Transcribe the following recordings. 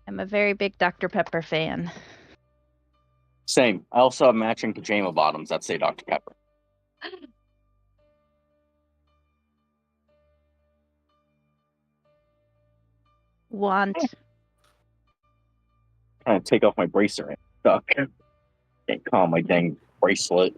I'm a very big Dr. Pepper fan. Same. I also have matching pajama bottoms that say Dr. Pepper. Want. Trying to take off my bracelet. Stuck. Can't calm my dang bracelet.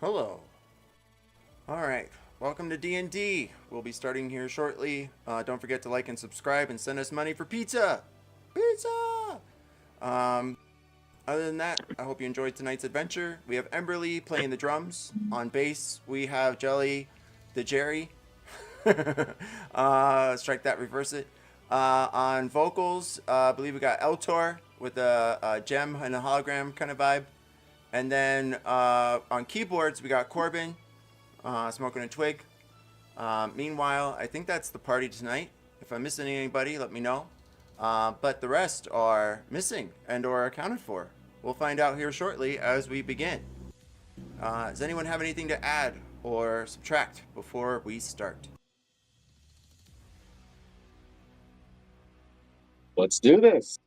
Hello. Alright, welcome to D&D. We'll be starting here shortly. Don't forget to like and subscribe and send us money for pizza! Pizza! Other than that, I hope you enjoyed tonight's adventure. We have Emberly playing the drums. On bass, we have Jelly, the Jerry. Strike that, reverse it. On vocals, I believe we got Eltor with a gem and a hologram kind of vibe. And then on keyboards, we got Corbin smoking a twig. Meanwhile, I think that's the party tonight. If I'm missing anybody, let me know. But the rest are missing and or accounted for. We'll find out here shortly as we begin. Does anyone have anything to add or subtract before we start? Let's do this.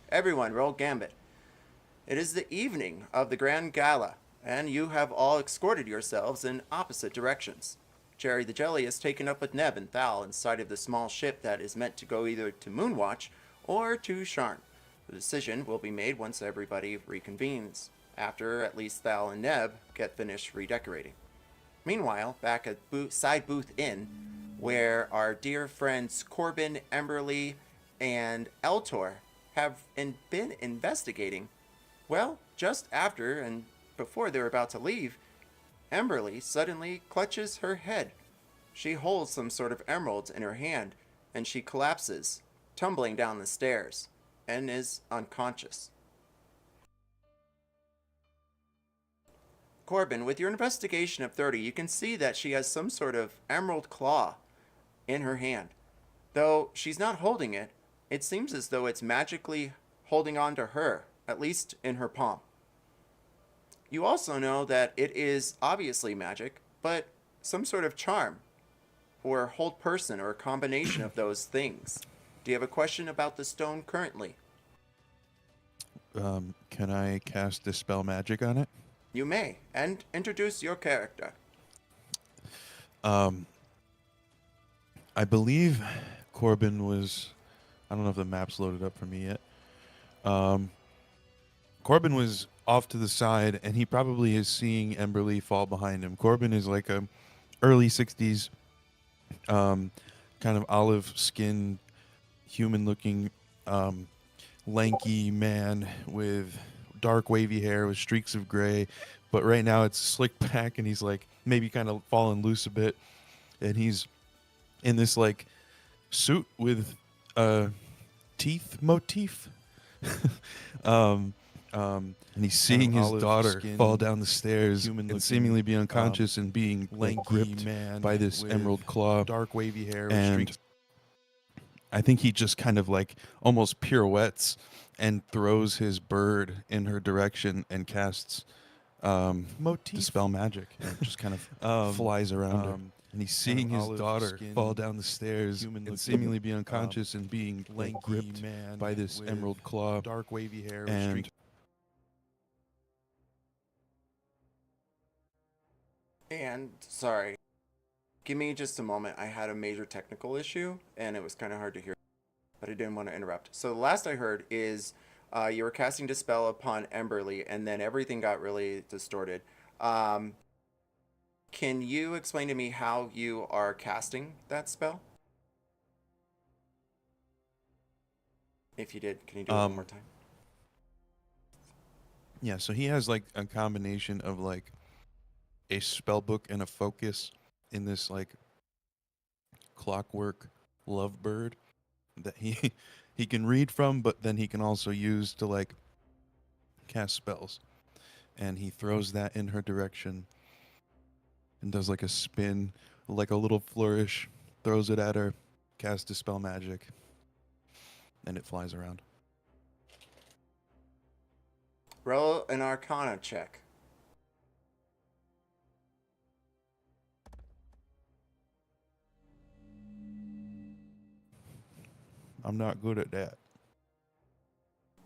Everyone, roll Gambit. It is the evening of the Grand Gala, and you have all escorted yourselves in opposite directions. Jerry the Jelly is taken up with Neb and Thal inside of the small ship that is meant to go either to Moonwatch or to Sharn. The decision will be made once everybody reconvenes, after at least Thal and Neb get finished redecorating. Meanwhile, back at Side Booth Inn, where our dear friends Corbin, Emberly, and Eltor have been investigating, well, just after and before they're about to leave, Emberly suddenly clutches her head. She holds some sort of emeralds in her hand, and she collapses, tumbling down the stairs, and is unconscious. Corbin, with your investigation of 30, you can see that she has some sort of emerald claw in her hand. Though she's not holding it, it seems as though it's magically holding on to her, at least in her palm. You also know that it is obviously magic, but some sort of charm, or hold person, or a combination of those things. Do you have a question about the stone currently? Can I cast Dispel Magic on it? You may, and introduce your character. I believe Corbin was... I don't know if the map's loaded up for me yet. Corbin was off to the side, and he probably is seeing Emberly fall behind him. Corbin is like a early 60s, kind of olive-skinned, human-looking, lanky man with dark wavy hair with streaks of gray. But right now it's slicked back, and he's like maybe kind of fallen loose a bit. And he's in this like suit with teeth motif. And he's seeing his daughter fall down the stairs and seemingly be unconscious and being like gripped by this emerald claw, dark wavy hair, and I think he just kind of like almost pirouettes and throws his bird in her direction and casts Dispel Magic, and just kind of flies around her. And he's seeing his daughter fall down the stairs and seemingly be unconscious and being like gripped by this emerald claw, dark wavy hair, and sorry, give me just a moment. I had a major technical issue, and it was kind of hard to hear, but I didn't want to interrupt. So the last I heard is you were casting Dispel upon Emberly, and then everything got really distorted. Can you explain to me how you are casting that spell? If you did, can you do it one more time? Yeah, so he has like a combination of like a spell book and a focus in this like clockwork lovebird that he can read from, but then he can also use to like cast spells. And he throws that in her direction and does like a spin, like a little flourish, throws it at her, casts Dispel Magic, and it flies around. Roll an Arcana check. I'm not good at that.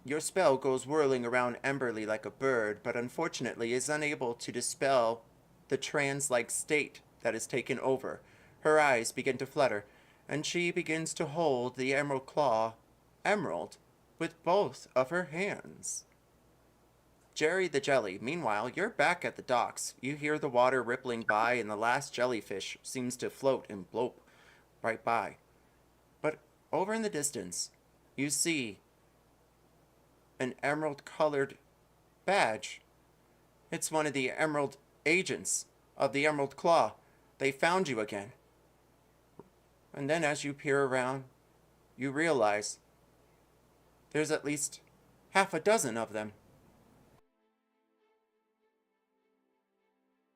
Your spell goes whirling around Emberly like a bird, but unfortunately is unable to dispel the trance-like state that is taken over. Her eyes begin to flutter, and she begins to hold the emerald claw, Emerald, with both of her hands. Jerry the Jelly, meanwhile, you're back at the docks. You hear the water rippling by, and the last jellyfish seems to float and bloat right by. But over in the distance, you see an emerald-colored badge. It's one of the emerald agents of the Emerald Claw. They found you again. And then as you peer around, you realize there's at least half a dozen of them.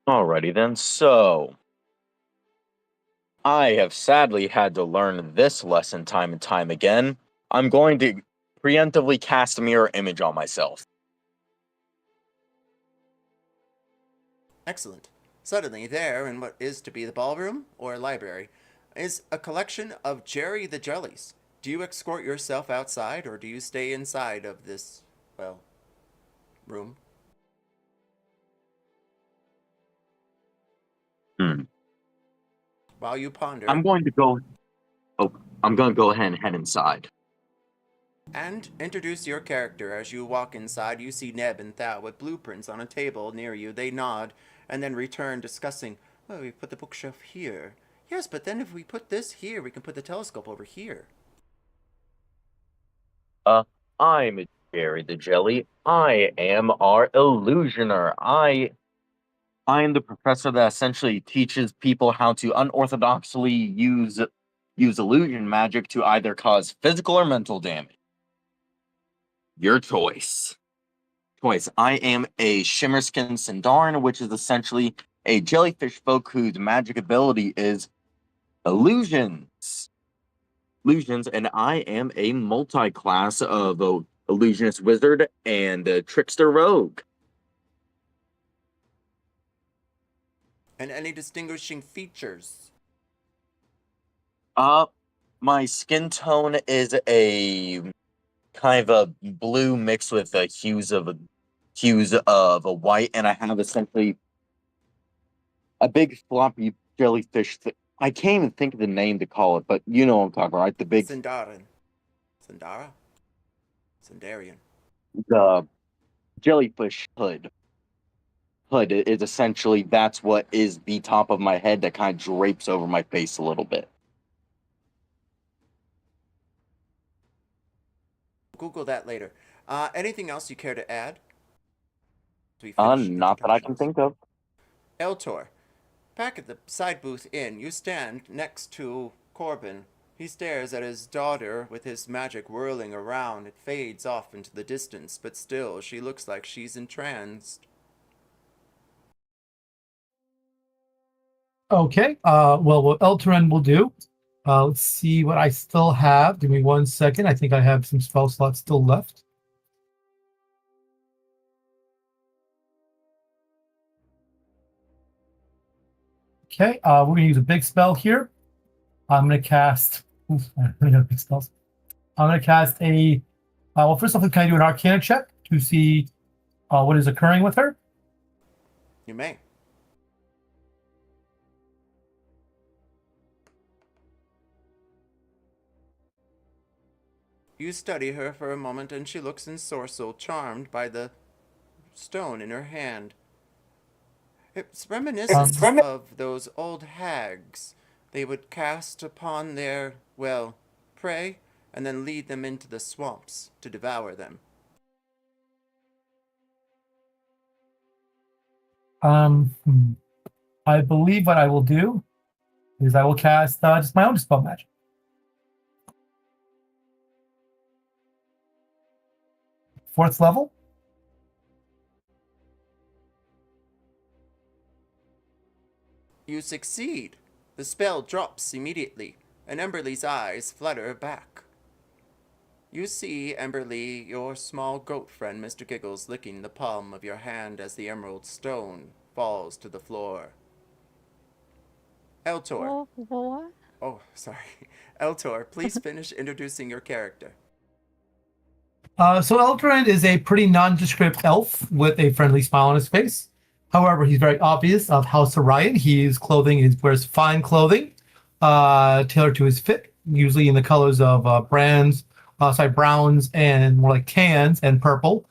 Alrighty then, so I have sadly had to learn this lesson time and time again. I'm going to preemptively cast a mirror image on myself. Excellent. Suddenly, there, in what is to be the ballroom, or library, is a collection of Jerry the Jellies. Do you escort yourself outside, or do you stay inside of this, well, room? While you ponder... I'm going to go ahead and head inside. And introduce your character. As you walk inside, you see Neb and Thal with blueprints on a table near you. They nod, and then return discussing, well, we put the bookshelf here. Yes, but then if we put this here, we can put the telescope over here. I'm Jerry the Jelly. I am our illusioner. I'm the professor that essentially teaches people how to unorthodoxly use illusion magic to either cause physical or mental damage. Your choice. I am a Shimmerskin Sindarin, which is essentially a jellyfish folk whose magic ability is illusions, and I am a multi-class of illusionist wizard and trickster rogue. And any distinguishing features? My skin tone is a kind of a blue mixed with hues of a white, and I have essentially a big floppy jellyfish. I can't even think of the name to call it, but you know what I'm talking about, right? The big Sindarian. The jellyfish hood. Hood is essentially, that's what is the top of my head that kind of drapes over my face a little bit. Google that later. Anything else you care to add? Not that I can think of. Eltor, back at the side booth inn, you stand next to Corbin. He stares at his daughter with his magic whirling around. It fades off into the distance, but still, she looks like she's entranced. Okay, well, what Eltorin will do, let's see what I still have. Give me 1 second. I think I have some spell slots still left. Okay, we're going to use a big spell here. I'm going to cast... Oof, I don't have big spells. I'm going to cast a... well, first off, can I do an Arcana check to see what is occurring with her? You may. You study her for a moment, and she looks ensorcelled, charmed by the stone in her hand. It's reminiscent of those old hags. They would cast upon their, well, prey, and then lead them into the swamps to devour them. I believe what I will do is I will cast just my own spell magic. Fourth level. You succeed. The spell drops immediately, and Emberly's eyes flutter back. You see, Emberly, your small goat friend, Mr. Giggles, licking the palm of your hand as the emerald stone falls to the floor. Eltor. What? Oh, sorry. Eltor, please finish introducing your character. So Eldrand is a pretty nondescript elf with a friendly smile on his face. However, he's very obvious of House Orion. He wears fine clothing, tailored to his fit, usually in the colors of browns and more like tans and purple,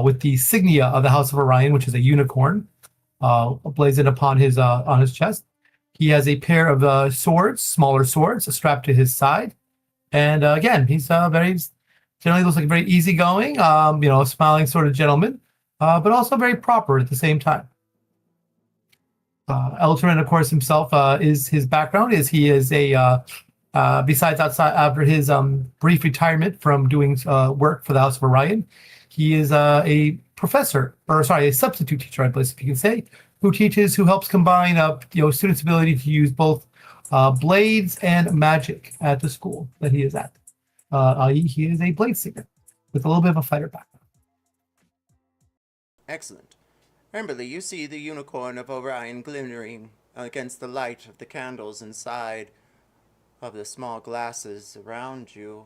with the insignia of the House of Orion, which is a unicorn, blazoned upon his on his chest. He has a pair of smaller swords, strapped to his side, and again, he's generally looks like a very easygoing, smiling sort of gentleman, but also very proper at the same time. Eltorand, of course, himself, his background is he is besides outside after his brief retirement from doing work for the House of Orion, he is a substitute teacher, I believe, if you can say, who helps combine students' ability to use both blades and magic at the school that he is at. He is a blade singer with a little bit of a fighter background. Excellent. Emberly, you see the unicorn of Orion glimmering against the light of the candles inside of the small glasses around you.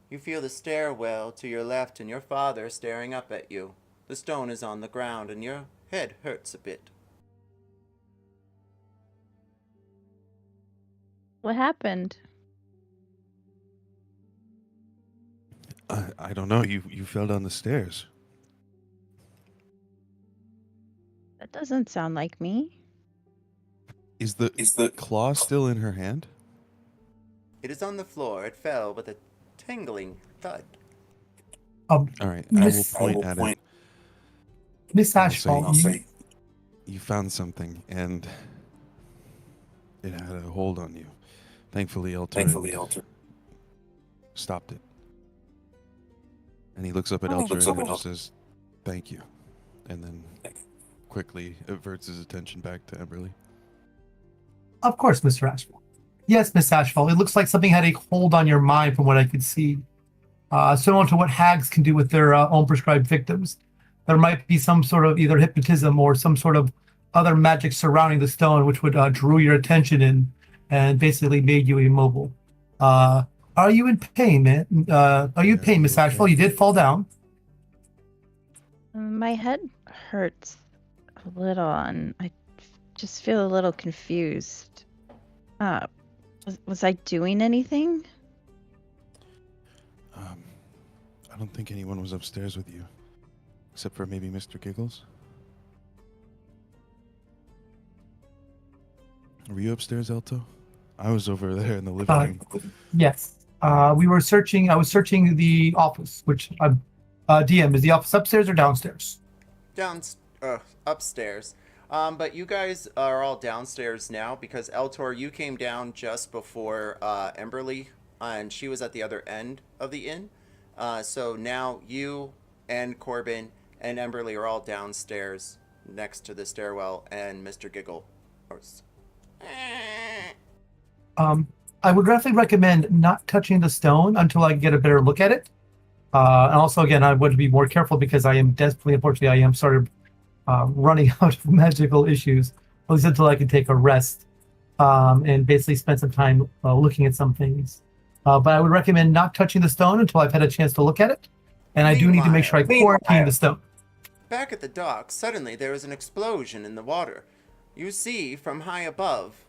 You feel the stairwell to your left and your father staring up at you. The stone is on the ground and your head hurts a bit. What happened? I don't know. You fell down the stairs. That doesn't sound like me. Is the claw still in her hand? It is on the floor. It fell with a tingling thud. All right, I will point at it. Miss Ashfall, you found something, and it had a hold on you. Thankfully, Eltor stopped it. And he looks up at Eltor and says, "Thank you," and then quickly averts his attention back to Emberly. Of course, Mr. Ashfall. Yes, Miss Ashfall. It looks like something had a hold on your mind from what I could see. Similar to what hags can do with their own prescribed victims. There might be some sort of either hypnotism or some sort of other magic surrounding the stone which would drew your attention in and basically made you immobile. Are you in pain, man? Are you in pain, Miss Ashfall? You did fall down. My head hurts a little, and I just feel a little confused. Was I doing anything? I don't think anyone was upstairs with you, except for maybe Mr. Giggles. Were you upstairs, Elto? I was over there in the living room. Yes. We were searching. I was searching the office, which DM, is the office upstairs or downstairs? Upstairs. But you guys are all downstairs now because Eltor, you came down just before Emberly, and she was at the other end of the inn. So now you and Corbin and Emberly are all downstairs next to the stairwell, and Mr. Giggle. I would definitely recommend not touching the stone until I get a better look at it. And also, again, I would be more careful because unfortunately, I am sort of running out of magical issues, at least until I can take a rest and basically spend some time looking at some things. But I would recommend not touching the stone until I've had a chance to look at it. And I do need to make sure I quarantine the stone. Back at the dock, suddenly there is an explosion in the water. You see from high above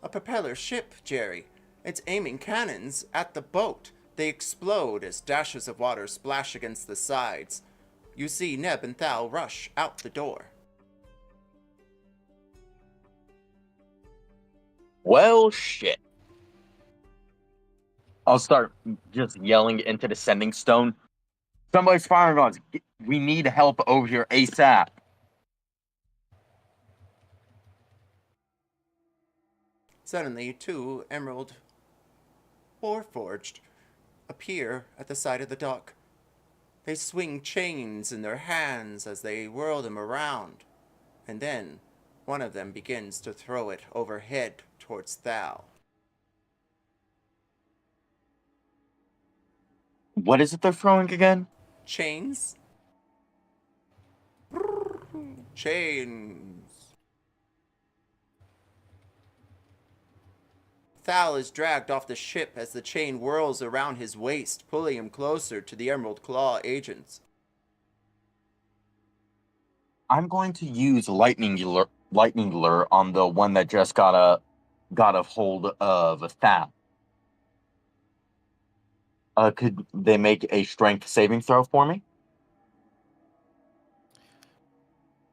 a propeller ship, Jerry. It's aiming cannons at the boat. They explode as dashes of water splash against the sides. You see Neb and Thal rush out the door. Well, shit. I'll start just yelling into the sending stone. Somebody's firing on us. We need help over here ASAP. Suddenly, two emerald Warforged appear at the side of the dock. They swing chains in their hands as they whirl them around. And then, one of them begins to throw it overhead towards Thal. What is it they're throwing again? Chains. Chains. Thal is dragged off the ship as the chain whirls around his waist, pulling him closer to the Emerald Claw agents. I'm going to use lightning lure on the one that just got a hold of Thal. Could they make a strength saving throw for me?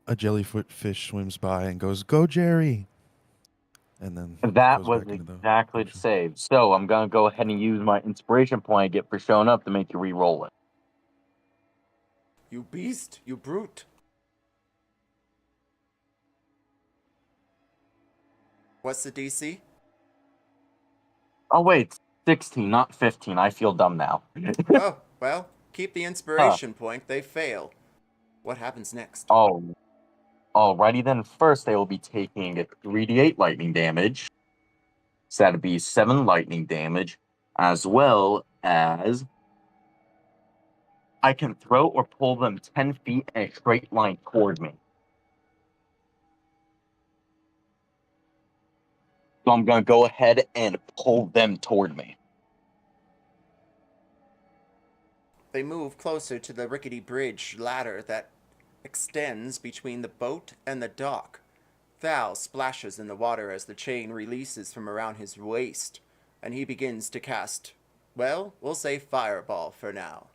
A jellyfish swims by and goes, "Go, Jerry!" And then That goes was back into exactly the ocean. save. So I'm going to go ahead and use my inspiration point I get for showing up to make you re-roll it. You beast, you brute. What's the DC? Oh, wait. 16, not 15. I feel dumb now. Oh, well, keep the inspiration point. They fail. What happens next? Oh, alrighty then. First, they will be taking 3d8 lightning damage. So that'd be 7 lightning damage, as well as I can throw or pull them 10 feet in a straight line toward me. So I'm going to go ahead and pull them toward me. They move closer to the rickety bridge ladder that extends between the boat and the dock. Thal splashes in the water as the chain releases from around his waist, and he begins to cast, well, we'll say fireball for now.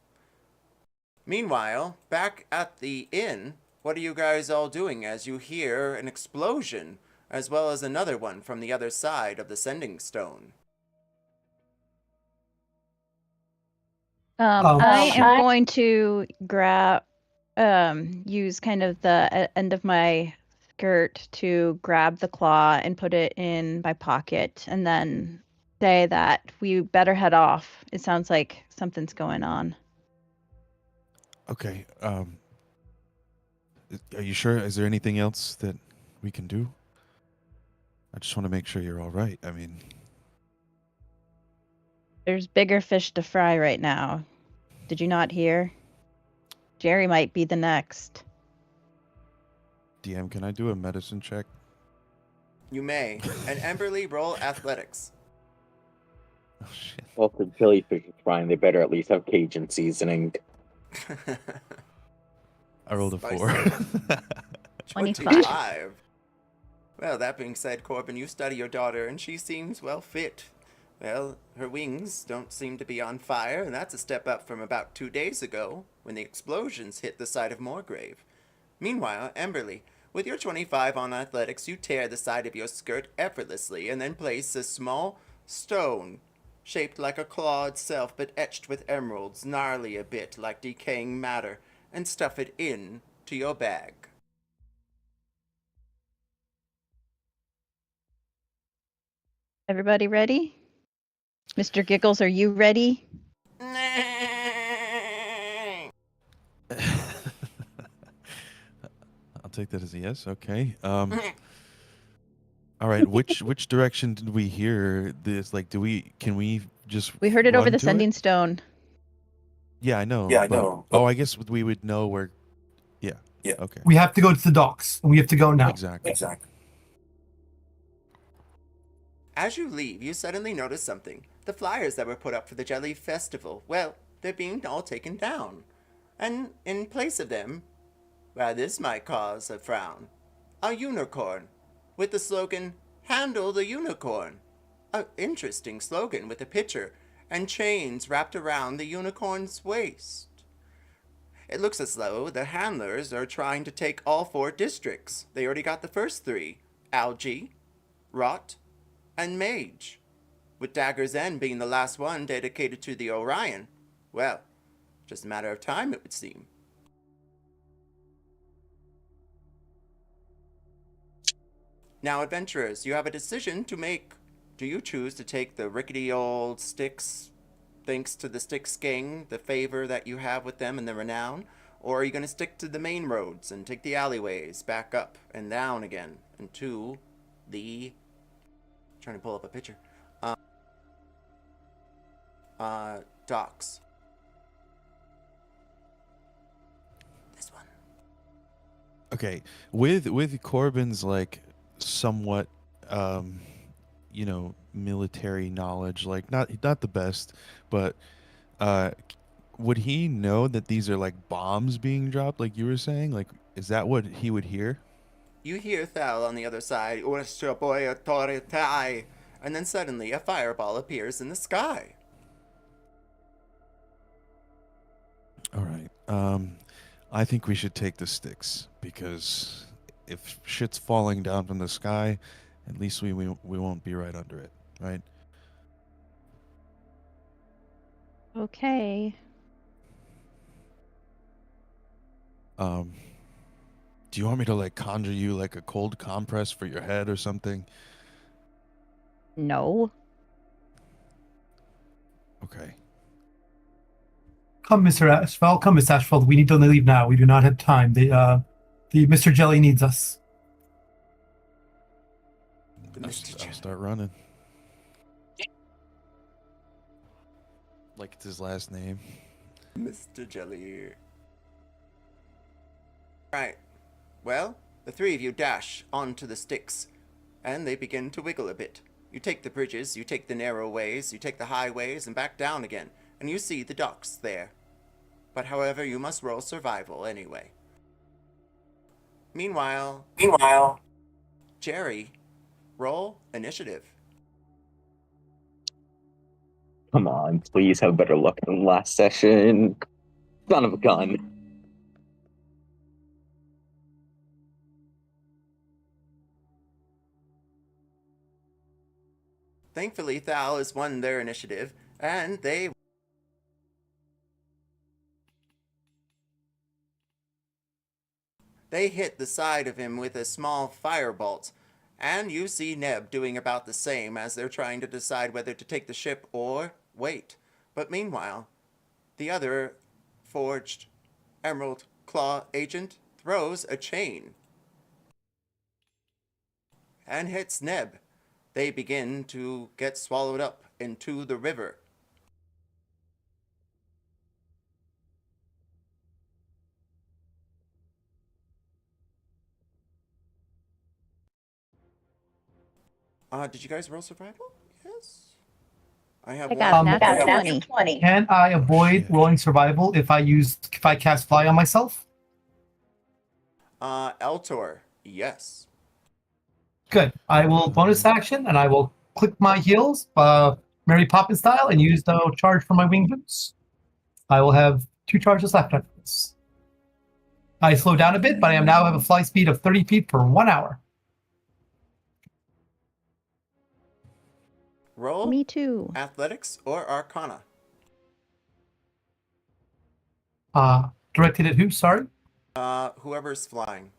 Meanwhile, back at the inn, what are you guys all doing as you hear an explosion, as well as another one from the other side of the sending stone? I am going to use kind of the end of my skirt to grab the claw and put it in my pocket, and then say that we better head off. It sounds like something's going on. Okay. Are you sure? Is there anything else that we can do? I just want to make sure you're all right. I mean, There's bigger fish to fry right now. Did you not hear? Jerry might be the next. DM, can I do a medicine check? You may. And Emberly, roll athletics. Oh, shit. Well, for jellyfish is frying, they better at least have Cajun seasoning. I rolled a Spicy. 4. 25. Well, that being said, Corbin, you study your daughter, and she seems well fit. Well, her wings don't seem to be on fire, and that's a step up from about 2 days ago, when the explosions hit the side of Morgrave. Meanwhile, Emberly, with your 25 on athletics, you tear the side of your skirt effortlessly, and then place a small stone, shaped like a claw itself, but etched with emeralds, gnarly a bit like decaying matter, and stuff it in to your bag. Everybody ready? Mr. Giggles, are you ready? I'll take that as a yes. Okay. All right. Which direction did we hear this? Like, can we just? We heard it over run the to sending stone. Yeah, I know. I guess we would know where. Yeah. Okay. We have to go to the docks, and we have to go now. Exactly. As you leave, you suddenly notice something. The flyers that were put up for the Jellyfish Festival, well, they're being all taken down. And in place of them, well, this might cause a frown. A unicorn, with the slogan, "Handle the unicorn." An interesting slogan with a picture and chains wrapped around the unicorn's waist. It looks as though the handlers are trying to take all 4 districts. They already got the first 3, Algae, Rot, and Mage, with Dagger's End being the last one dedicated to the Orion. Well, just a matter of time, it would seem. Now, adventurers, you have a decision to make. Do you choose to take the rickety old Stix, thanks to the Stix gang, the favor that you have with them and the renown? Or are you going to stick to the main roads and take the alleyways back up and down again and to the... trying to pull up a picture. Docks. This one. Okay, with Corbin's like somewhat military knowledge, like not the best, but would he know that these are like bombs being dropped, like you were saying? Like, is that what he would hear? You hear Thal on the other side, and then suddenly a fireball appears in the sky. All right. I think we should take the sticks, because if shit's falling down from the sky, at least we won't be right under it, right? Okay. Do you want me to like conjure you like a cold compress for your head or something? No. Okay. Come, Mr. Ashfeld. Come, Miss Ashfeld. We need to leave now. We do not have time. The Mr. Jelly needs us. I'll start running. Like it's his last name. Mr. Jelly. Right. Well, the three of you dash onto the sticks, and they begin to wiggle a bit. You take the bridges, you take the narrow ways, you take the highways, and back down again, and you see the docks there. But however, you must roll survival anyway. Meanwhile, Jerry, roll initiative. Come on, please have better luck than last session. Son of a gun. Thankfully, Thal has won their initiative, and they hit the side of him with a small firebolt, and you see Neb doing about the same as they're trying to decide whether to take the ship or wait. But meanwhile, the other forged Emerald Claw agent throws a chain and hits Neb. They begin to get swallowed up into the river. Did you guys roll survival? Yes. I have I got one. natural 20. Can I avoid rolling survival if I cast fly on myself? Eltor, yes. Good. I will bonus action, and I will click my heels, Mary Poppins style, and use the charge for my wing boots. I will have 2 charges left after this. I slow down a bit, but I now have a fly speed of 30 feet per 1 hour. Roll Me too. athletics or arcana. Directed at who? Sorry. Whoever's flying.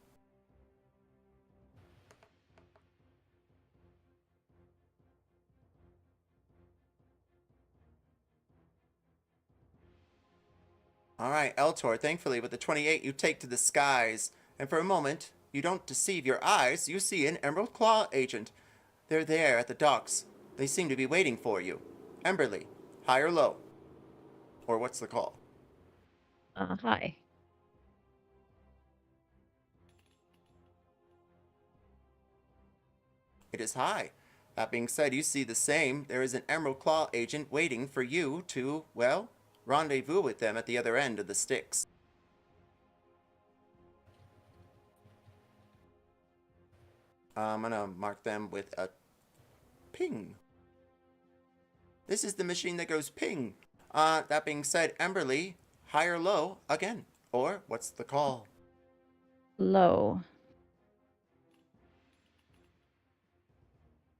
All right, Eltor, thankfully with the 28 you take to the skies, and for a moment you don't deceive your eyes. You see an Emerald Claw agent. They're there at the docks. They seem to be waiting for you. Emberly, high or low? Or what's the call? Hi. It is high. That being said, you see the same. There is an Emerald Claw agent waiting for you to, well, rendezvous with them at the other end of the Stix. I'm gonna mark them with a ping. This is the machine that goes ping. That being said, Emberly, high or low again? Or what's the call? Low.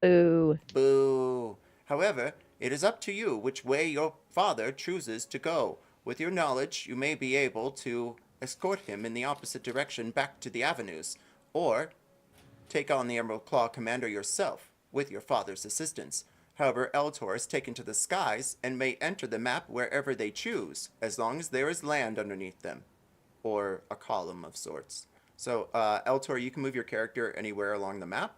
Boo. Boo. However, it is up to you which way your father chooses to go. With your knowledge, you may be able to escort him in the opposite direction back to the avenues, or take on the Emerald Claw Commander yourself with your father's assistance. However, Eltor is taken to the skies and may enter the map wherever they choose, as long as there is land underneath them, or a column of sorts. So, Eltor, you can move your character anywhere along the map.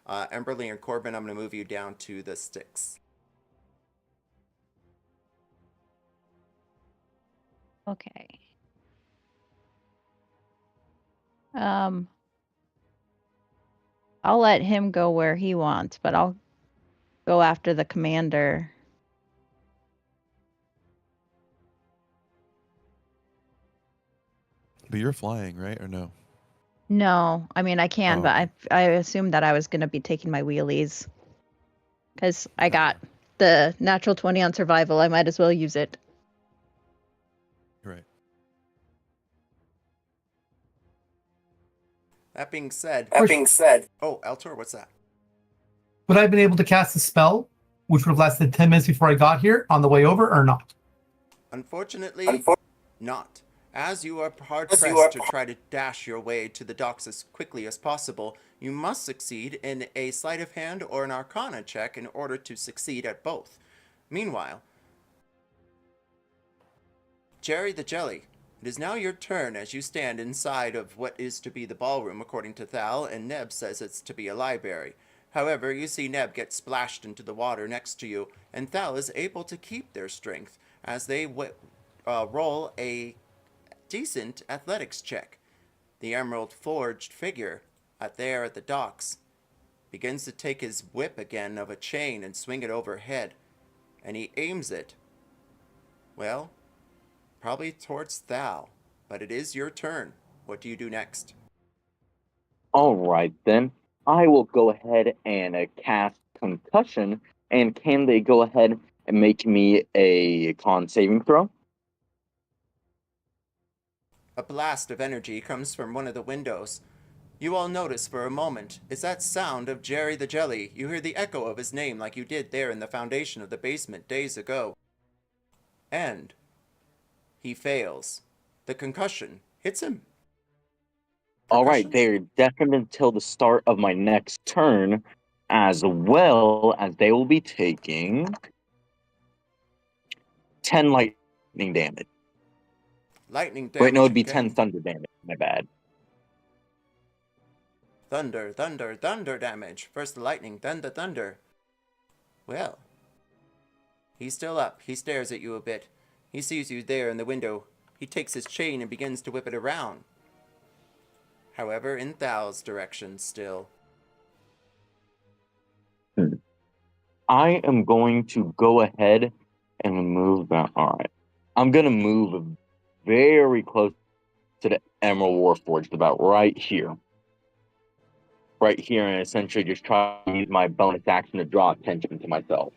Emberly and Corbin, I'm going to move you down to the Stix. Okay. I'll let him go where he wants, but I'll go after the commander. But you're flying, right? Or no? No, I mean I can, but I assumed that I was going to be taking my wheelies because I got the natural 20 on survival. I might as well use it. Right. That being said... Oh, Eltor, what's that? Would I have been able to cast a spell, which would have lasted 10 minutes before I got here, on the way over, or not? Unfortunately, not. As you are hard-pressed to try to dash your way to the docks as quickly as possible, you must succeed in a sleight of hand or an arcana check in order to succeed at both. Meanwhile, Jerry the Jelly, it is now your turn as you stand inside of what is to be the ballroom according to Thal, and Neb says it's to be a library. However, you see Neb get splashed into the water next to you, and Thal is able to keep their strength as they roll a decent athletics check. The emerald forged figure there at the docks begins to take his whip again of a chain and swing it overhead, and he aims it, well, probably towards Thal, but it is your turn. What do you do next? Alright then, I will go ahead and cast Concussion, and can they go ahead and make me a con saving throw? A blast of energy comes from one of the windows. You all notice for a moment, it's that sound of Jerry the Jelly. You hear the echo of his name like you did there in the foundation of the basement days ago. And he fails. The concussion hits him. Alright, they're deafened until the start of my next turn, as well as they will be taking 10 lightning damage. Lightning damage. Wait, no, it'd be again. 10 thunder damage. My bad. Thunder, thunder, thunder damage. First the lightning, then the thunder. Well, he's still up. He stares at you a bit. He sees you there in the window. He takes his chain and begins to whip it around. However, in Thal's direction still. I am going to go ahead and move that. Alright. I'm going to move very close to the Emerald Warforged, about right here. Right here, and essentially just try to use my bonus action to draw attention to myself.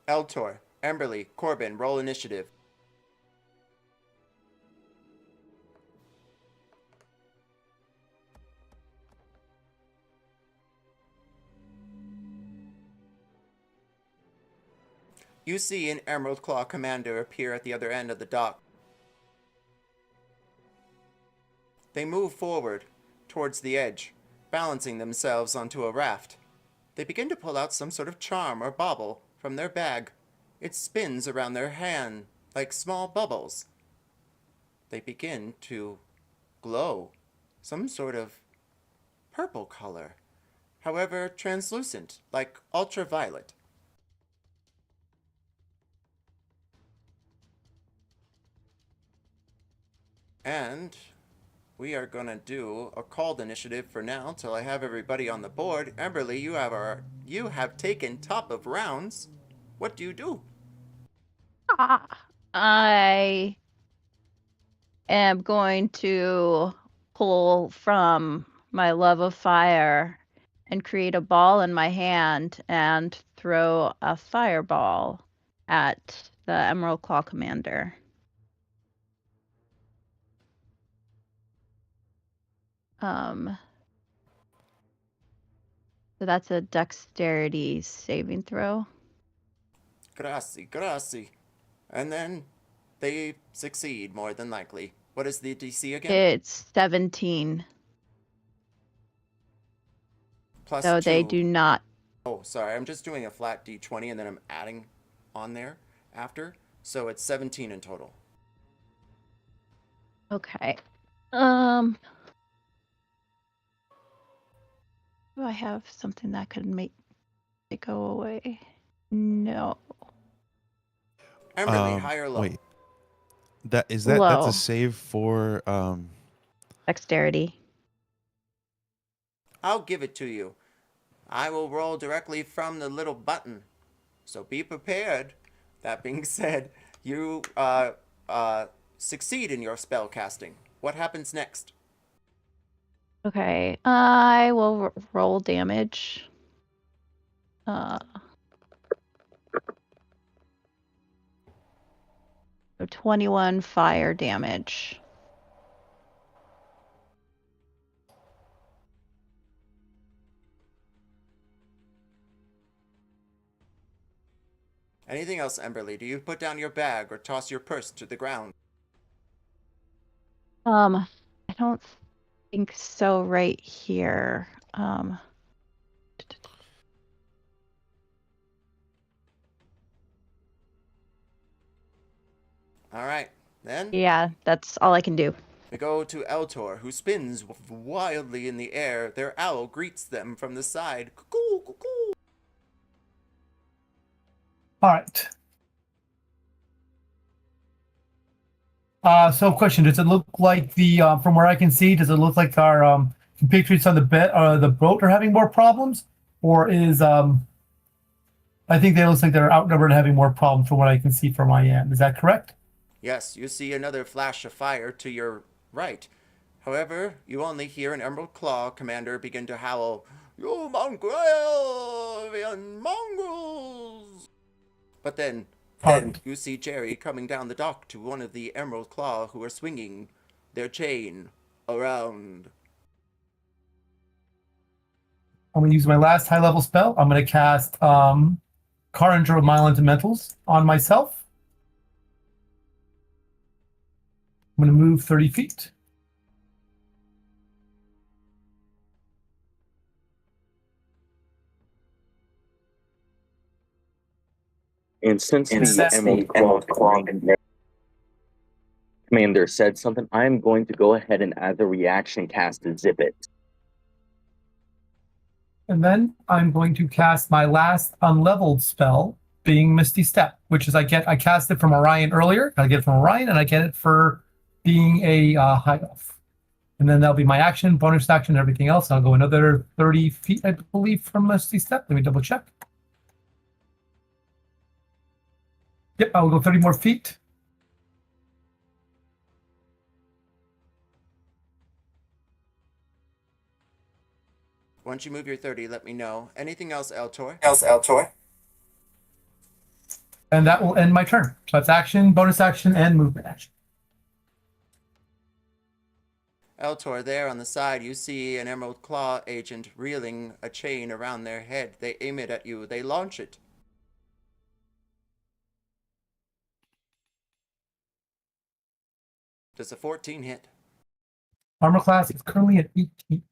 Eltor, Emberly, Corbin, roll initiative. You see an Emerald Claw commander appear at the other end of the dock. They move forward towards the edge, balancing themselves onto a raft. They begin to pull out some sort of charm or bauble from their bag. It spins around their hand like small bubbles. They begin to glow, some sort of purple color, however translucent, like ultraviolet. And we are going to do a called initiative for now till I have everybody on the board. Emberly, you have taken top of rounds. What do you do? I am going to pull from my love of fire and create a ball in my hand and throw a fireball at the Emerald Claw commander. So that's a dexterity saving throw. Grazie. And then they succeed, more than likely. What is the DC again? It's 17. Plus so 2. They do not. Oh, sorry. I'm just doing a flat D20 and then I'm adding on there after, so it's 17 in total. Okay. Do I have something that could make it go away? No. Emberly, high or low? Wait. That's Low. a save for Dexterity. I'll give it to you. I will roll directly from the little button, so be prepared. That being said, you succeed in your spell casting. What happens next? Okay. I will roll damage. So 21 fire damage. Anything else, Emberly? Do you put down your bag or toss your purse to the ground? I don't think so right here. All right, then Yeah, that's all I can do. we go to Eltor, who spins wildly in the air. Their owl greets them from the side. Cuckoo, cuckoo. All right. So question, does it look like from where I can see, does it look like our compatriots on the boat are having more problems? Or is, I think they look like they're outnumbered and having more problems from what I can see from my end. Is that correct? Yes, you see another flash of fire to your right. However, you only hear an Emerald Claw commander begin to howl, "You Morgravian mongrels!" But then you see Jerry coming down the dock to one of the Emerald Claw who are swinging their chain around. I'm going to use my last high level spell. I'm going to cast Carringer of My Elementals on myself. I'm going to move 30 feet. And since the Emerald Claw commander said something, I'm going to go ahead and, as a reaction, cast a Zip It. And then I'm going to cast my last unleveled spell, being Misty Step, which is I cast it from Orion earlier. I get it from Orion, and I get it for being a high elf. And then that'll be my action, bonus action, and everything else. I'll go another 30 feet, I believe, from Misty Step. Let me double check. Yep, I will go 30 more feet. Once you move your 30, let me know. Anything else, Eltor? And that will end my turn. So that's action, bonus action, and movement action. Eltor, there on the side, you see an Emerald Claw agent reeling a chain around their head. They aim it at you. They launch it. Does a 14 hit? Armor class is currently at 18.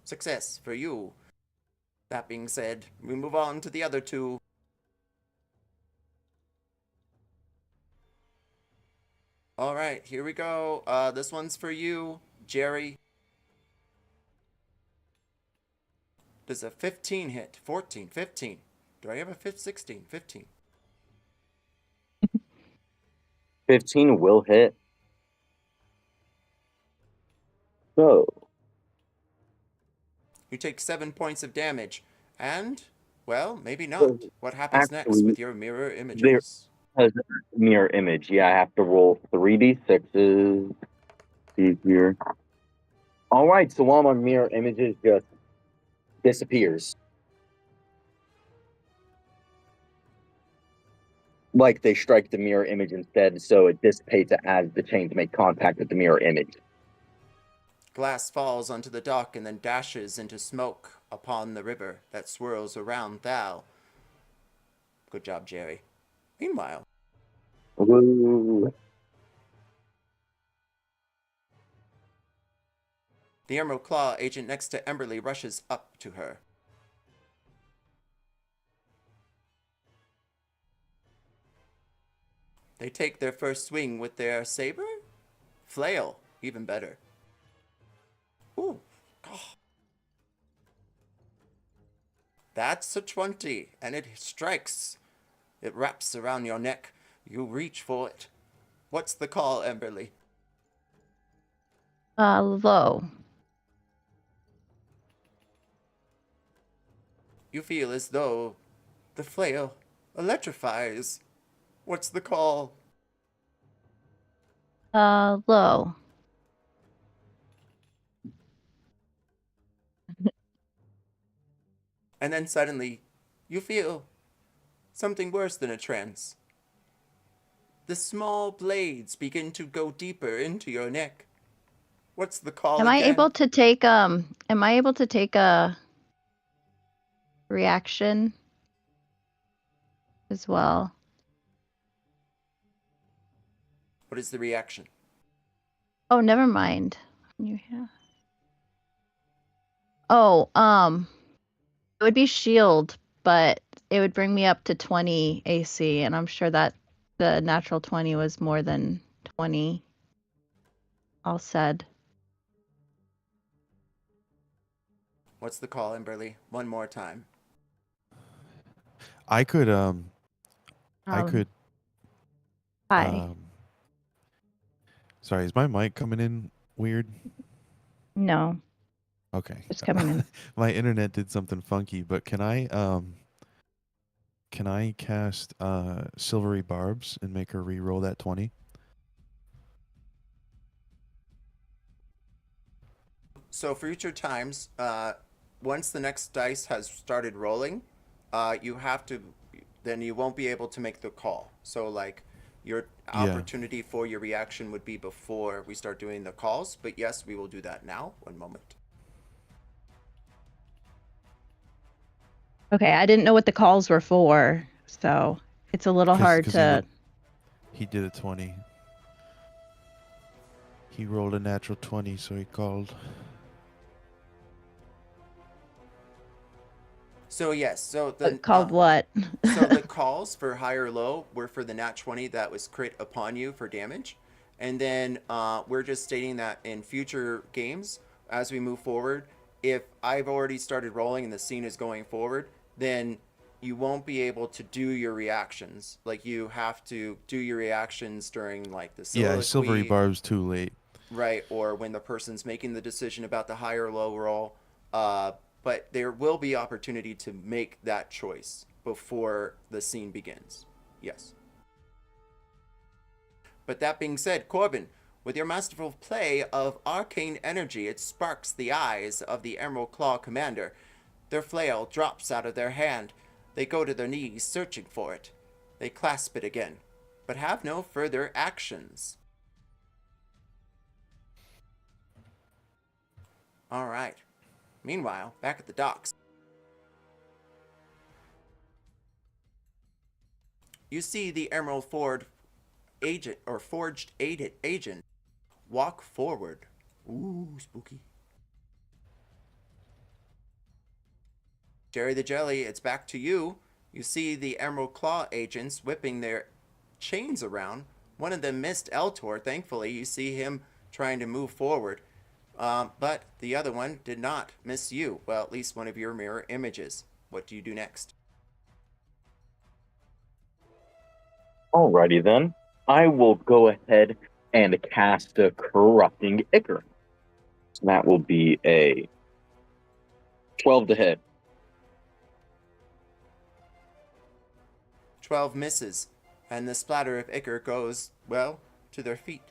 Success for you. That being said, we move on to the other two. All right, here we go. This one's for you, Jerry. Does a 15 hit? 14, 15. Do I have a 16? 15. 15 will hit. So, You take 7 points of damage. And, well, maybe not. What happens next with your mirror images? has a mirror image. Yeah, I have to roll 3d6s. See here. All right, so one of my mirror images just disappears. Like they strike the mirror image instead, so it dissipates as the chains make contact with the mirror image. Glass falls onto the dock and then dashes into smoke upon the river that swirls around Thal. Good job, Jerry. Meanwhile, Woo. the Emerald Claw agent next to Emberly rushes up to her. They take their first swing with their saber? Flail, even better. Ooh. Oh. That's a 20, and it strikes. It wraps around your neck. You reach for it. What's the call, Emberly? Low. You feel as though the flail electrifies. What's the call? Low. And then suddenly, you feel something worse than a trance. The small blades begin to go deeper into your neck. What's the call Am again? I able to take a reaction as well? What is the reaction? Oh, never mind. Oh, it would be shield, but it would bring me up to 20 AC, and I'm sure that the natural 20 was more than 20. All said. What's the call, Emberly? One more time. I could Hi. Sorry, is my mic coming in weird? No, Okay. it's coming in. My internet did something funky, but can I cast Silvery Barbs and make her re-roll that 20? So future times, once the next dice has started rolling, you have to, then you won't be able to make the call. So like your opportunity for your reaction would be before we start doing the calls. But yes, we will do that now. One moment. Okay, I didn't know what the calls were for, so it's a little hard to. He did a 20. He rolled a natural 20, so he called. So yes, so the Called what? So the calls for high or low were for the nat 20 that was crit upon you for damage, and then we're just stating that in future games as we move forward, if I've already started rolling and the scene is going forward, then you won't be able to do your reactions. Like you have to do your reactions during like the soliloquy. Yeah, Silvery Barb's too late. Right, or when the person's making the decision about the high or low roll. But there will be opportunity to make that choice before the scene begins. Yes. But that being said, Corbin, with your masterful play of arcane energy, it sparks the eyes of the Emerald Claw commander. Their flail drops out of their hand. They go to their knees, searching for it. They clasp it again, but have no further actions. All right. Meanwhile, back at the docks. You see the Emerald Forged agent walk forward. Ooh, spooky. Jerry the Jelly, it's back to you. You see the Emerald Claw agents whipping their chains around. One of them missed Eltor, thankfully. You see him trying to move forward. But the other one did not miss you. Well, at least one of your mirror images. What do you do next? Alrighty then. I will go ahead and cast a Corrupting Ichor. So that will be a 12 to hit. 12 misses, and the splatter of ichor goes, well, to their feet.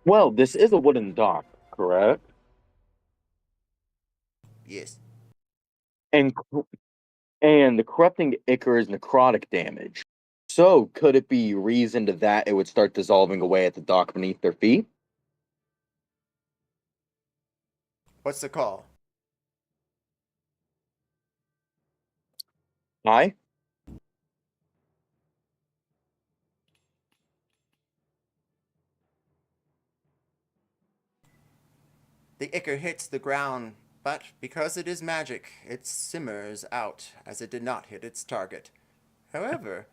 Well, this is a wooden dock, correct? Yes. And the Corrupting Ichor is necrotic damage. So, could it be reasoned that it would start dissolving away at the dock beneath their feet? What's the call? Aye? The ichor hits the ground but because it is magic, it simmers out as it did not hit its target. However,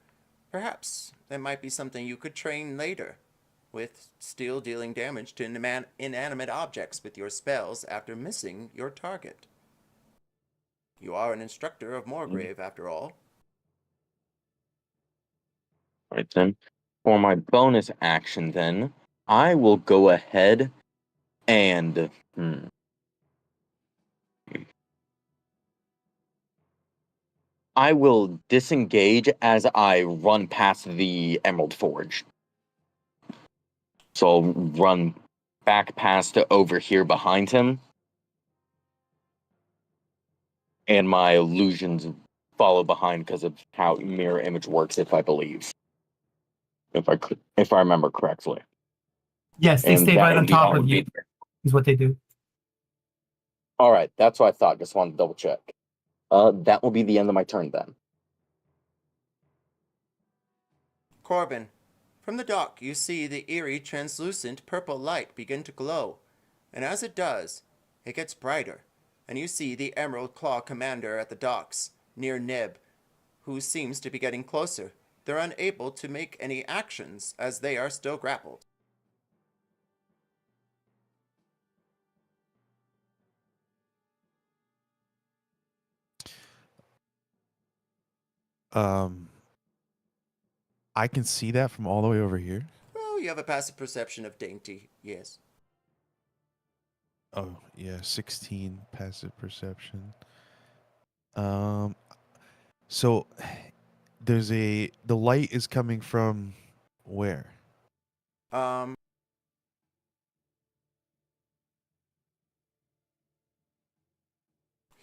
perhaps there might be something you could train later, with still dealing damage to inanimate objects with your spells after missing your target. You are an instructor of Morgrave, after all. Right then. For my bonus action, then, I will go ahead and I will disengage as I run past the Emerald Forge. So I'll run back past over here behind him, and my illusions follow behind because of how mirror image works, if I believe, if I remember correctly. Yes, they And stay that right on would be top all of would you, be there. is what they do. All right, that's what I thought. Just wanted to double check. That will be the end of my turn then. Corbin, from the dock you see the eerie translucent purple light begin to glow, and as it does, it gets brighter, and you see the Emerald Claw commander at the docks, near Neb, who seems to be getting closer. They're unable to make any actions as they are still grappled. I can see that from all the way over here. Well, you have a passive perception of dainty, yes. Oh, yeah, 16 passive perception. So the light is coming from where?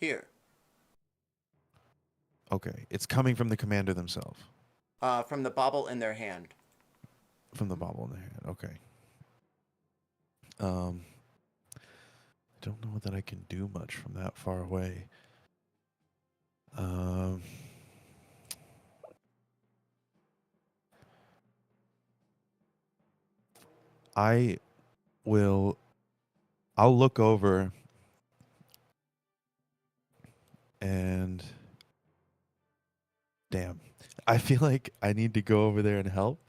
Here. Okay, it's coming from the commander themselves. From the bauble in their hand. From the bauble in their hand. Okay. I don't know that I can do much from that far away. I'll look over and damn, I feel like I need to go over there and help,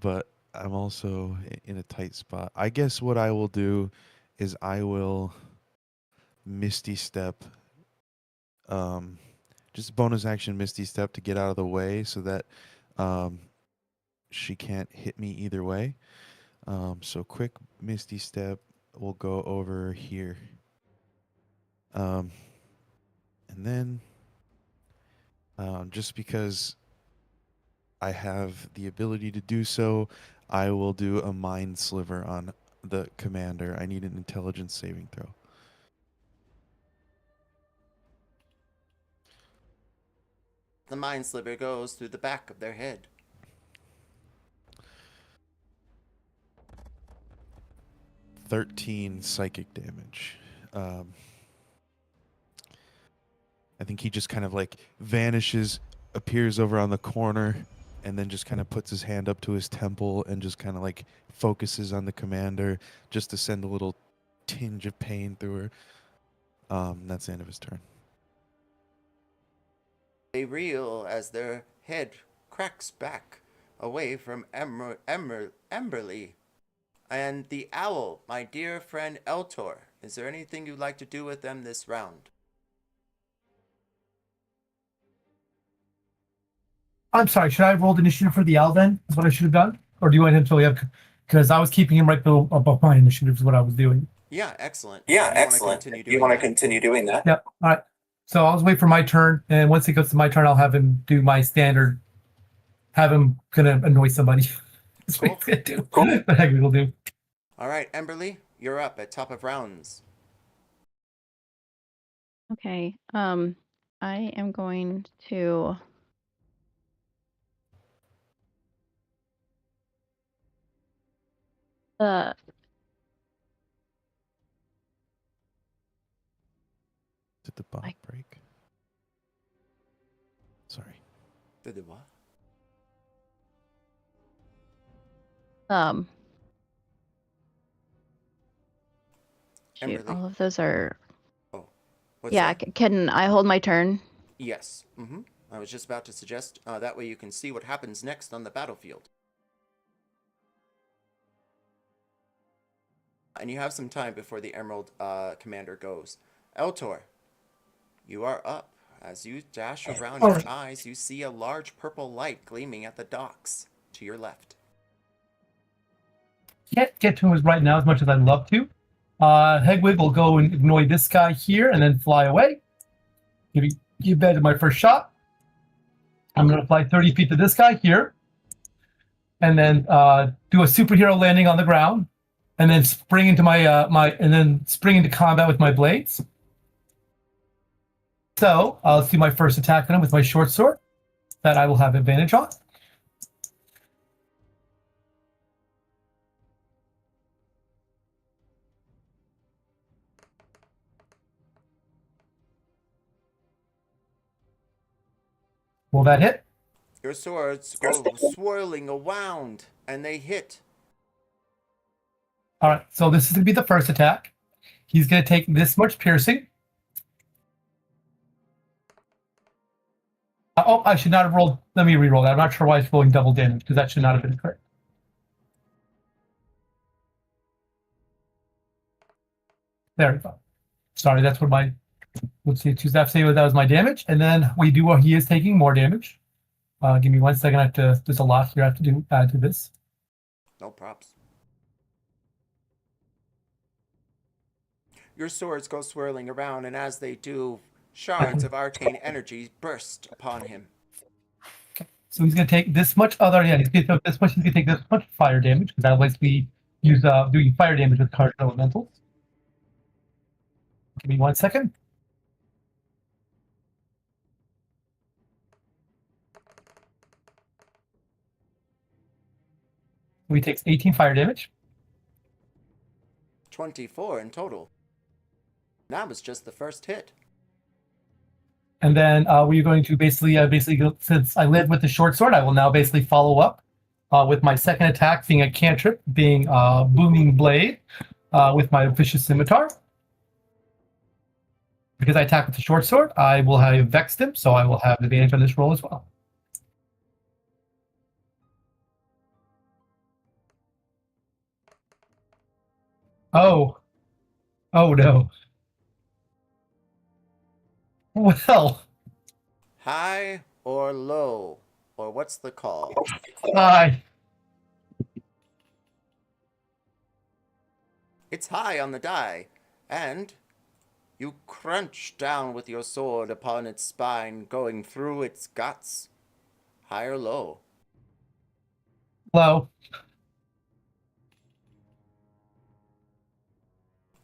but I'm also in a tight spot. I guess what I will do is I will Misty Step, just bonus action Misty Step to get out of the way so that she can't hit me either way. So quick Misty Step will go over here. And then just because I have the ability to do so, I will do a Mind Sliver on the commander. I need an intelligence saving throw. The Mind Sliver goes through the back of their head. 13 psychic damage. I think he just kind of like vanishes, appears over on the corner, and then just kind of puts his hand up to his temple and just kind of like focuses on the commander just to send a little tinge of pain through her. That's the end of his turn. They reel as their head cracks back away from Emberly. And the owl, my dear friend Eltor, is there anything you'd like to do with them this round? I'm sorry, should I have rolled initiative for the owl then? Is what I should have done? Or do you want him to have... Because I was keeping him right below, above my initiative is what I was doing. Yeah, excellent. Yeah, excellent. You want to continue doing that? Yep, all right. So I'll just wait for my turn, and once it goes to my turn, I'll have him do my standard, have him gonna annoy somebody. That's Cool. what he's gonna do. Cool. What the heck he'll do. All right, Emberly, you're up at top of rounds. Okay. I am going to Did the bot I- break? Sorry. Did the what? shoot, Emberly. all of those are Oh. What's Yeah, that? can I hold my turn? Yes. I was just about to suggest that way you can see what happens next on the battlefield. And you have some time before the Emerald Commander goes. Eltor, you are up. As you dash around your eyes, you see a large purple light gleaming at the docks to your left. Can't get to him right now as much as I'd love to. Hegwig will go and ignore this guy here and then fly away. Give bed to my first shot. I'm going to fly 30 feet to this guy here. And then do a superhero landing on the ground. And then spring into spring into combat with my blades. So let's do my first attack on him with my short sword. That I will have advantage on. Will that hit? Your swords go swirling around, and they hit. All right, so this is going to be the first attack. He's going to take this much piercing. Oh, I should not have rolled. Let me re-roll that. I'm not sure why it's rolling double damage, because that should not have been correct. There we go. Sorry, that's what my... Let's see, that was my damage. And then we do he is taking more damage. Give me 1 second. There's a lot here I have to add to this. No props. Your swords go swirling around, and as they do, shards of arcane energy burst upon him. Okay. So he's going to take this much he's going to take this much fire damage, because that'll basically use doing fire damage with card elementals. Give me 1 second. So he takes 18 fire damage. 24 in total. That was just the first hit. And then we're going to basically since I led with the short sword, I will now basically follow up with my second attack being a cantrip, being Booming Blade with my Vicious Scimitar. Because I attack with the short sword, I will have vexed him, so I will have advantage on this roll as well. Oh no. Well. High or low? Or what's the call? High. It's high on the die, and you crunch down with your sword upon its spine, going through its guts. High or low? Low.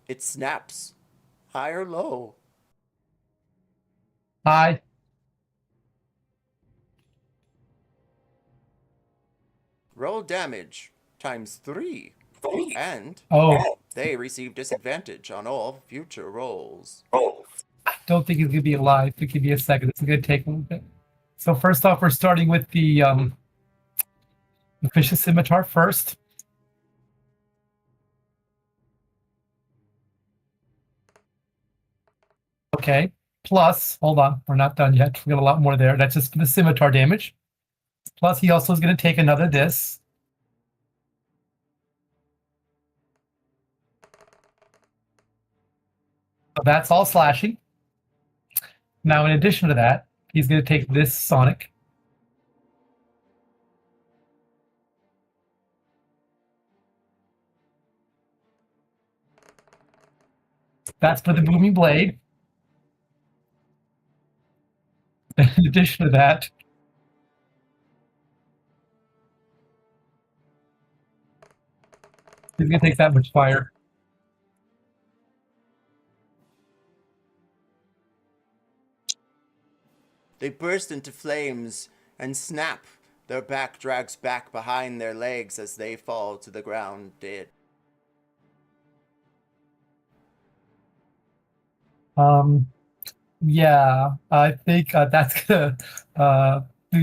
It snaps. High or low? High. Roll damage times 3. And they receive disadvantage on all future rolls. I don't think it's going to be alive. It could be a second. It's going to take a little bit. So first off, we're starting with the Vicious Scimitar first. Okay. Plus, hold on, we're not done yet. We got a lot more there. That's just for the scimitar damage. Plus, he also is going to take another this. So that's all slashing. Now, in addition to that, he's going to take this sonic. That's for the booming blade. In addition to that, he's going to take that much fire. They burst into flames and snap. Their back drags back behind their legs as they fall to the ground dead. Yeah, I think that's gonna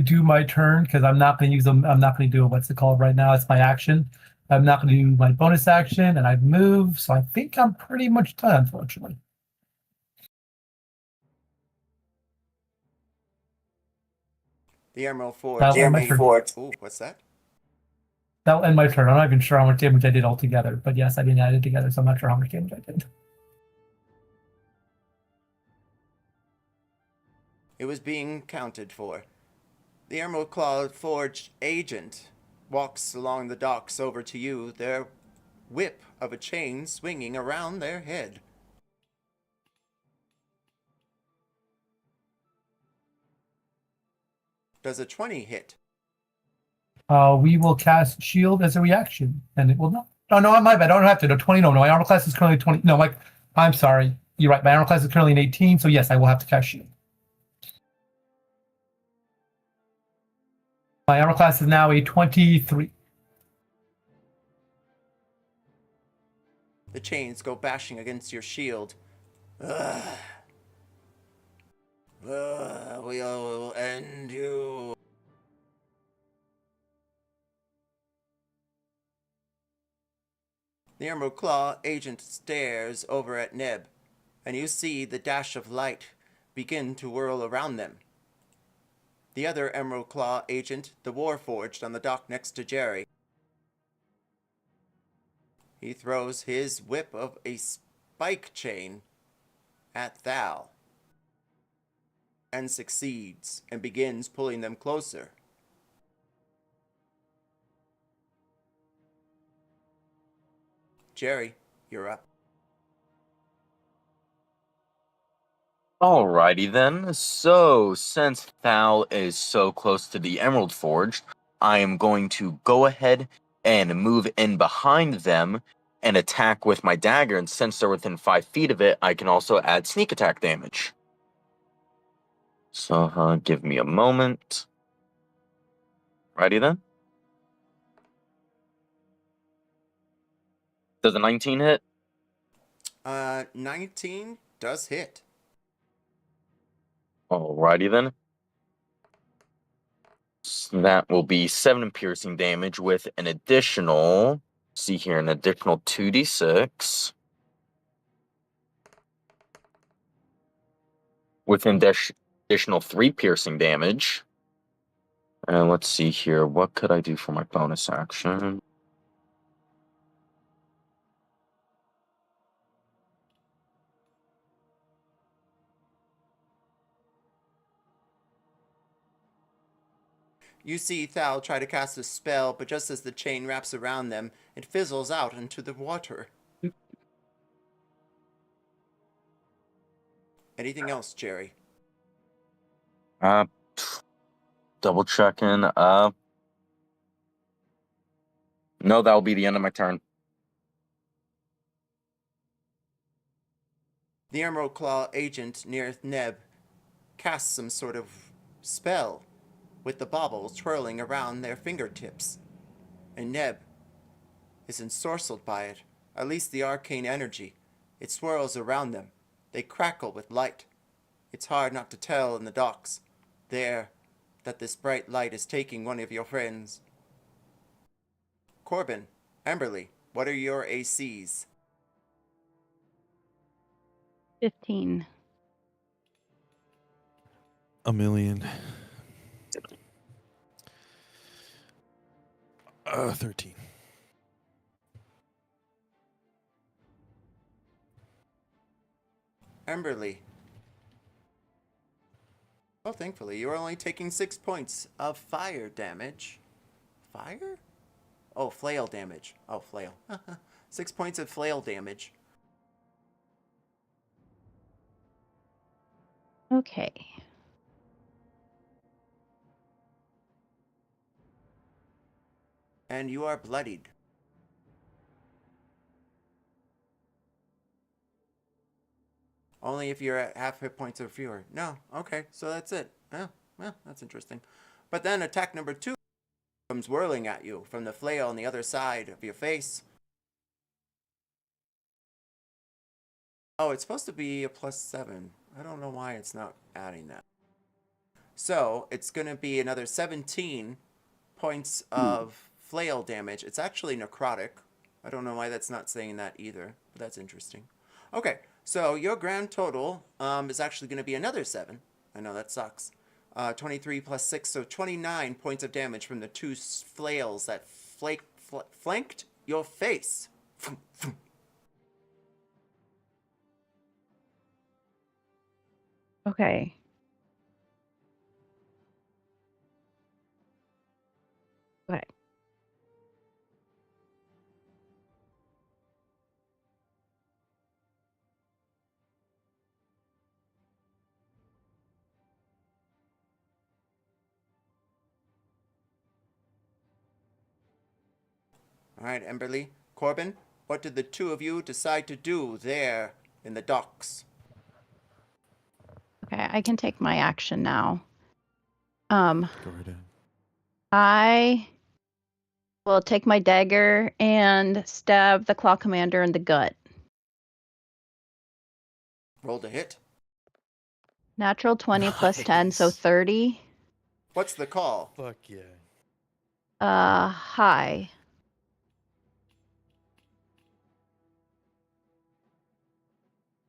do my turn, because I'm not going to use them. I'm not going to do what's it called right now. It's my action. I'm not going to do my bonus action, and I've moved, so I think I'm pretty much done, unfortunately. The Emerald Forge. That'll end my turn. Ooh, what's that? That'll end my turn. I'm not even sure how much damage I did altogether, but yes, I didn't add it together, so I'm not sure how much damage I did. It was being counted for. The Emerald Claw Forge agent walks along the docks over to you, their whip of a chain swinging around their head. Does a 20 hit? We will cast Shield as a reaction, and it will not. Oh, no, my bad. I don't have to. No, 20. No, my armor class is currently 20. No, I'm sorry. You're right. My armor class is currently an 18, so yes, I will have to cast Shield. My armor class is now a 23. The chains go bashing against your shield. Ugh. We will end you. The Emerald Claw agent stares over at Neb, and you see the dash of light begin to whirl around them. The other Emerald Claw agent, the Warforged, on the dock next to Jerry. He throws his whip of a spike chain at Thal and succeeds and begins pulling them closer. Jerry, you're up. Alrighty then. So, since Thal is so close to the Emerald Forge, I am going to go ahead and move in behind them and attack with my dagger. And since they're within 5 feet of it, I can also add sneak attack damage. So, give me a moment. Righty then. Does a 19 hit? 19 does hit. Alrighty then. So that will be 7 piercing damage with an additional, see here, an additional 2d6. With an additional 3 piercing damage. And let's see here, what could I do for my bonus action? You see Thal try to cast a spell, but just as the chain wraps around them, it fizzles out into the water. Anything else, Jerry? Double checking. No, that'll be the end of my turn. The Emerald Claw agent near Neb casts some sort of spell with the baubles twirling around their fingertips. And Neb is ensorcelled by it, at least the arcane energy. It swirls around them. They crackle with light. It's hard not to tell in the docks there that this bright light is taking one of your friends. Corbin, Amberly, what are your ACs? 15. A million. 13. Amberly. Well, thankfully, you're only taking 6 points of fire damage. Fire? Oh, flail damage. Oh, flail. 6 points of flail damage. Okay. And you are bloodied. Only if you're at half hit points or fewer. No, okay, so that's it. Oh, well, that's interesting. But then attack number 2 comes whirling at you from the flail on the other side of your face. Oh, it's supposed to be a +7. I don't know why it's not adding that. So, it's going to be another 17 points of flail damage. It's actually necrotic. I don't know why that's not saying that either, but that's interesting. Okay, so your grand total is actually going to be another 7. I know that sucks. 23 plus 6, so 29 points of damage from the two flails that flanked your face. Okay. Okay. All right, Emberly. Corbin, what did the two of you decide to do there in the docks? Okay, I can take my action now. Go right ahead. I will take my dagger and stab the claw commander in the gut. Roll to hit. Natural 20 plus 10, so Nice. 30. What's the call? Fuck yeah. High.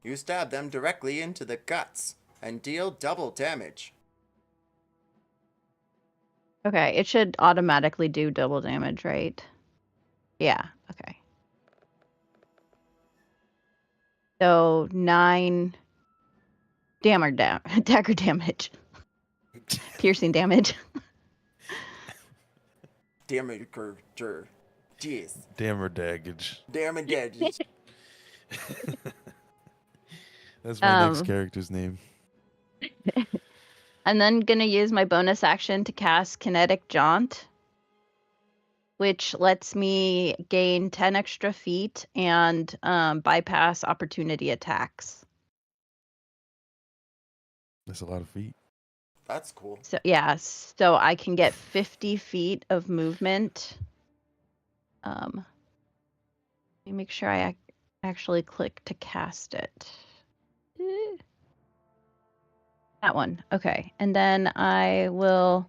You stab them directly into the guts and deal double damage. Okay, it should automatically do double damage, right? Yeah, okay. So 9 dagger damage. Piercing damage. Damage. Jeez. Dammer daggage. Damage. That's my next character's name. I'm then gonna use my bonus action to cast Kinetic Jaunt, which lets me gain 10 extra feet and bypass opportunity attacks. That's a lot of feet. That's cool. So yeah, so I can get 50 feet of movement. Let me make sure I actually click to cast it. That one. Okay. And then I will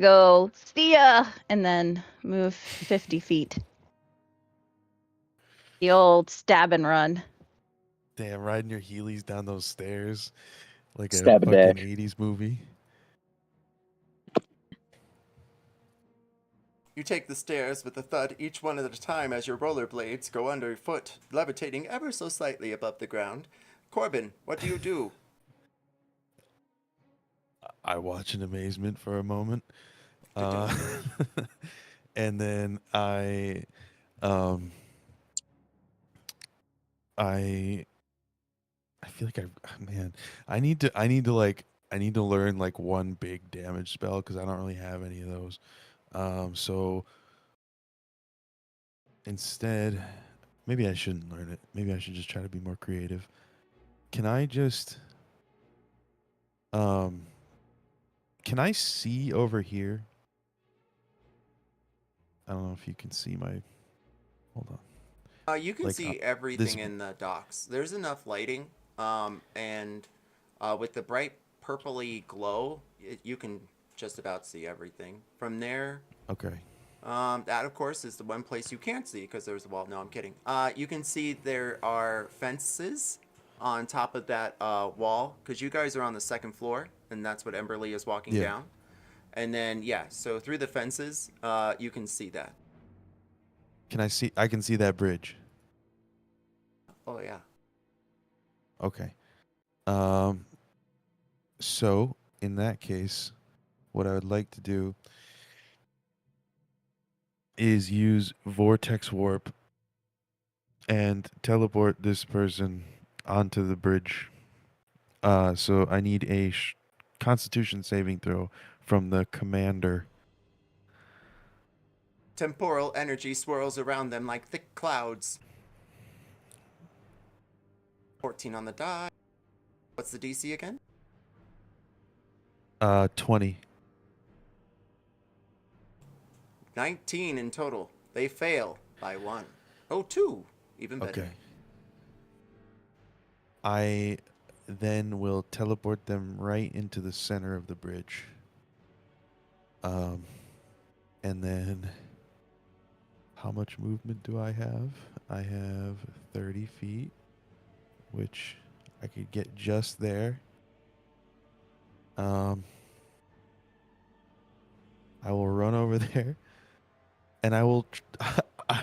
go, see ya, and then move 50 feet. The old stab and run. Damn, riding your Heelys down those stairs like a Stab and fucking dash. 80s movie. You take the stairs with a thud each one at a time as your rollerblades go underfoot, levitating ever so slightly above the ground. Corbin, what do you do? I watch in amazement for a moment. And then I feel like I need to learn like one big damage spell because I don't really have any of those. So instead, maybe I shouldn't learn it. Maybe I should just try to be more creative. Can I just can I see over here? I don't know if you can see my. Hold on. You can Like, see everything in the docks. There's enough lighting, and with the bright purpley glow, you can just about see everything. From there, Okay. that of course is the one place you can't see because there's a wall. No, I'm kidding. You can see there are fences on top of that wall because you guys are on the second floor, and that's what Emberly is walking down. And then so through the fences, you can see that. Can I see? I can see that bridge. Oh yeah. Okay. So in that case, what I would like to do is use Vortex Warp and teleport this person onto the bridge. So I need a Constitution saving throw from the commander. Temporal energy swirls around them like thick clouds. 14 on the die. What's the DC again? 20. 19 in total. They fail by 1. Oh, 2. Even better. Okay. I then will teleport them right into the center of the bridge. And then how much movement do I have? I have 30 feet, which I could get just there. I will run over there, and I will, I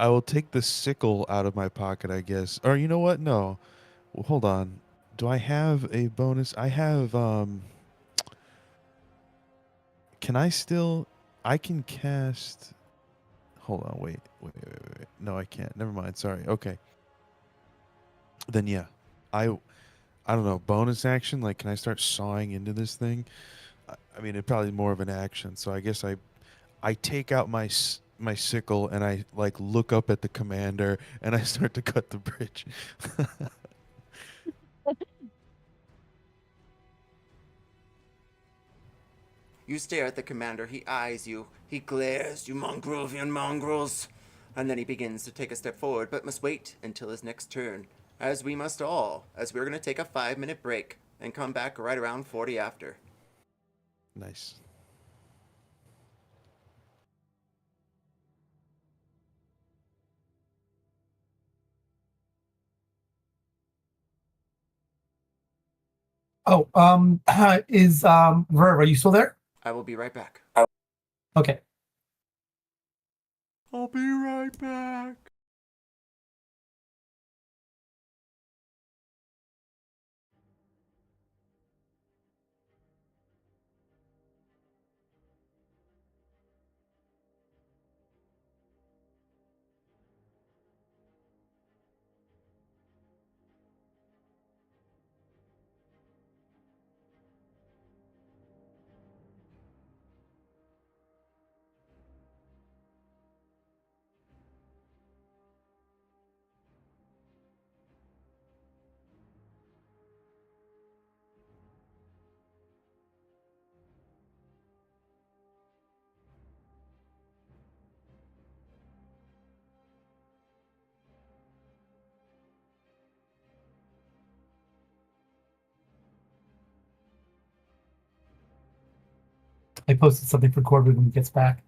will take the sickle out of my pocket, I guess. Or you know what? No, well, hold on. Do I have a bonus? I have. Can I still? I can cast. Hold on. Wait. No, I can't. Never mind. Sorry. Okay. Then yeah, I don't know. Bonus action. Like, can I start sawing into this thing? I mean, it probably more of an action. So I guess I take out my sickle and I like look up at the commander and I start to cut the bridge. You stare at the commander. He eyes you. He glares, you Mongrovian mongrels. And then he begins to take a step forward, but must wait until his next turn. As we must all, as we're going to take a 5-minute break and come back right around 40 after. Nice. Oh, is Verve, are you still there? I will be right back. Okay. I'll be right back. I posted something for Corbin when he gets back.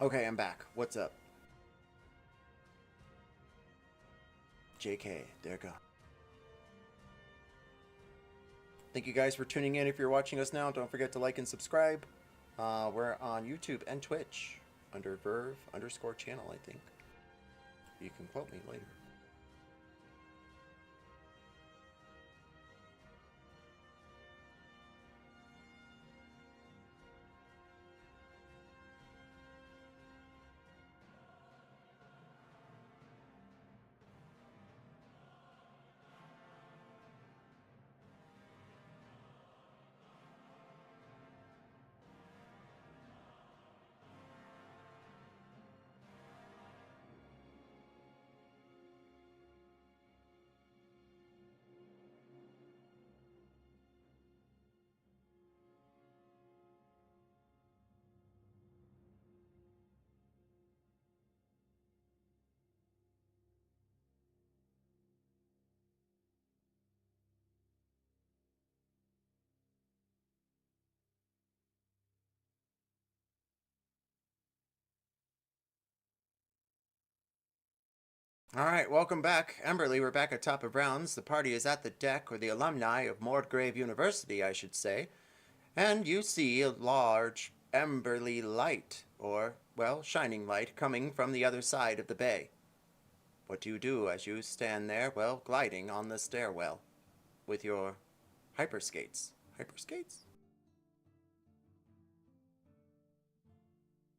Okay, I'm back. What's up? JK, there go. Thank you guys for tuning in. If you're watching us now, don't forget to like and subscribe. We're on YouTube and Twitch under Verve_channel, I think. You can quote me later. All right, welcome back. Emberly, we're back at top of rounds. The party is at the deck, or the alumni of Morgrave University, I should say. And you see a large Emberly light, or, well, shining light, coming from the other side of the bay. What do you do as you stand there, well, gliding on the stairwell with your hyperskates? Hyperskates?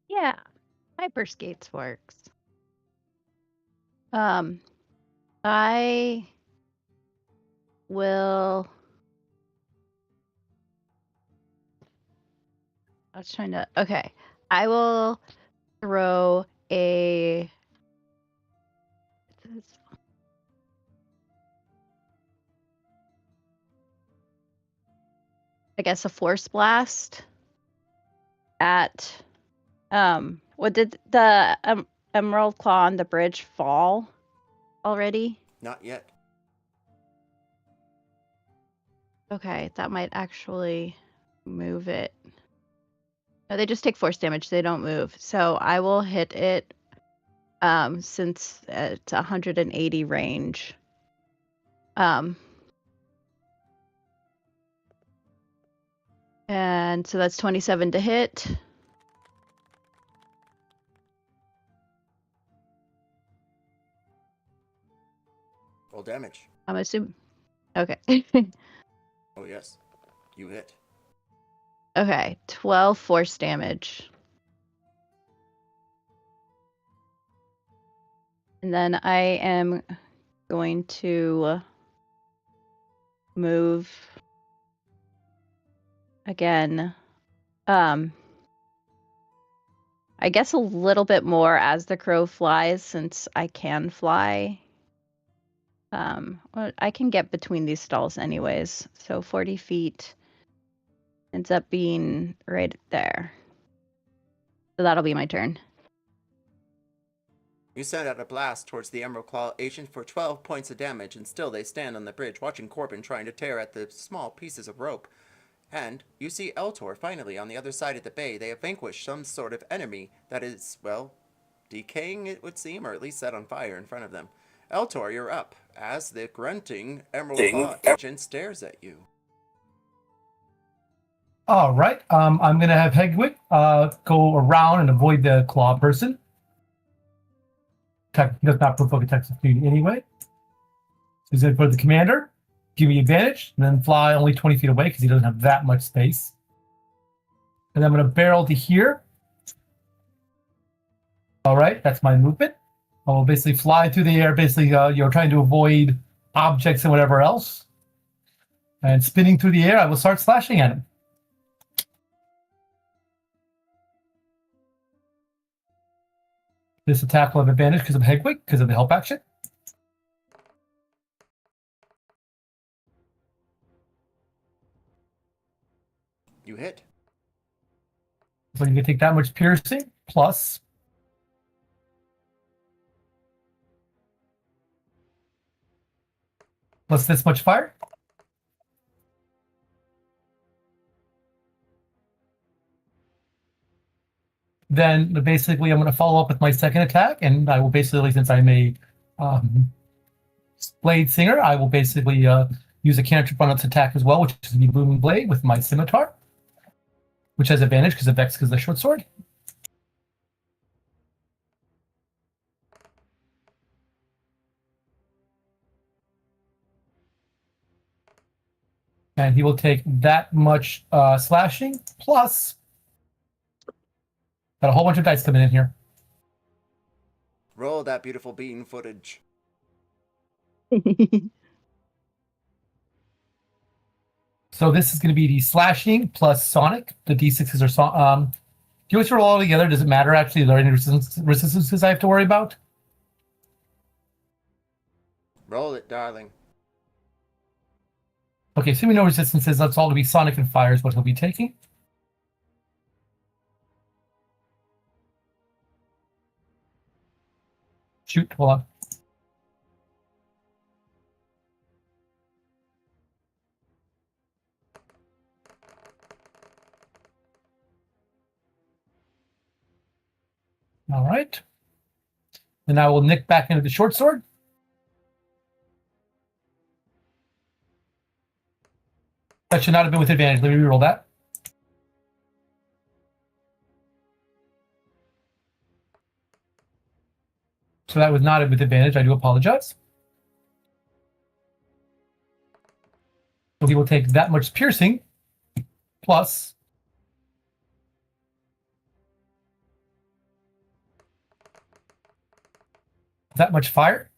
Yeah, hyperskates works. I will. I was trying to. Okay, I will throw a. I guess a force blast at. What did the Emerald Claw on the bridge fall already? Not yet. Okay, that might actually move it. No, they just take force damage. They don't move. So I will hit it since it's 180 range. And so that's 27 to hit. Roll damage. I'm assuming. Okay. Oh, yes. You hit. Okay, 12 force damage. And then I am going to move again. I guess a little bit more as the crow flies, since I can fly. Well, I can get between these stalls anyways. So 40 feet ends up being right there. So that'll be my turn. You send out a blast towards the Emerald Claw agent for 12 points of damage, and still they stand on the bridge, watching Corbin trying to tear at the small pieces of rope. And you see Eltor finally on the other side of the bay. They have vanquished some sort of enemy that is, well, decaying, it would seem, or at least set on fire in front of them. Eltor, you're up, as the grunting Emerald Claw agent stares at you. All right. I'm going to have Hegwig go around and avoid the claw person. He does not provoke attacks of duty anyway. So he's going to put the commander, give me advantage, and then fly only 20 feet away because he doesn't have that much space. And then I'm going to barrel to here. All right, that's my movement. I will basically fly through the air, basically you're trying to avoid objects and whatever else. And spinning through the air, I will start slashing at him. This attack will have advantage because of Hegwig, because of the help action. You hit. So you can take that much piercing, plus this much fire. Then basically I'm going to follow up with my second attack, and I will basically, since I'm a Blade Singer, I will basically use a cantrip on its attack as well, which is the Booming Blade with my scimitar, which has advantage because of Vex because of the short sword. And he will take that much slashing, plus got a whole bunch of dice coming in here. Roll that beautiful bean footage. So this is going to be the slashing plus sonic. The d6s are do you want to roll all together? Does it matter actually? Are there any resistances I have to worry about? Roll it, darling. Okay, assuming no resistances, that's all to be sonic and fire is what he'll be taking. Shoot, hold on. All right. And I will nick back into the short sword. That should not have been with advantage. Let me reroll that. So that was not with advantage. I do apologize. So he will take that much piercing plus that much fire.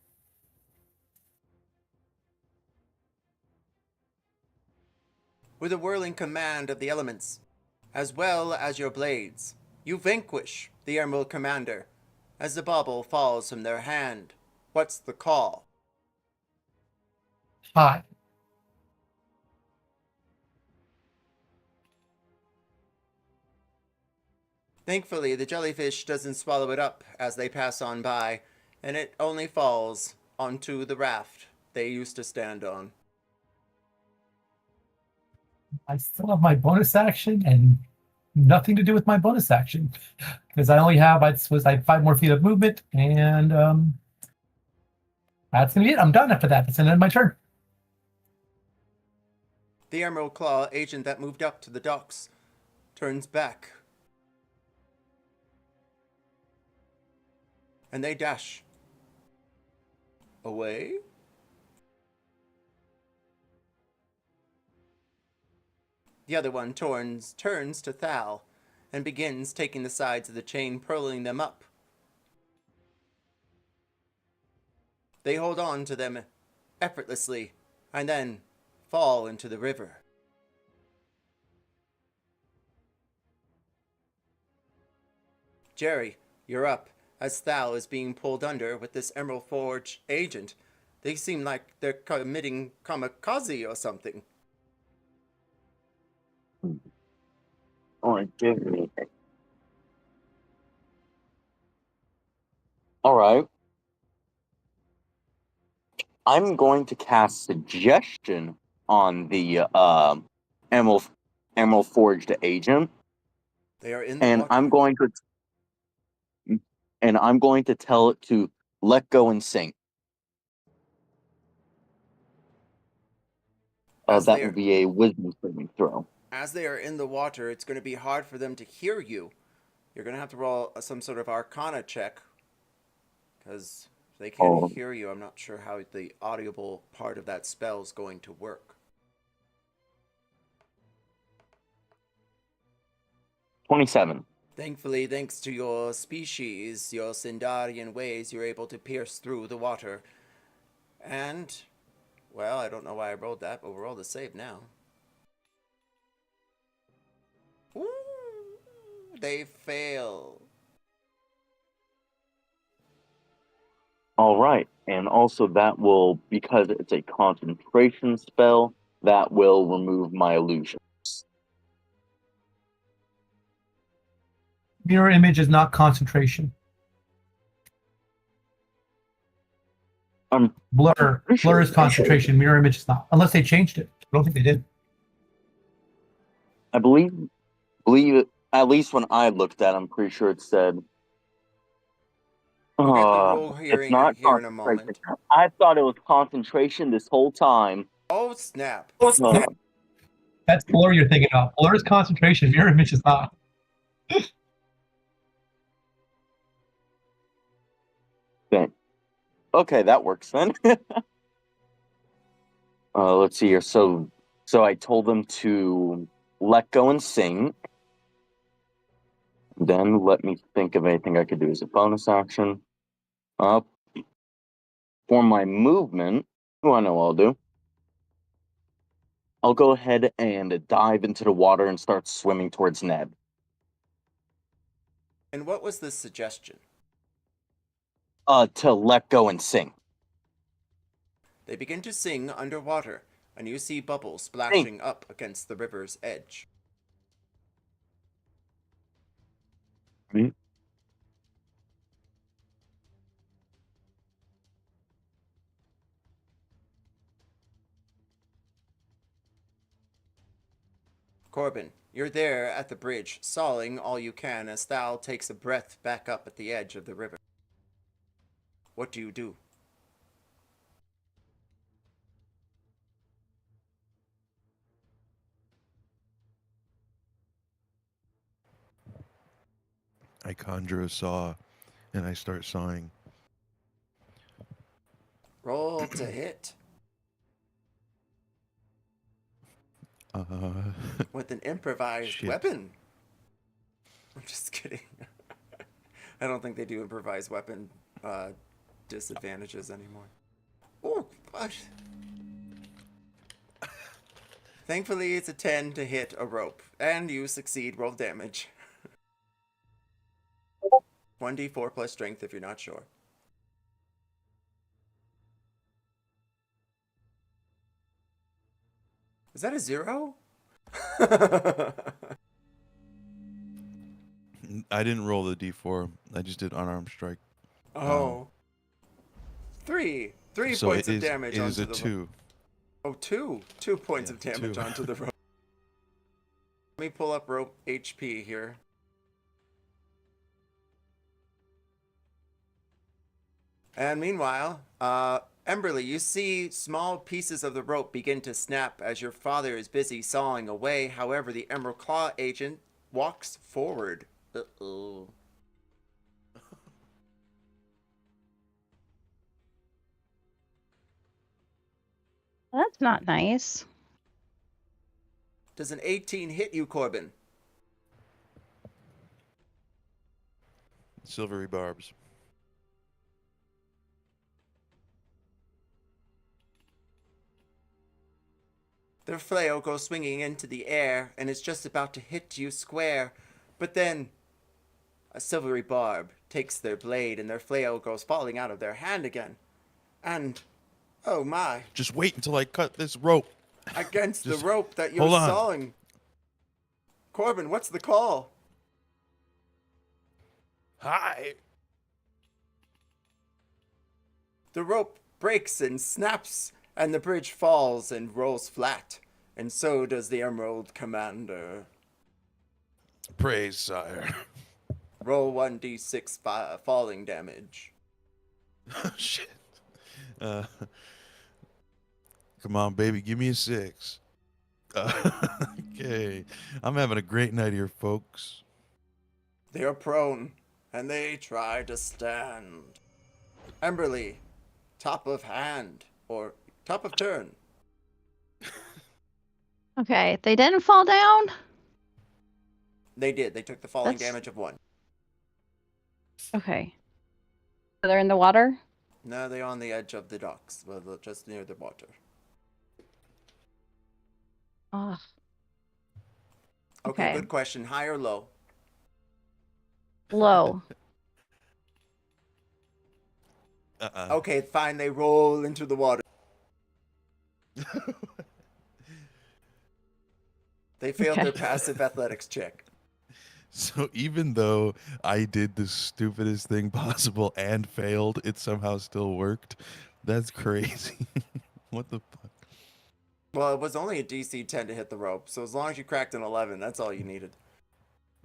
With a whirling command of the elements, as well as your blades, you vanquish the Emerald Commander as the bauble falls from their hand. What's the call? Hi. Thankfully, the jellyfish doesn't swallow it up as they pass on by, and it only falls onto the raft they used to stand on. I still have my bonus action and nothing to do with my bonus action because I only have I had 5 more feet of movement, and that's gonna be it. I'm done after that. That's the end of my turn. The Emerald Claw agent that moved up to the docks turns back, and they dash away. The other one turns to Thal and begins taking the sides of the chain, purling them up. They hold on to them effortlessly and then fall into the river. Jerry, you're up as Thal is being pulled under with this Emerald Forge agent. They seem like they're committing kamikaze or something. Give me. All right. I'm going to cast suggestion on the Emerald Forged agent. They are in the water. I'm going to tell it to let go and sink. That would be a wisdom saving throw. As they are in the water, it's going to be hard for them to hear you. You're going to have to roll some sort of Arcana check, because if they can't hear you, I'm not sure how the audible part of that spell is going to work. 27. Thankfully, thanks to your species, your Sindarian ways, you're able to pierce through the water. And, well, I don't know why I rolled that, but we'll roll the save now. Ooh, they fail. All right, and also that will, because it's a concentration spell, that will remove my illusions. Mirror image is not concentration. Blur is concentration. Mirror image is not, unless they changed it. I don't think they did. I believe it, at least when I looked at it, I'm pretty sure it said. We'll get the rule It's not here in a moment. I thought it was concentration this whole time, Oh, snap. That's Blur you're thinking of. Blur's concentration, mirror image is not. Okay, that works then. Let's see here. So I told them to let go and sing. Then let me think of anything I could do as a bonus action. For my movement, I know I'll do. I'll go ahead and dive into the water and start swimming towards Neb. And what was the suggestion? To let go and sing. They begin to sing underwater, and you see bubbles splashing up against the river's edge. Right. Corbin, you're there at the bridge, sawing all you can as Thal takes a breath back up at the edge of the river. What do you do? I conjure a saw, and I start sawing. Roll to hit. With an improvised weapon. I'm just kidding. I don't think they do improvised weapon disadvantages anymore. Oh, what? Thankfully, it's a 10 to hit a rope, and you succeed. Roll damage. 1d4 plus strength if you're not sure. Is that a 0? I didn't roll the d4. I just did unarmed strike. Oh. 3 So points of damage it onto is a the 2. Oh, 2 points of damage 2. onto the rope. Let me pull up rope HP here. And meanwhile, Emberly, you see small pieces of the rope begin to snap as your father is busy sawing away. However, the Emerald Claw agent walks forward. Uh-oh. That's not nice. Does an 18 hit you, Corbin? Silvery barbs. Their flail goes swinging into the air and is just about to hit you square, but then a silvery barb takes their blade and their flail goes falling out of their hand again. And, oh my. Just wait until I cut this rope. Against the rope that you're sawing. Corbin, what's the call? Hi. The rope breaks and snaps, and the bridge falls and rolls flat, and so does the Emerald Commander. Praise, sire. Roll 1d6 falling damage. Shit. Come on, baby, give me a 6. Okay. I'm having a great night here, folks. They are prone, and they try to stand. Emberly, top of hand, or top of turn. Okay, they didn't fall down? They did. They took the falling damage of 1. Okay. So they're in the water? No, they're on the edge of the docks, well, just near the water. Ugh. Okay, good question. High or low? Low. Okay, fine. They roll into the water. They failed their passive athletics check. So even though I did the stupidest thing possible and failed, it somehow still worked. That's crazy. What the fuck? Well, it was only a DC 10 to hit the rope, so as long as you cracked an 11, that's all you needed.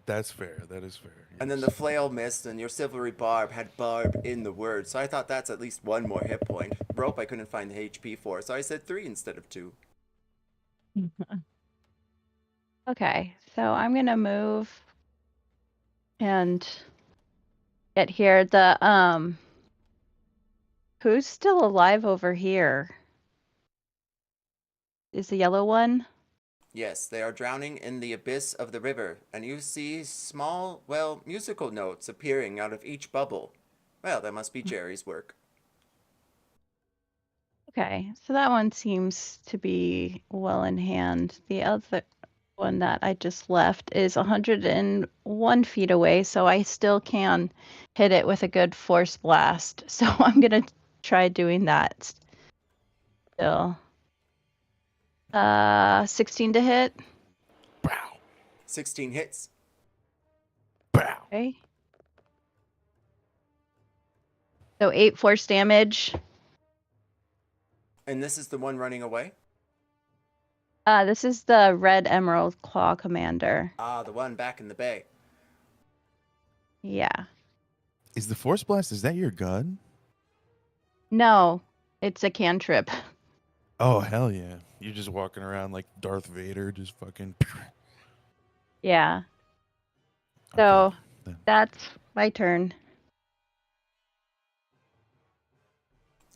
That's fair. That is fair. And then yes. the flail missed, and your silvery barb had barb in the word. So I thought that's at least one more hit point. Rope I couldn't find the HP for, so I said 3 instead of 2. Okay, so I'm gonna move and get here. Who's still alive over here? Is the yellow one? Yes, they are drowning in the abyss of the river, and you see small, well, musical notes appearing out of each bubble. Well, that must be Jerry's work. Okay, so that one seems to be well in hand. The other one that I just left is 101 feet away, so I still can hit it with a good force blast. So I'm gonna try doing that still. 16 to hit. Bow. 16 hits. Bow. Okay. So 8 force damage. And this is the one running away? This is the red emerald claw commander. Ah, the one back in the bay. Yeah. Is the force blast? Is that your gun? No, it's a cantrip. Oh hell yeah! You're just walking around like Darth Vader, just fucking. Yeah. So Okay, then. that's my turn.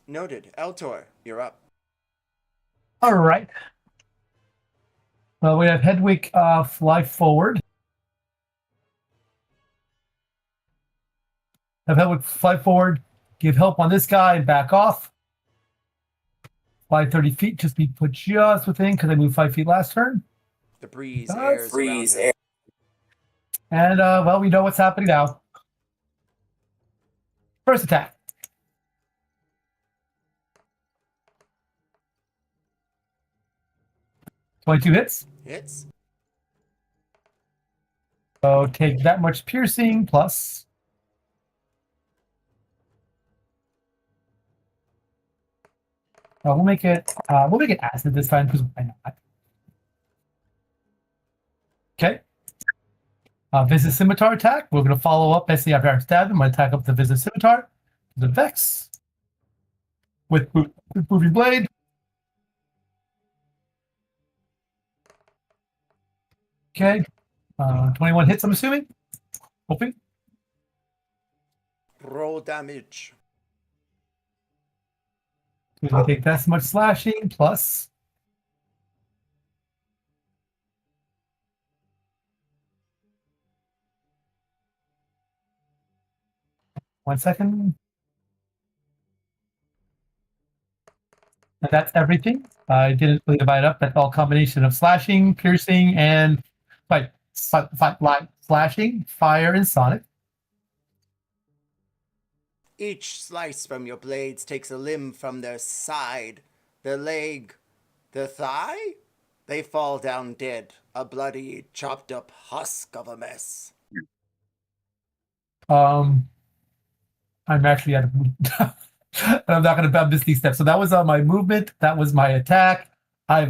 Noted. Eltor, you're up. All right. Well, we have Hedwig fly forward. Have Hedwig fly forward, give help on this guy, and back off. Fly 30 feet, just be put just within because I moved 5 feet last turn. The breeze Nice. airs Breeze around him. And, well, we know what's happening now. First attack. .22 hits. Hits. So take that much piercing plus. We'll make it acid this time because why not? Okay. Visit scimitar attack. We're going to follow up basically after I stab him. I'm going to attack up the visit scimitar. The Vex with moving blade. Okay. 21 hits, I'm assuming. Hoping. Roll damage. We're going to take that much slashing plus. One second. And that's everything. I didn't really divide it up. That's all combination of slashing, piercing, and slashing, fire, and sonic. Each slice from your blades takes a limb from their side, their leg, their thigh. They fall down dead, a bloody, chopped up husk of a mess. I'm actually out of I'm not going to miss these steps. So that was my movement. That was my attack. I'm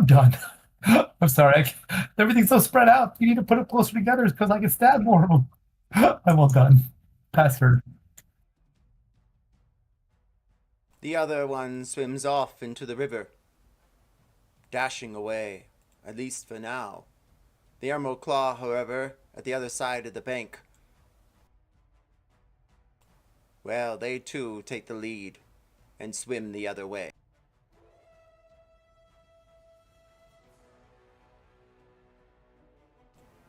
done. I'm sorry. Everything's so spread out. You need to put it closer together because I can stab more of them. I'm all done. Pass her. The other one swims off into the river, dashing away, at least for now. The Emerald Claw, however, at the other side of the bank. Well, they too take the lead and swim the other way.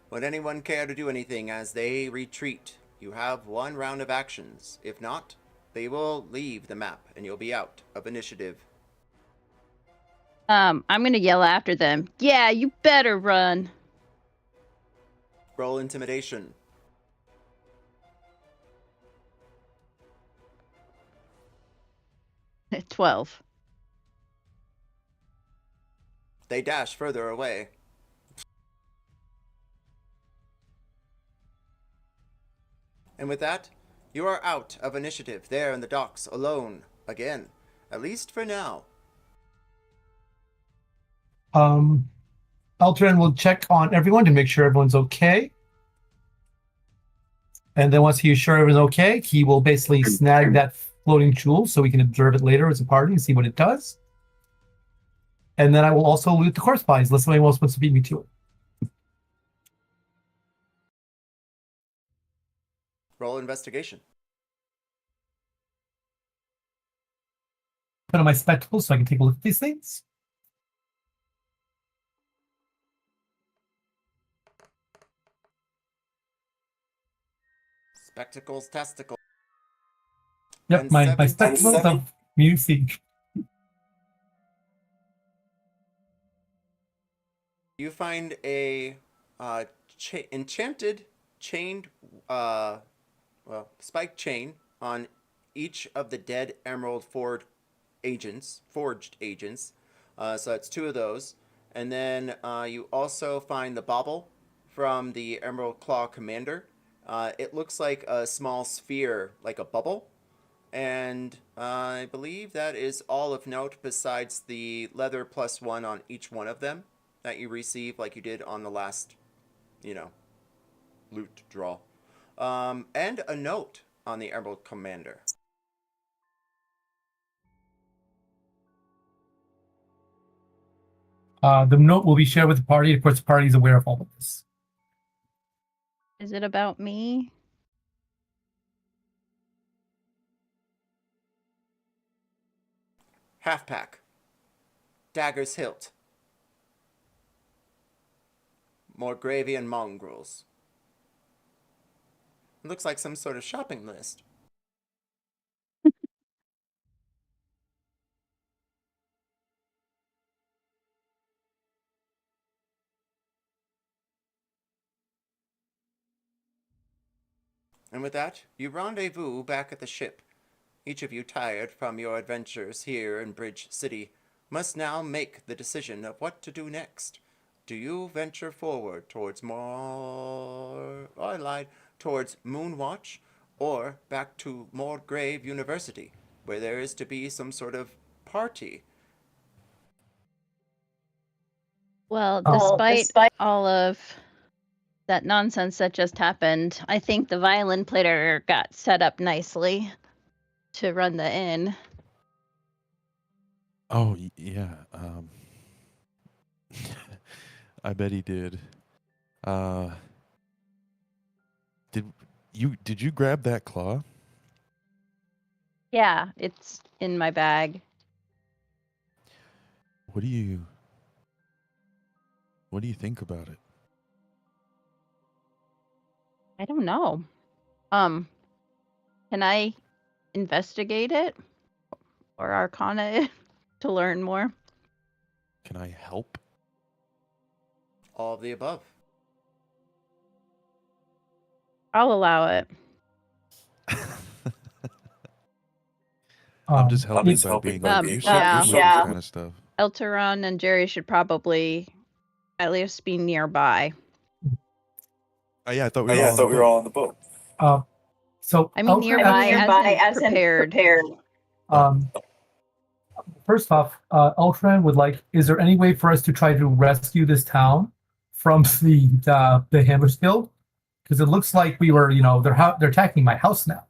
Would anyone care to do anything as they retreat? You have one round of actions. If not, they will leave the map and you'll be out of initiative. I'm gonna yell after them. Yeah, you better run. Roll intimidation. 12. They dash further away. And with that, you are out of initiative there in the docks alone again, at least for now. Altran will check on everyone to make sure everyone's okay. And then once he's sure everyone's okay, he will basically snag that floating jewel so we can observe it later as a party and see what it does. And then I will also loot the corpse bodies unless somebody else wants to beat me to it. Roll investigation. Put on my spectacles so I can take a look at these things. Spectacles, testicles. Yep, And my 17. spectacles of music. You find a enchanted chained, spiked chain on each of the dead Emerald forged agents. So that's 2 of those. And then you also find the bauble from the Emerald Claw Commander. It looks like a small sphere, like a bubble. And I believe that is all of note besides the leather +1 on each one of them that you receive like you did on the last, loot draw. And a note on the Emerald Commander. The note will be shared with the party. Of course, the party is aware of all of this. Is it about me? Half pack. Dagger's hilt. Morgravian mongrels. It looks like some sort of shopping list. And with that, you rendezvous back at the ship. Each of you, tired from your adventures here in Bridge City, must now make the decision of what to do next. Do you venture forward towards towards Moonwatch, or back to Morgrave University, where there is to be some sort of party? Well, despite all of that nonsense that just happened, I think the violin player got set up nicely to run the inn. Oh, yeah. I bet he did. Did you grab that claw? Yeah, it's in my bag. What do you think about it? I don't know. Can I investigate it or arcana it to learn more? Can I help? All of the above. I'll allow it. I'm just helping by helping being by like, being you're like, so yeah. kind of stuff. Elteron and Jerry should probably at least be nearby. Oh, yeah, I thought Oh, yeah, I thought we were all on the boat. So I mean, nearby as in prepared. First off, Ultran would like, is there any way for us to try to rescue this town from the Hammers Guild? Because it looks like we were, they're attacking my house now.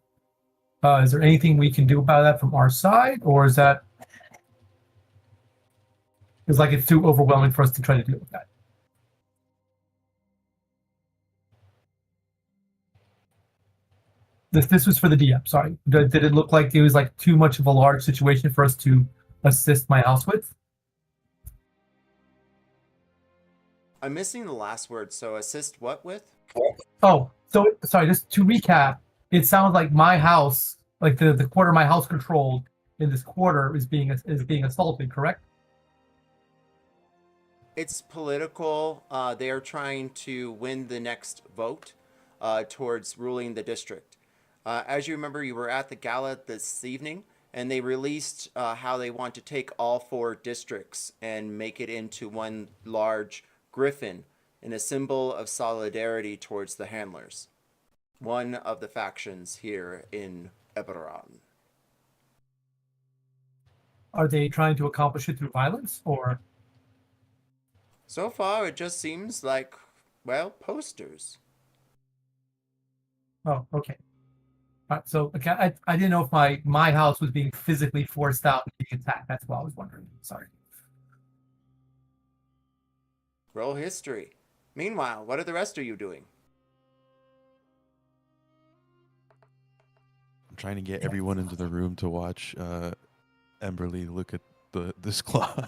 Is there anything we can do about that from our side, or is that it's too overwhelming for us to try to deal with that? This was for the DM. Sorry, did it look like it was like too much of a large situation for us to assist my house with? I'm missing the last word, so assist what with? Oh, so sorry, just to recap, it sounds like my house, like the quarter my house controlled in this quarter is being assaulted, correct? It's political. They are trying to win the next vote towards ruling the district. As you remember, you were at the gala this evening, and they released how they want to take all 4 districts and make it into one large griffin in a symbol of solidarity towards the handlers, one of the factions here in Eberron. Are they trying to accomplish it through violence, or? So far, it just seems like, well, posters. Oh, okay. So okay, I didn't know if my house was being physically forced out and being attacked. That's what I was wondering. Sorry. Roll history. Meanwhile, what are the rest of you doing? I'm trying to get everyone into the room to watch Emberly look at this claw.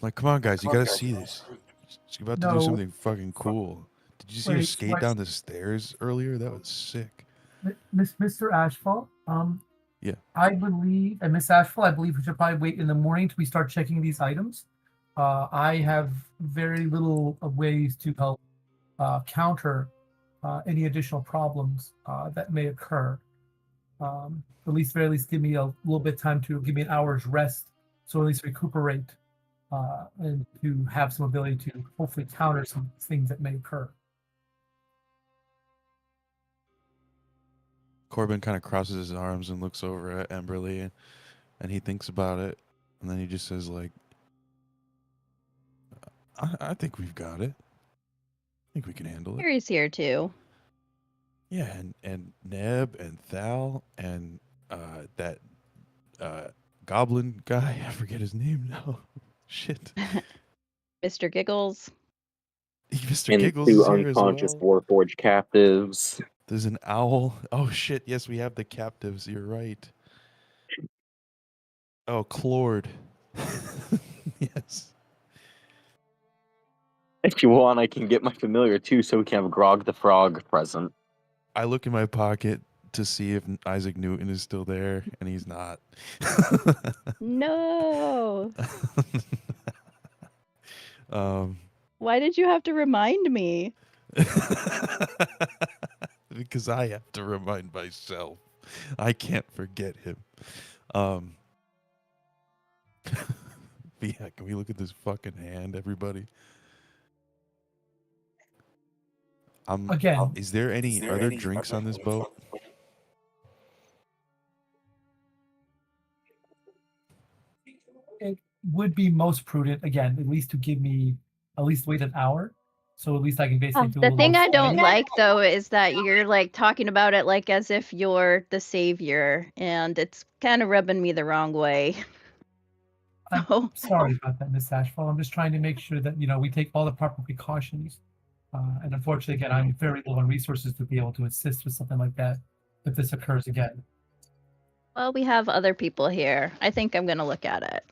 Like, come on, guys, you gotta see this. She's about to do No. something fucking cool. Did you see her Wait, skate what? down the stairs earlier? That was sick. Mr. Ashfall, Yeah. I believe, and Miss Ashfall, I believe we should probably wait in the morning till we start checking these items. I have very little ways to help counter any additional problems that may occur. At least, very least, give me a little bit of time to give me an hour's rest, so at least recuperate and to have some ability to hopefully counter some things that may occur. Corbin kind of crosses his arms and looks over at Emberly, and he thinks about it, and then he just says, like, I think we've got it. I think we can handle it. Harry's here too. Yeah, and Neb and Thal and that goblin guy, I forget his name now. Shit. Mr. Giggles. Mr. And Giggles two is here as unconscious well. Warforged captives. There's an owl. Oh shit, yes, we have the captives, you're right. Oh, Clord. Yes. If you want, I can get my familiar too, so we can have Grog the Frog present. I look in my pocket to see if Isaac Newton is still there, and he's not. No. Why did you have to remind me? Because I have to remind myself. I can't forget him. But yeah, can we look at this fucking hand, everybody? Again, is there any other drinks on this boat? it would be most prudent, again, at least to give me at least wait an hour. So at least I can basically do a The little thing more I don't studying. like though is that you're like talking about it like as if you're the savior, and it's kind of rubbing me the wrong way. I'm sorry about that, Miss Ashfall. I'm just trying to make sure that we take all the proper precautions. And unfortunately, again, I'm very low on resources to be able to assist with something like that if this occurs again. Well, we have other people here. I think I'm gonna look at it.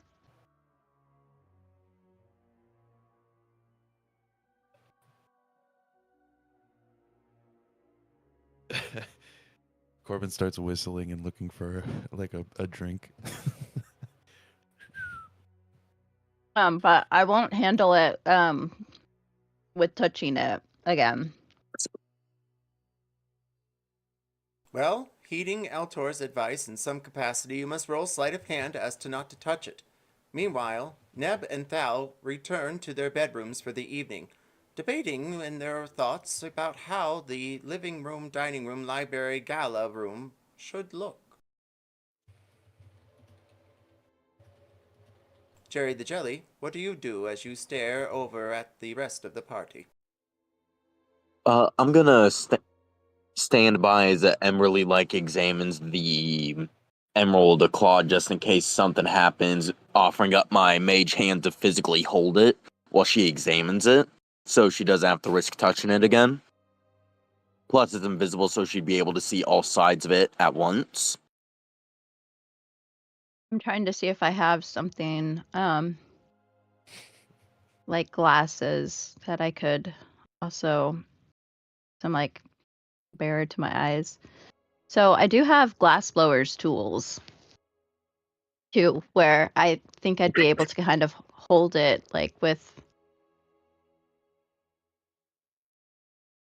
Corbin starts whistling and looking for like a drink. But I won't handle it with touching it again. Well, heeding Altor's advice in some capacity, you must roll sleight of hand as to not to touch it. Meanwhile, Neb and Thal return to their bedrooms for the evening, debating in their thoughts about how the living room, dining room, library, gala room should look. Jerry the Jelly, what do you do as you stare over at the rest of the party? I'm gonna stand by as Emerly examines the emerald claw just in case something happens, offering up my mage hand to physically hold it while she examines it, so she doesn't have to risk touching it again. Plus, it's invisible, so she'd be able to see all sides of it at once. I'm trying to see if I have something like glasses that I could also bare to my eyes. So I do have glass blowers tools too, where I think I'd be able to kind of hold it like with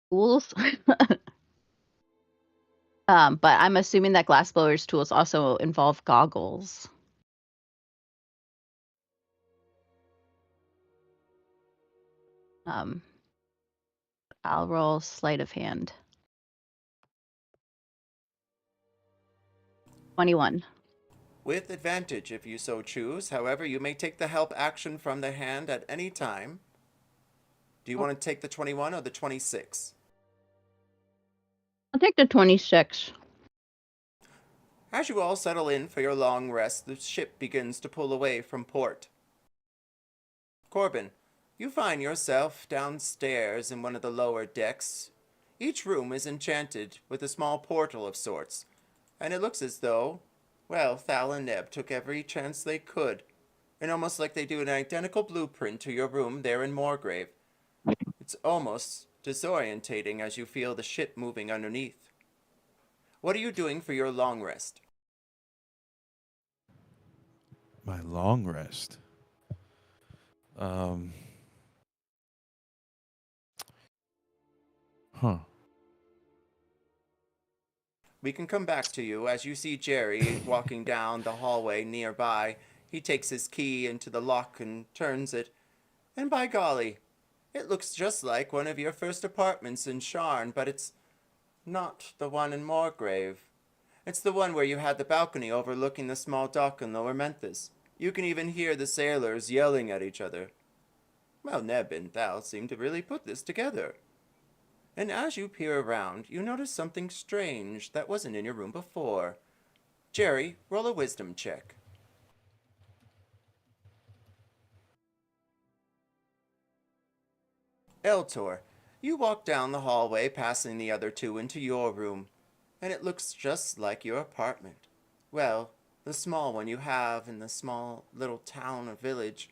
tools. But I'm assuming that glass blowers tools also involve goggles. I'll roll sleight of hand. 21. with advantage if you so choose. However, you may take the help action from the hand at any time. Do you want to take the 21 or the 26? I'll take the 26. As you all settle in for your long rest, the ship begins to pull away from port. Corbin, you find yourself downstairs in one of the lower decks. Each room is enchanted with a small portal of sorts, and it looks as though, well, Thal and Neb took every chance they could, and almost like they do an identical blueprint to your room there in Morgrave. It's almost disorientating as you feel the ship moving underneath. What are you doing for your long rest? My long rest. Huh. We can come back to you as you see Jerry walking down the hallway nearby. He takes his key into the lock and turns it. And by golly, it looks just like one of your first apartments in Sharn, but it's not the one in Morgrave. It's the one where you had the balcony overlooking the small dock in Lower Menthis. You can even hear the sailors yelling at each other. Well, Neb and Thal seem to really put this together. And as you peer around, you notice something strange that wasn't in your room before. Jerry, roll a wisdom check. Eltor, you walk down the hallway, passing the other two into your room, and it looks just like your apartment. Well, the small one you have in the small little town or village.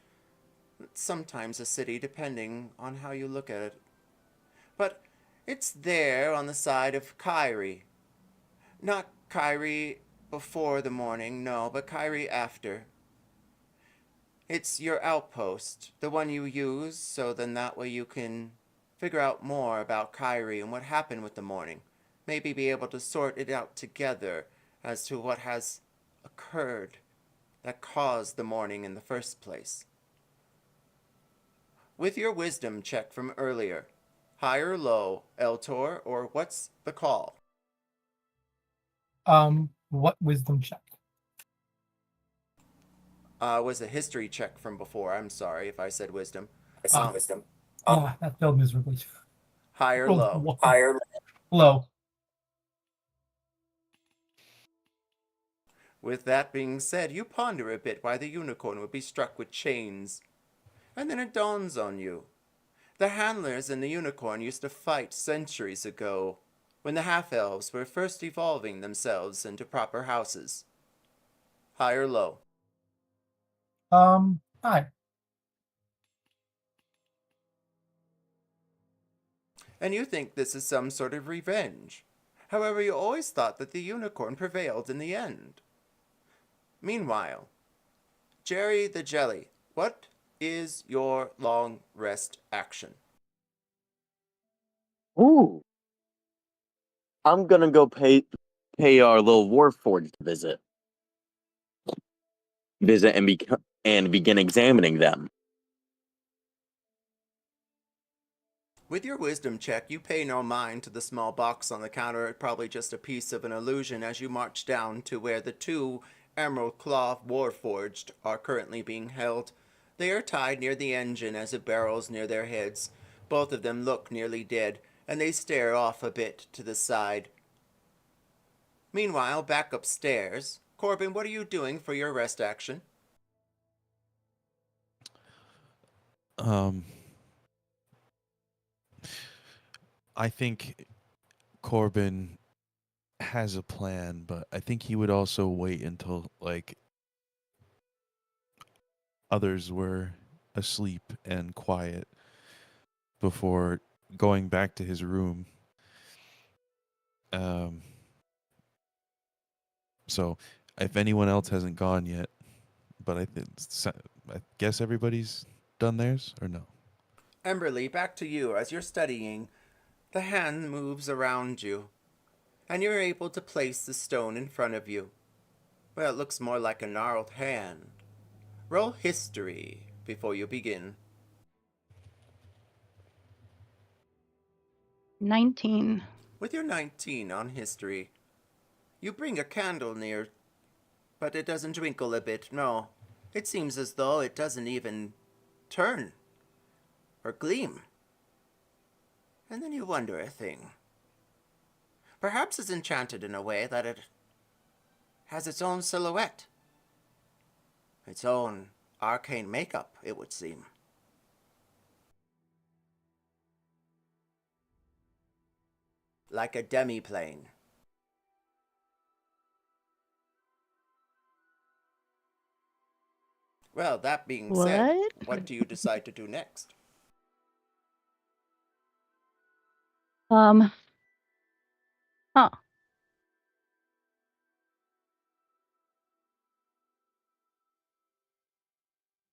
Sometimes a city, depending on how you look at it. But it's there on the side of Kyrie. Not Kyrie before the morning, no, but Kyrie after. It's your outpost, the one you use, so then that way you can figure out more about Kyrie and what happened with the morning. Maybe be able to sort it out together as to what has occurred that caused the morning in the first place. With your wisdom check from earlier, high or low, Eltor, or what's the call? What wisdom check? Was a history check from before. I'm sorry if I said wisdom. Wisdom. That failed miserably. High or low? Higher. Low. With that being said, you ponder a bit why the unicorn would be struck with chains. And then it dawns on you. The handlers and the unicorn used to fight centuries ago, when the half-elves were first evolving themselves into proper houses. High or low? Hi. And you think this is some sort of revenge. However, you always thought that the unicorn prevailed in the end. Meanwhile, Jerry the Jelly, what is your long rest action? Ooh. I'm gonna go pay our little Warforged visit and begin examining them. With your wisdom check, you pay no mind to the small box on the counter, probably just a piece of an illusion as you march down to where the two Emerald Claw Warforged are currently being held. They are tied near the engine as it barrels near their heads. Both of them look nearly dead, and they stare off a bit to the side. Meanwhile, back upstairs, Corbin, what are you doing for your rest action? I think Corbin has a plan, but I think he would also wait until like others were asleep and quiet before going back to his room. So if anyone else hasn't gone yet, but I guess everybody's done theirs, or no? Emberly, back to you. As you're studying, the hand moves around you, and you're able to place the stone in front of you. Well, it looks more like a gnarled hand. Roll history before you begin. 19. With your 19 on history, you bring a candle near but it doesn't twinkle a bit, no. It seems as though it doesn't even turn or gleam. And then you wonder a thing. Perhaps it's enchanted in a way that it has its own silhouette. Its own arcane makeup, it would seem. Like a demi-plane. Well, that being said, what do you decide to do next? Huh.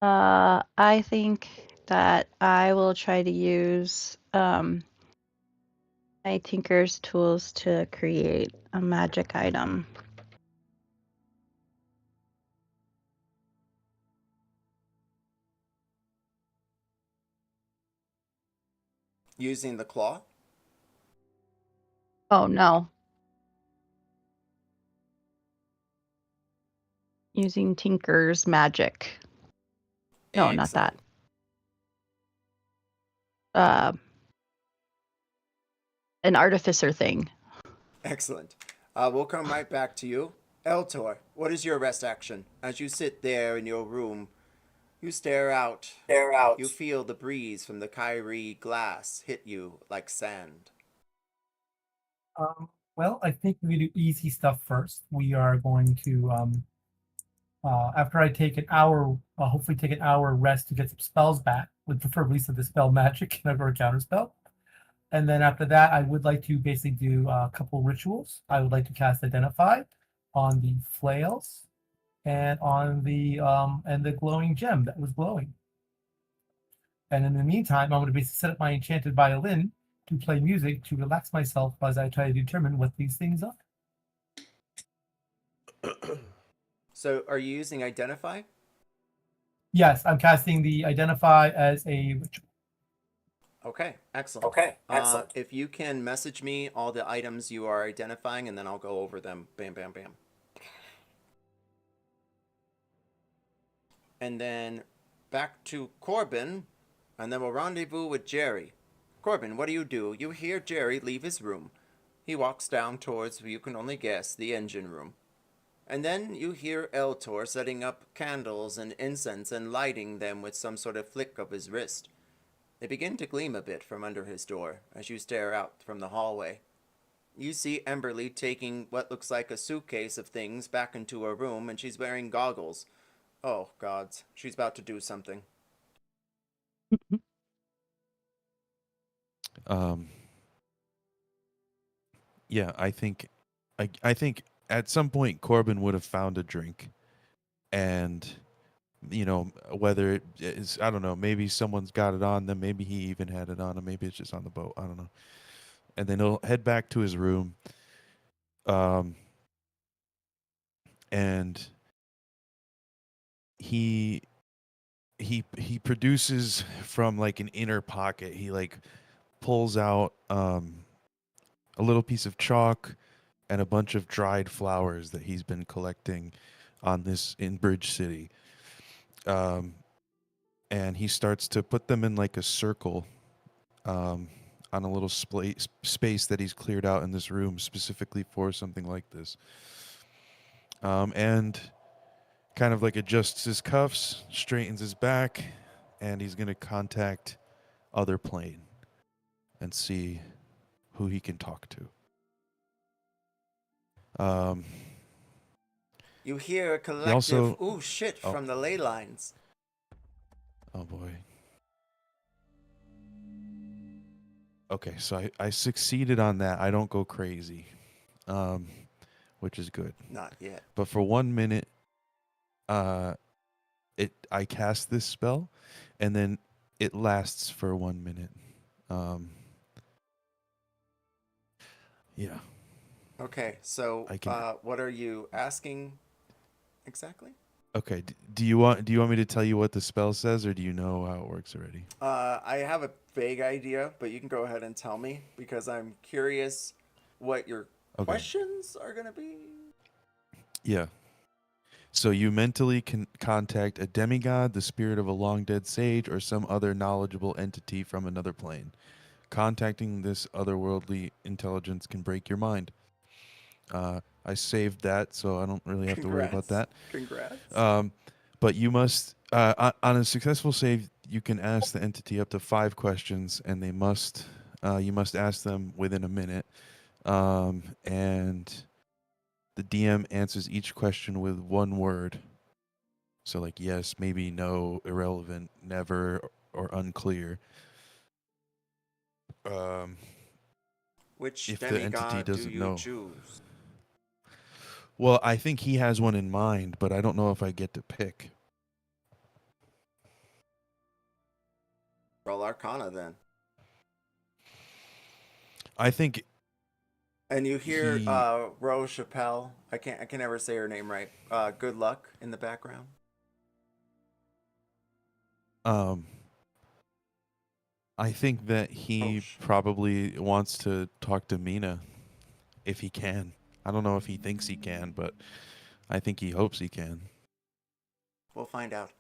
I think that I will try to use my Tinker's tools to create a magic item. Using the claw? Oh, no. Using Tinker's magic. No, not that. An artificer thing. Excellent. We'll come right back to you. Eltor, what is your rest action? As you sit there in your room, you stare out. You feel the breeze from the Kyrie glass hit you like sand. Well, I think we do easy stuff first. We are going to, after I take an hour, hopefully take an hour rest to get some spells back, with preferably some dispel magic or a counter spell. And then after that, I would like to basically do a couple rituals. I would like to cast Identify on the flails and on the glowing gem that was glowing. And in the meantime, I'm going to basically set up my enchanted violin to play music to relax myself as I try to determine what these things are. So, are you using Identify? Yes, I'm casting the Identify as a ritual. Okay, excellent. If you can message me all the items you are identifying, and then I'll go over them. Bam, bam, bam. And then back to Corbin, and then we'll rendezvous with Jerry. Corbin, what do? You hear Jerry leave his room. He walks down towards, you can only guess, the engine room. And then you hear Eltor setting up candles and incense and lighting them with some sort of flick of his wrist. They begin to gleam a bit from under his door as you stare out from the hallway. You see Emberly taking what looks like a suitcase of things back into her room, and she's wearing goggles. Oh, gods, she's about to do something. Yeah, I think at some point Corbin would have found a drink, and whether it is, I don't know, maybe someone's got it on them, maybe he even had it on him, maybe it's just on the boat, I don't know. And then he'll head back to his room, and he produces from like an inner pocket, he like pulls out a little piece of chalk and a bunch of dried flowers that he's been collecting in Bridge City. And he starts to put them in like a circle on a little space that he's cleared out in this room specifically for something like this. And kind of like adjusts his cuffs, straightens his back, and he's going to contact Other Plane and see who he can talk to. You hear a collective, ooh, shit, from the ley lines. Oh, boy. Okay, so I succeeded on that. I don't go crazy, which is good. Not yet. But for 1 minute, I cast this spell, and then it lasts for 1 minute. Yeah. Okay, so what are you asking exactly? Okay. Do you want me to tell you what the spell says, or do you know how it works already? I have a vague idea, but you can go ahead and tell me because I'm curious what your questions are going to be. Yeah. So you mentally can contact a demigod, the spirit of a long-dead sage, or some other knowledgeable entity from another plane. Contacting this otherworldly intelligence can break your mind. I saved that, so I don't really have to worry about that. Congrats. But you must, on a successful save, you can ask the entity up to 5 questions, and you must ask them within a minute. And the DM answers each question with one word. So like yes, maybe, no, irrelevant, never, or unclear. Which If the entity demigod do doesn't you know. choose? Well, I think he has one in mind, but I don't know if I get to pick. Roll Arcana then. I think. And you hear Rose Chappelle. I can never say her name right. Good luck in the background. I think that he probably wants to talk to Mina, if he can. I don't know if he thinks he can, but I think he hopes he can. We'll find out.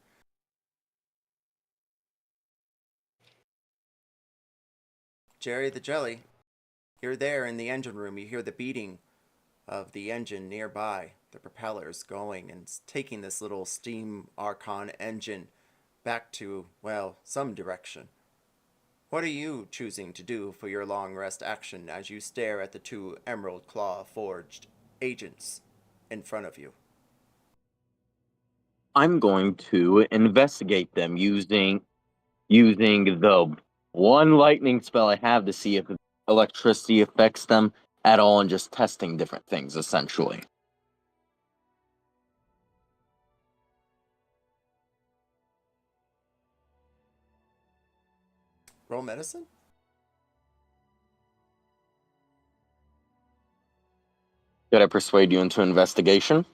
Jerry the Jelly, you're there in the engine room. You hear the beating of the engine nearby, the propellers going and taking this little steam Archon engine back to, well, some direction. What are you choosing to do for your long rest action as you stare at the 2 Emerald Claw forged agents in front of you? I'm going to investigate them using the one lightning spell I have to see if electricity affects them at all, and just testing different things, essentially. Roll medicine? Did I persuade you into investigation?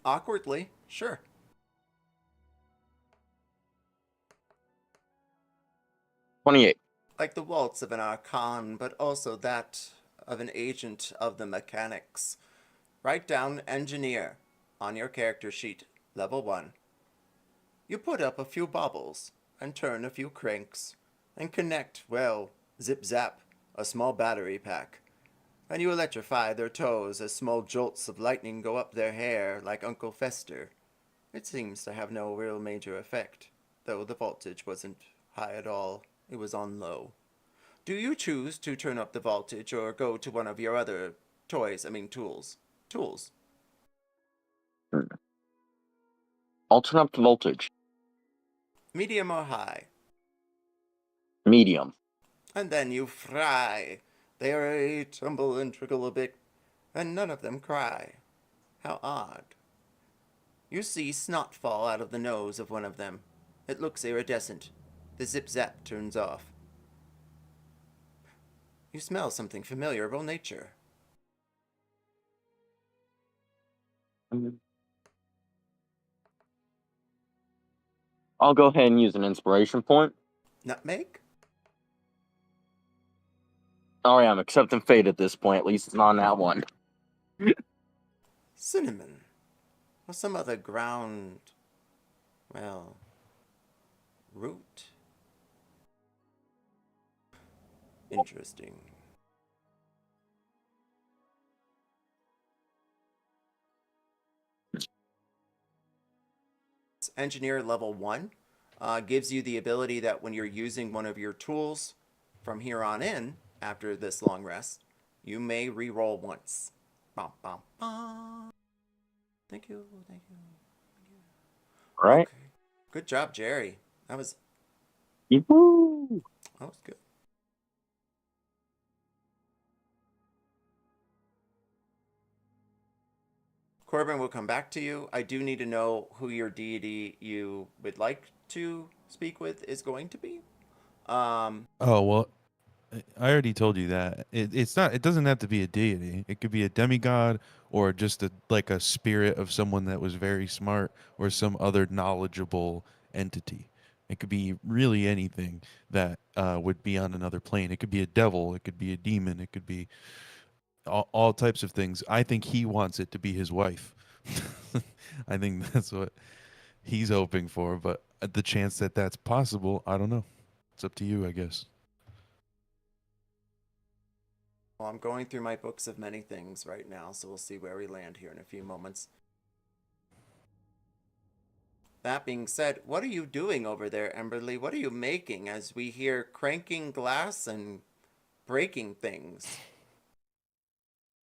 Awkwardly, sure. $28. Like the waltz of an Archon, but also that of an agent of the mechanics. Write down engineer on your character sheet, level 1. You put up a few baubles and turn a few cranks and connect, well, zip-zap, a small battery pack. And you electrify their toes as small jolts of lightning go up their hair like Uncle Fester. It seems to have no real major effect, though the voltage wasn't high at all. It was on low. Do you choose to turn up the voltage or go to one of your other tools? Tools. I'll turn up the voltage. Medium or high? Medium. And then you fry. They tumble and trickle a bit, and none of them cry. How odd. You see snot fall out of the nose of one of them. It looks iridescent. The zip-zap turns off. You smell something familiar. Roll nature. I'll go ahead and use an inspiration point. Nutmeg? Sorry, I'm accepting fate at this point. At least it's not on that one. Cinnamon. Or some other ground, well, root? Interesting. Engineer level 1 gives you the ability that when you're using one of your tools from here on in, after this long rest, you may re-roll once. Bum, bum, bum. Thank you. All right. Okay. Good job, Jerry. That was Yee-hoo! good. Corbin, we'll come back to you. I do need to know who your deity you would like to speak with is going to be. Oh, well, I already told you that. It's not. It doesn't have to be a deity. It could be a demigod or just a spirit of someone that was very smart or some other knowledgeable entity. It could be really anything that would be on another plane. It could be a devil. It could be a demon. It could be all types of things. I think he wants it to be his wife. I think that's what he's hoping for, but the chance that that's possible, I don't know. It's up to you, I guess. Well, I'm going through my books of many things right now, so we'll see where we land here in a few moments. That being said, what are you doing over there, Emberly? What are you making as we hear cranking glass and breaking things?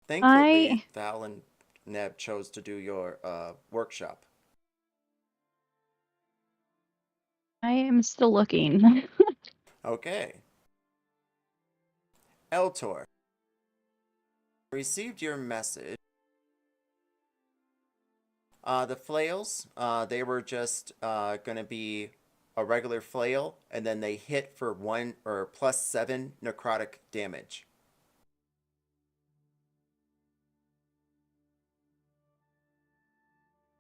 Thankfully, Thal and Neb chose to do your workshop. I am still looking. Okay. Eltor. Received your message. The flails, they were just going to be a regular flail, and then they hit for 1 or +7 necrotic damage.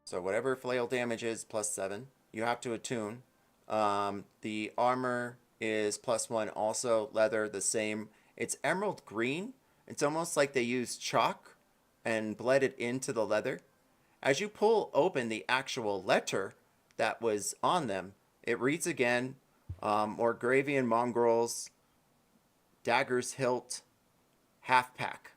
So whatever flail damage is, +7. You have to attune. The armor is +1 also. Leather, the same. It's emerald green. It's almost like they used chalk and bled it into the leather. As you pull open the actual letter that was on them, it reads again, Morgravian mongrels, Dagger's hilt, half pack.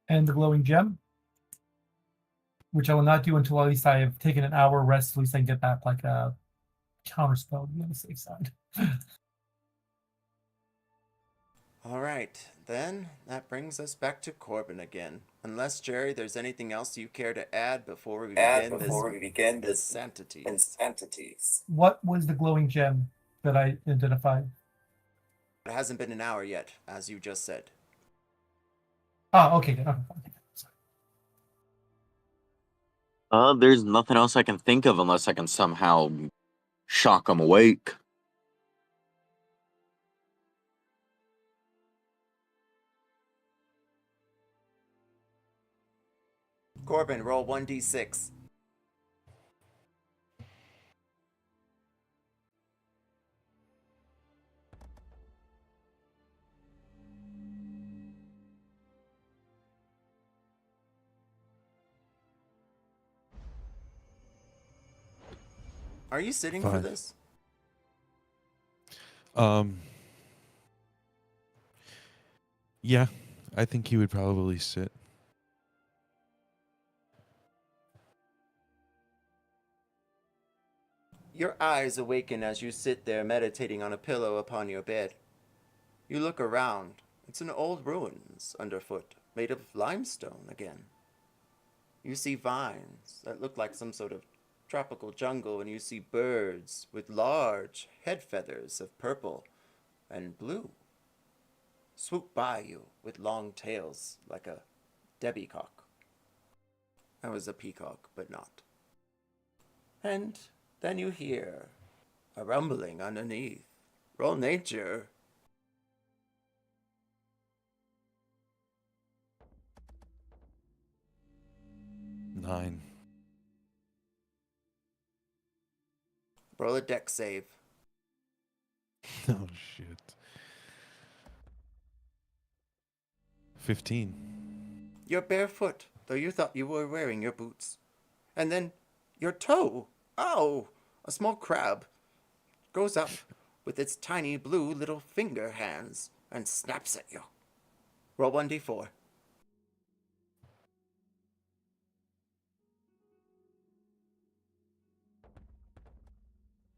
And the glowing gem, which I will not do until at least I have taken an hour rest, at least I can get back like a counter spell to be on the safe side. All right, then that brings us back to Corbin again. Unless, Jerry, there's anything else you care to add before we begin this entities. What was the glowing gem that I identified? It hasn't been an hour yet, as you just said. Oh, okay, good. Okay, sorry. There's nothing else I can think of unless I can somehow shock them awake. Corbin, roll 1d6. Are you sitting for 5. this? Yeah, I think he would probably sit. Your eyes awaken as you sit there meditating on a pillow upon your bed. You look around. It's an old ruins underfoot, made of limestone again. You see vines that look like some sort of tropical jungle, and you see birds with large head feathers of purple and blue swoop by you with long tails like a debbiecock. That was a peacock, but not. And then you hear a rumbling underneath. Roll nature. Nine. Roll a dex save. Oh, shit. 15. You're barefoot, though you thought you were wearing your boots. And then your toe. Oh, a small crab goes up with its tiny blue little finger hands and snaps at you. Roll 1d4.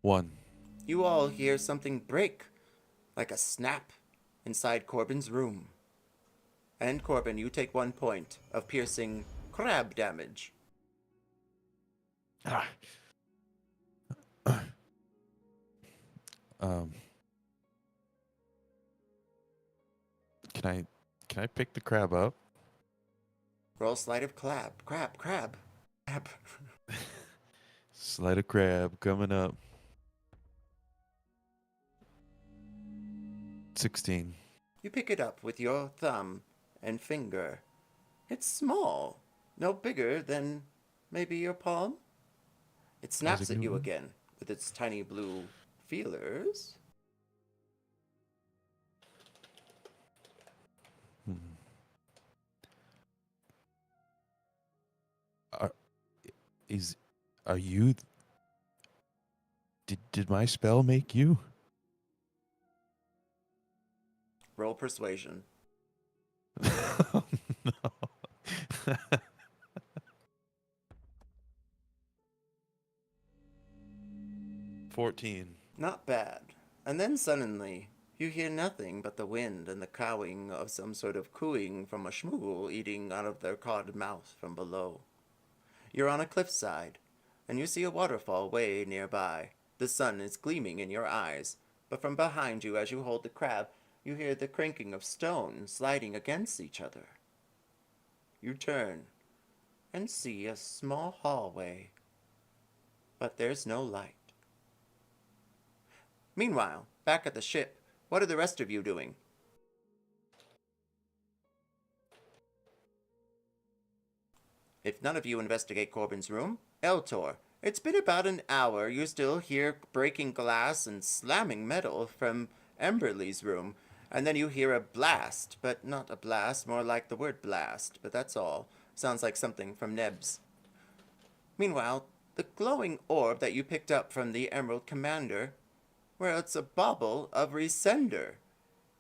1. You all hear something break, like a snap, inside Corbin's room. And Corbin, you take 1 point of piercing crab damage. Ah. Can I pick the crab up? Roll sleight of crab. Sleight of crab coming up. 16. You pick it up with your thumb and finger. It's small, no bigger than maybe your palm. It snaps at you again with its tiny blue feelers. Are you... Did my spell make you? Roll persuasion. Oh, no. 14. Not bad. And then suddenly, you hear nothing but the wind and the cawing of some sort of cooing from a schmooggle eating out of their cawed mouth from below. You're on a cliffside, and you see a waterfall way nearby. The sun is gleaming in your eyes, but from behind you as you hold the crab, you hear the cranking of stone sliding against each other. You turn and see a small hallway, but there's no light. Meanwhile, back at the ship, what are the rest of you doing? If none of you investigate Corbin's room, Eltor, it's been about an hour. You still hear breaking glass and slamming metal from Emberly's room, and then you hear a blast, but not a blast, more like the word blast, but that's all. Sounds like something from Neb's. Meanwhile, the glowing orb that you picked up from the Emerald Commander, well, it's a bauble of Resender.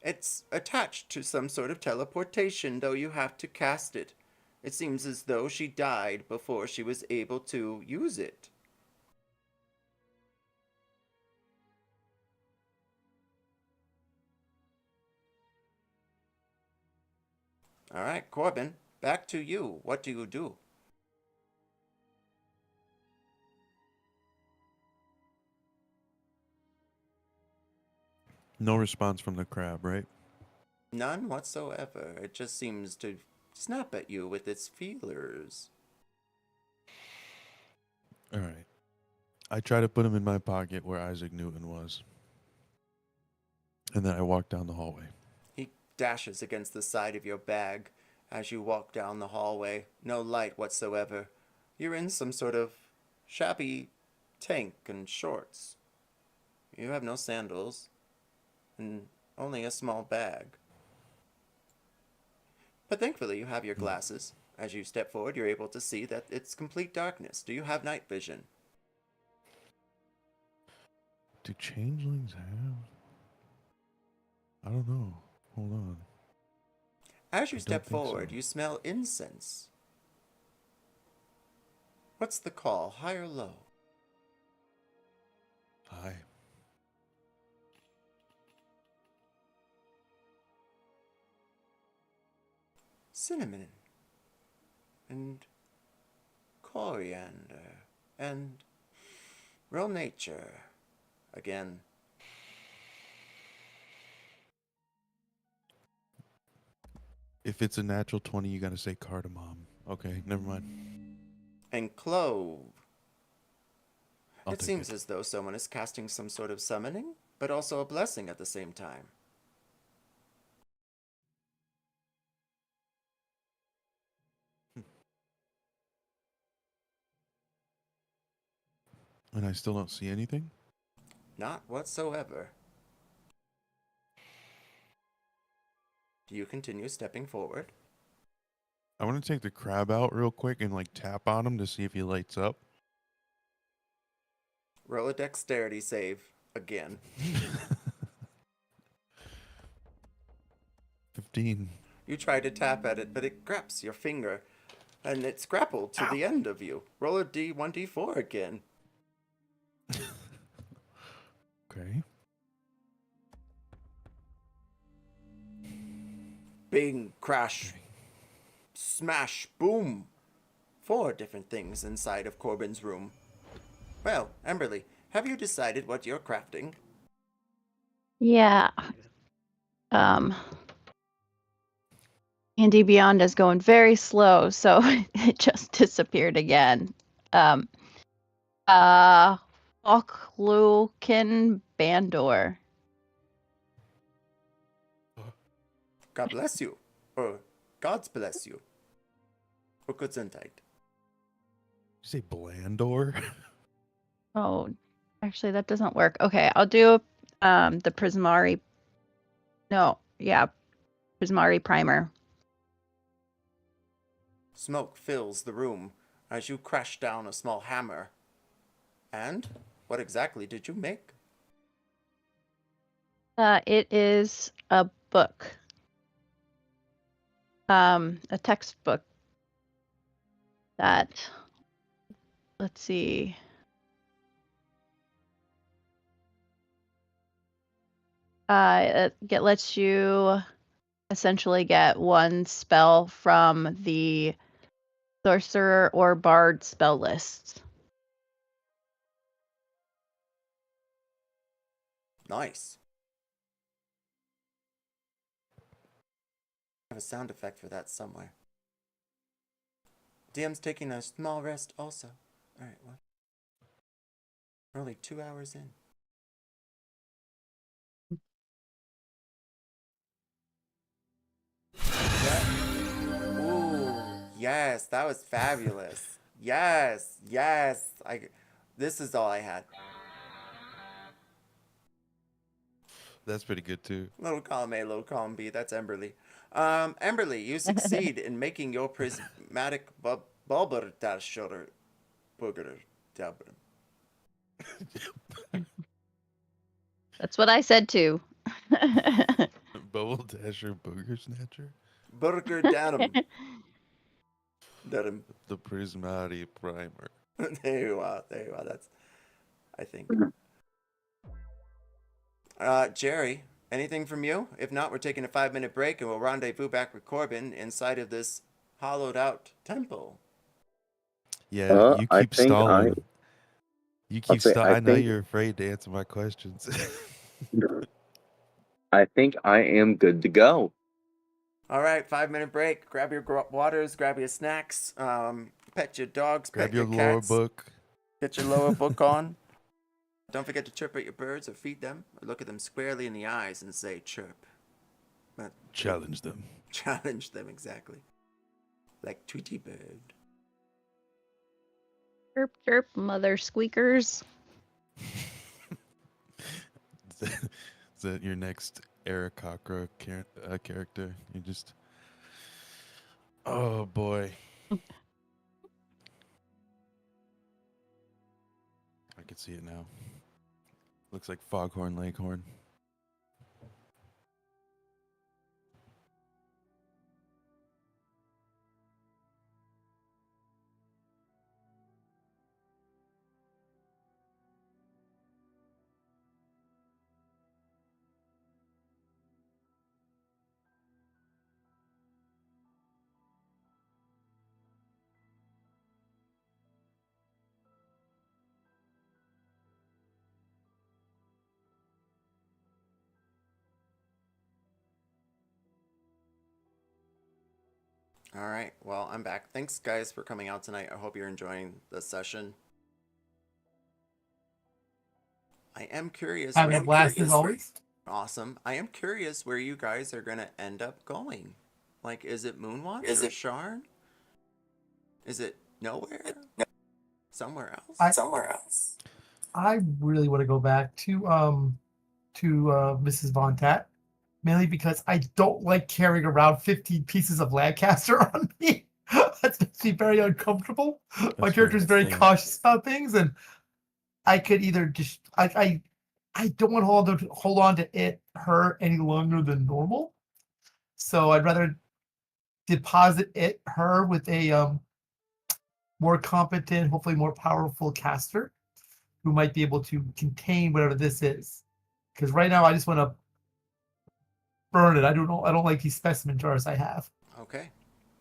It's attached to some sort of teleportation, though you have to cast it. It seems as though she died before she was able to use it. All right, Corbin, back to you. What do you do? No response from the crab, right? None whatsoever. It just seems to snap at you with its feelers. All right. I try to put him in my pocket where Isaac Newton was. And then I walk down the hallway. He dashes against the side of your bag as you walk down the hallway. No light whatsoever. You're in some sort of shabby tank and shorts. You have no sandals and only a small bag. But thankfully you have your glasses. As you step forward, you're able to see that it's complete darkness. Do you have night vision? Do changelings have? I don't know. Hold on. As you I step don't think forward, so. you smell incense. What's the call, high or low? Hi. Cinnamon and coriander and real nature again. If it's a natural 20, you gotta say cardamom. Okay, never mind. And clove. I'll It take seems it. as though someone is casting some sort of summoning, but also a blessing at the same time. And I still don't see anything? Not whatsoever. Do you continue stepping forward? I want to take the crab out real quick and like tap on him to see if he lights up. Roll a dexterity save again. 15. You try to tap at it, but it grabs your finger, and it's grappled to the end of you. Roll a D1d4 again. Okay. Bing, crash, smash, boom. 4 different things inside of Corbin's room. Well, Emberly, have you decided what you're crafting? Yeah. Andy Beyond is going very slow, so it just disappeared again. Oklukin Bandor. God bless you. Or God's bless you. Or Gesundheit. You say Blandor? Oh, actually, that doesn't work. Okay, I'll do the Prismari. No, yeah, Prismari primer. Smoke fills the room, as you crash down a small hammer. And what exactly did you make? It is a book. A textbook that, let's see. It lets you essentially get one spell from the sorcerer or bard spell lists. Nice. I have a sound effect for that somewhere. DM's taking a small rest also. Alright, what? We're only 2 hours in. Ooh, yes, that was fabulous. Yes. This is all I had. That's pretty good too. Little column A, little column B. That's Emberly. Emberly, you succeed in making your prismatic bulber dasher booger dabber. That's what I said too. Bubble Dasher Booger Snatcher? Burger datum. Datum. The Prismati Primer. There you are. That's, I think. Jerry, anything from you? If not, we're taking a 5-minute break and we'll rendezvous back with Corbin inside of this hollowed out temple. Yeah, you keep stalling. You keep stalling. I know think- you're afraid to answer my questions. I think I am good to go. All right, 5-minute break. Grab your waters, grab your snacks, pet your dogs, Grab pet your your lore cats, book. get your lower book on. Don't forget to chirp at your birds or feed them, or look at them squarely in the eyes and say chirp. But Challenge them. challenge them, exactly. Like Tweety Bird. Chirp, chirp, mother squeakers. Is that your next Eric Cockra character? You just... Oh, boy. I can see it now. Looks like Foghorn Leghorn. All right, well, I'm back. Thanks, guys, for coming out tonight. I hope you're enjoying the session. I am curious. Having a blast as always. Awesome. I am curious where you guys are going to end up going. Like, is it Moonwatch or Sharn? Is it nowhere? Somewhere else? Somewhere else. I really want to go back to Mrs. Von Tat, mainly because I don't like carrying around 15 pieces of Lancaster on me. That makes me very uncomfortable. My character is very cautious about things, and I could either just I don't want to hold on to her any longer than normal. So I'd rather deposit her with a more competent, hopefully more powerful caster who might be able to contain whatever this is. Because right now I just want to burn it. I don't like these specimen jars I have. Okay.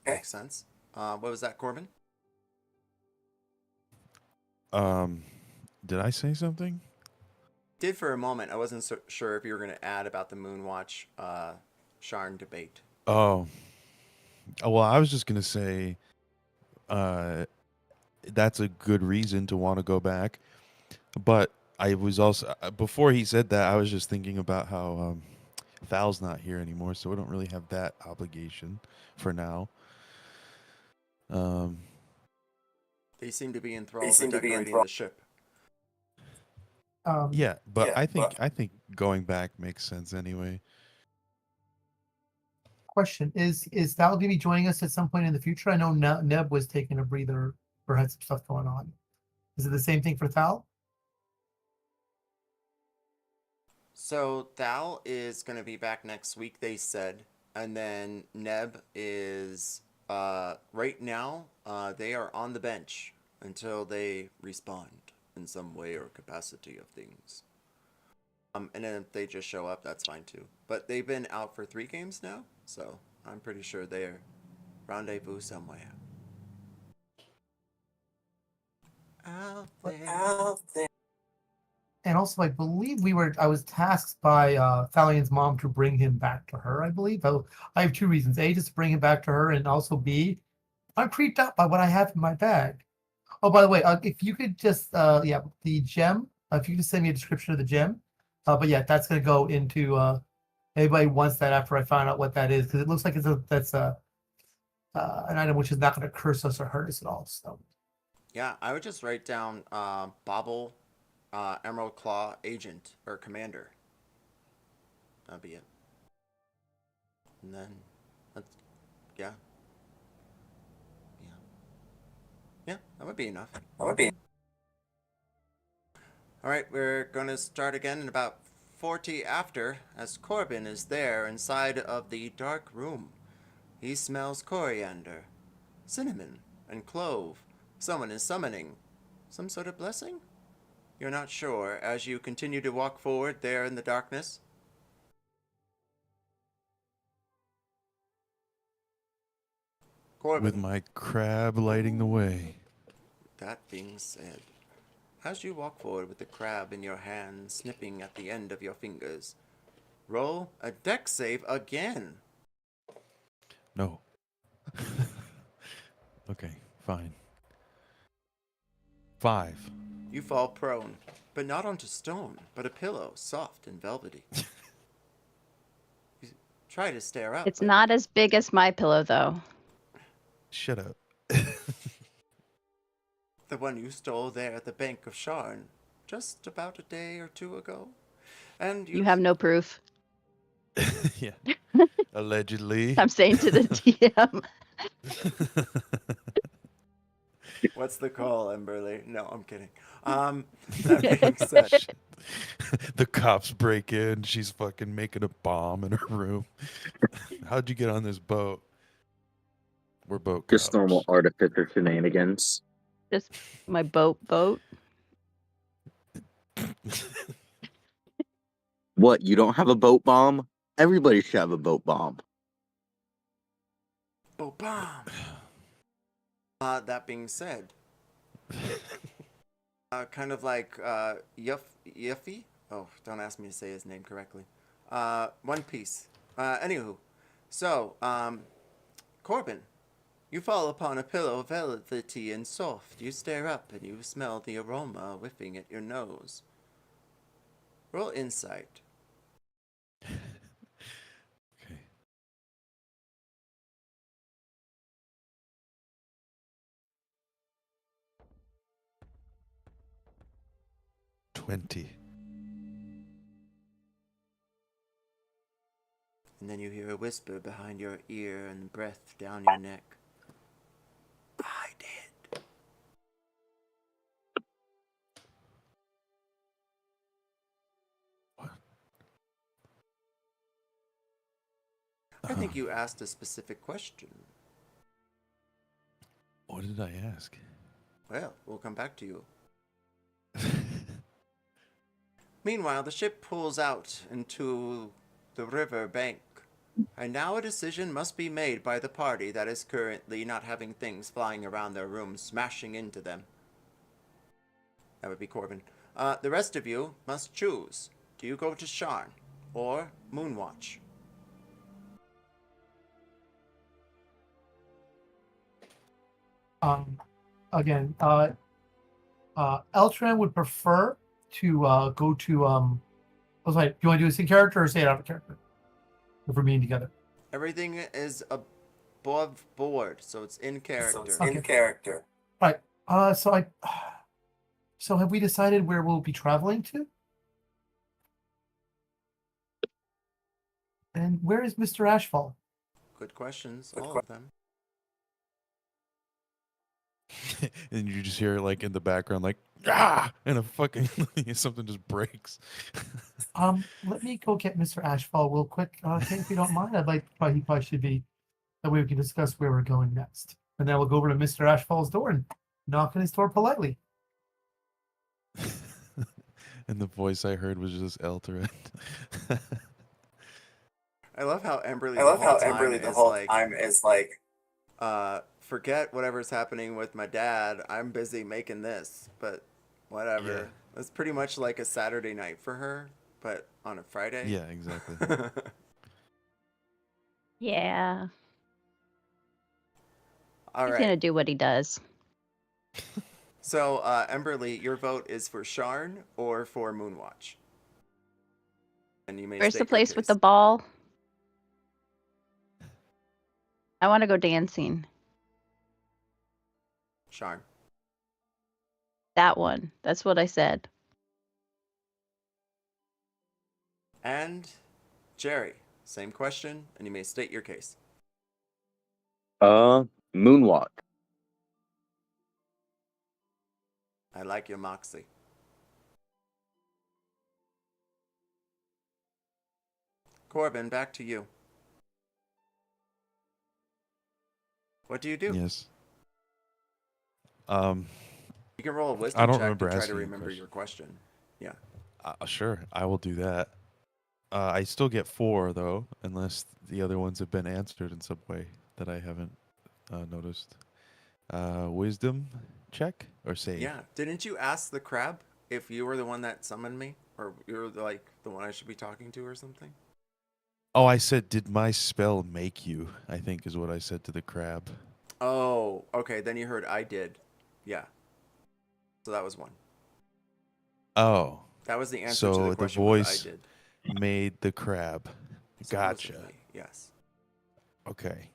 Makes sense. What was that, Corbin? Did I say something? Did for a moment. I wasn't sure if you were going to add about the Moonwatch Sharn debate. Oh, well, I was just gonna say, that's a good reason to want to go back. But I was also before he said that, I was just thinking about how Thal's not here anymore, so we don't really have that obligation for now. They seem to be enthralled with decorating the ship. Yeah, but I think going back makes sense anyway. Question is Thal going to be joining us at some point in the future? I know Neb was taking a breather or had some stuff going on. Is it the same thing for Thal? So Thal is going to be back next week, they said. And then Neb is, right now, they are on the bench until they respond in some way or capacity of things. And then if they just show up, that's fine too. But they've been out for 3 games now, so I'm pretty sure they're rendezvous somewhere. Out there. And also, I believe I was tasked by Thalian's mom to bring him back to her, I believe. I have 2 reasons. A, just to bring him back to her, and also B, I'm creeped out by what I have in my bag. Oh, by the way, if you could just, the gem, if you could just send me a description of the gem. But yeah, that's going to go into, anybody wants that after I find out what that is, because it looks like that's an item which is not going to curse us or hurt us at all. So. Yeah, I would just write down Bobble, Emerald Claw Agent or Commander. That'd be it. And then, yeah, that would be enough. All right, we're gonna start again in about 40 after, as Corbin is there inside of the dark room. He smells coriander, cinnamon, and clove. Someone is summoning some sort of blessing? You're not sure as you continue to walk forward there in the darkness. Corbin. With my crab lighting the way. That being said, as you walk forward with the crab in your hand, snipping at the end of your fingers, roll a dex save again. No. Okay, fine. 5. You fall prone, but not onto stone, but a pillow, soft and velvety. You try to stare up. It's not as big as my pillow, though. Shut up. The one you stole there at the Bank of Sharn, just about a day or 2 ago. And You have no proof. Yeah. Allegedly. I'm saying to the DM. What's the call, Emberly? No, I'm kidding. That being said, The cops break in. She's fucking making a bomb in her room. How'd you get on this boat? We're boat cops. Just normal artificer shenanigans. Just my boat. What, you don't have a boat bomb? Everybody should have a boat bomb. boom, bomb. That being said, kind of like Yuffie. Oh, don't ask me to say his name correctly. One Piece. Anywho, so Corbin, you fall upon a pillow velvety and soft. You stare up and you smell the aroma whiffing at your nose. Roll insight. Okay. $20. And then you hear a whisper behind your ear and breath down your neck. I did. What? I think you asked a specific question. What did I ask? Well, we'll come back to you. Meanwhile, the ship pulls out into the river bank, and now a decision must be made by the party that is currently not having things flying around their rooms, smashing into them. That would be Corbin. The rest of you must choose. Do you go to Sharn or Moonwatch? Again, Eltran would prefer to go to I was like, do you want to do this in character or say it out of character? If we're meeting together. Everything is above board, so it's in character. So it's in character. Right. So have we decided where we'll be traveling to? And where is Mr. Ashfall? Good questions, all of them. and you just hear like in the background like ah, and a fucking something just breaks. Let me go get Mr. Ashfall real quick, Kate, if you don't mind. I'd like he probably should be. That way we can discuss where we're going next. And then we'll go over to Mr. Ashfall's door and knock on his door politely. And the voice I heard was just Eltorand. I love how Emberly The whole time is like, forget whatever's happening with my dad. I'm busy making this, but whatever. Yeah. It's pretty much like a Saturday night for her, but on a Friday. Yeah, exactly. Yeah. All He's right. gonna do what he does. So, Emberly, your vote is for Sharn or for Moonwatch? And you may Where's state the your place with the case. ball? I want to go dancing. Sharn. That one. That's what I said. And Jerry, same question, and you may state your case. Moonwalk. I like your moxie. Corbin, back to you. What do you do? Yes. You can roll a wisdom I don't check remember to try to asking you a remember question. your question. Yeah. Sure, I will do that. I still get 4 though, unless the other ones have been answered in some way that I haven't noticed. Wisdom check or save? Yeah. Didn't you ask the crab if you were the one that summoned me? Or you're like the one I should be talking to or something? Oh, I said, did my spell make you? I think is what I said to the crab. Oh, okay. Then you heard I did. Yeah. So that was one. Oh, That was the answer so to the the question. voice I did. made the crab. Gotcha. Supposedly, yes. Okay.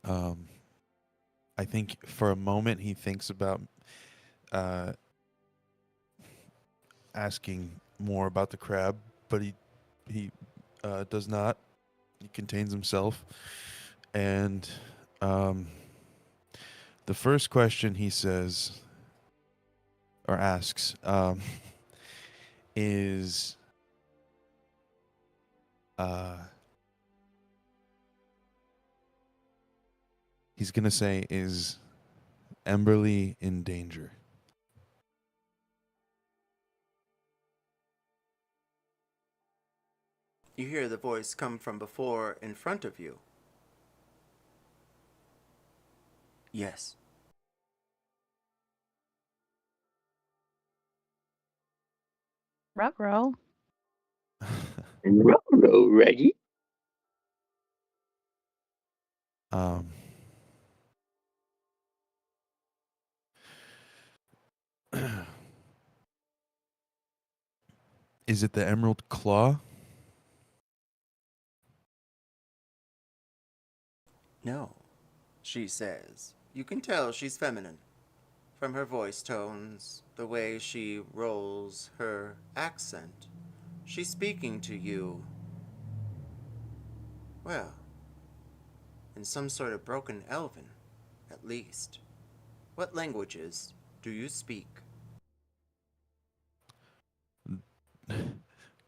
I think for a moment he thinks about asking more about the crab, but he does not. He contains himself, and the first question he says or asks is he's gonna say, is Emberly in danger? You hear the voice come from before in front of you. Yes. Ruh-roh. Ruh-roh, Reggie. Is it the Emerald Claw? No, she says. You can tell she's feminine. From her voice tones, the way she rolls her accent. She's speaking to you. Well, in some sort of broken Elven, at least. What languages do you speak?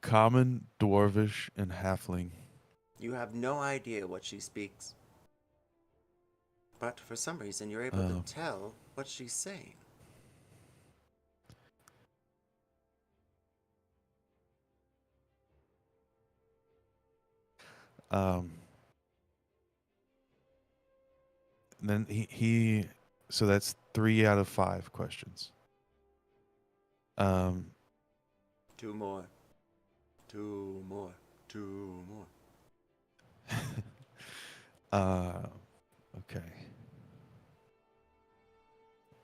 Common, Dwarvish, and Halfling. You have no idea what she speaks. But for some reason, you're able to tell what she's saying. Then he so that's 3 out of 5 questions. 2 more. 2 more. 2 more. Okay.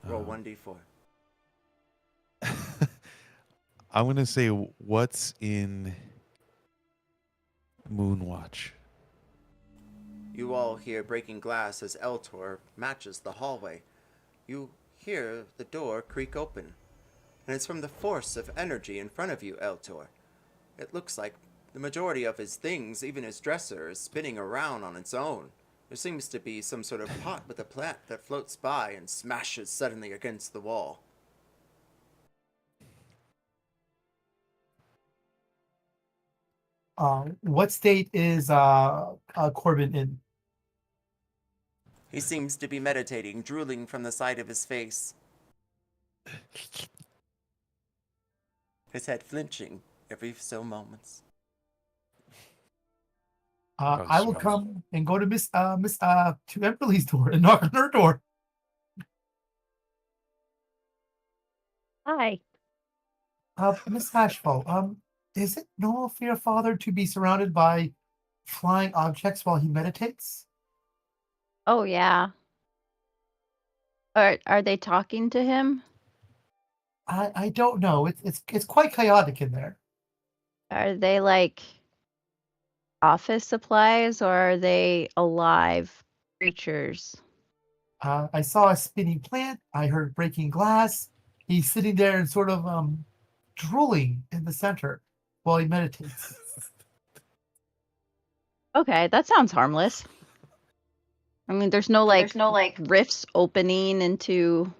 Roll 1d4. I'm gonna say, what's in Moonwatch? You all hear breaking glass as Eltor matches the hallway. You hear the door creak open, and it's from the force of energy in front of you, Eltor. It looks like the majority of his things, even his dresser, is spinning around on its own. There seems to be some sort of pot with a plant that floats by and smashes suddenly against the wall. What state is Corbin in? He seems to be meditating, drooling from the side of his face. His head flinching every so moments. I will come and go to Miss to Emberly's door and knock on her door. Hi. Miss Ashfall, is it normal for your father to be surrounded by flying objects while he meditates? Oh yeah. Are they talking to him? I don't know. It's quite chaotic in there. Are they like office supplies or are they alive creatures? I saw a spinning plant. I heard breaking glass. He's sitting there and sort of drooling in the center while he meditates. Okay, that sounds harmless. I mean, there's no like rifts opening into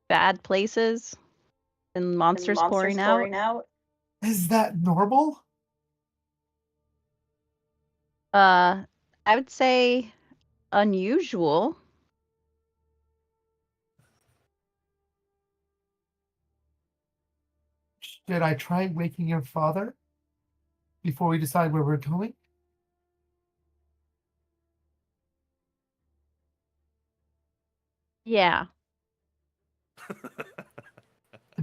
bad places and monsters pouring out. Is that normal? I would say unusual. Should I try waking your father before we decide where we're going? Yeah.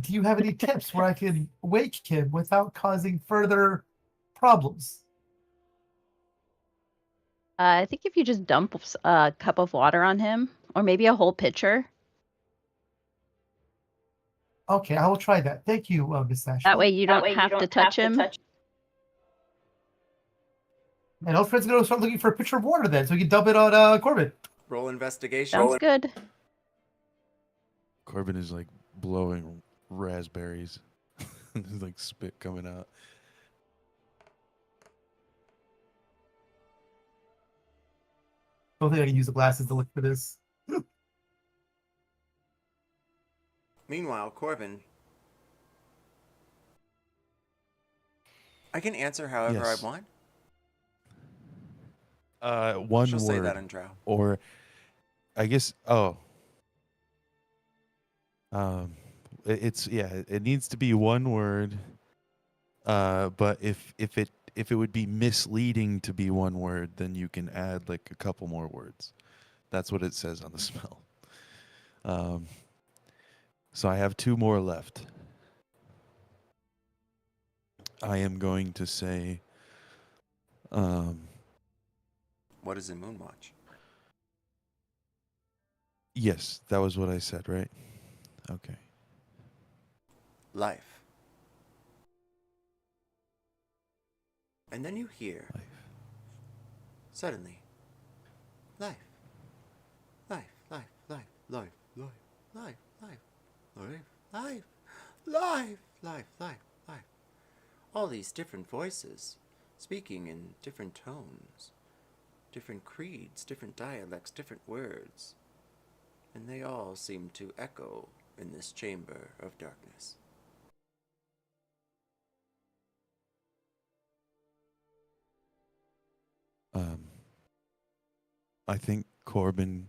Do you have any tips where I can wake him without causing further problems? I think if you just dump a cup of water on him, or maybe a whole pitcher. Okay, I will try that. Thank you, Miss Ashford. That way you don't have to touch him. And Alfred's going to start looking for a pitcher of water then, so we can dump it on Corbin. Roll investigation. Sounds good. Corbin is like blowing raspberries. There's like spit coming out. Don't think I can use the glasses to look for this. Meanwhile, Corbin. I can answer however Yes. I want. One She'll word. say that in Drow. Or I guess it needs to be one word. But if it would be misleading to be one word, then you can add like a couple more words. That's what it says on the spell. So I have 2 more left. I am going to say What is in Moonwatch? yes, that was what I said, right? Okay. Life. And then you hear, Life. suddenly, life. Life, life, life, life, life, life, life, life, life, life, life, life, life. All these different voices, speaking in different tones, different creeds, different dialects, different words. And they all seem to echo in this chamber of darkness. I think Corbin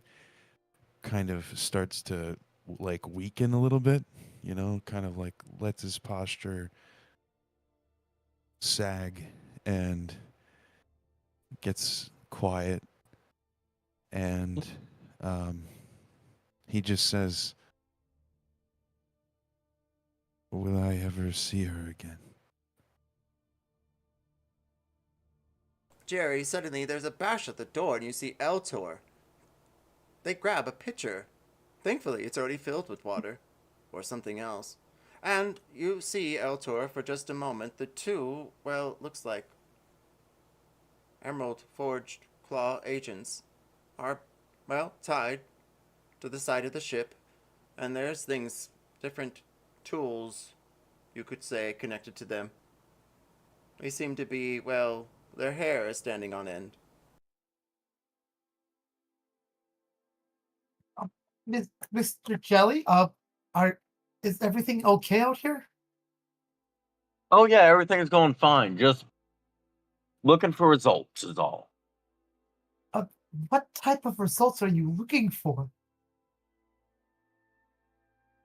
kind of starts to like weaken a little bit, kind of like lets his posture sag and gets quiet, and he just says, "Will I ever see her again?" Jerry, suddenly there's a bash at the door and you see Eltor. They grab a pitcher. Thankfully, it's already filled with water. Or something else. And you see Eltor for just a moment. The two, well, looks like Emerald Forged Claw agents are, well, tied to the side of the ship. And there's things, different tools, you could say, connected to them. They seem to be, well, Their hair is standing on end. Mr. Jelly, is everything okay out here? Oh yeah, everything's going fine. Just looking for results is all. What type of results are you looking for?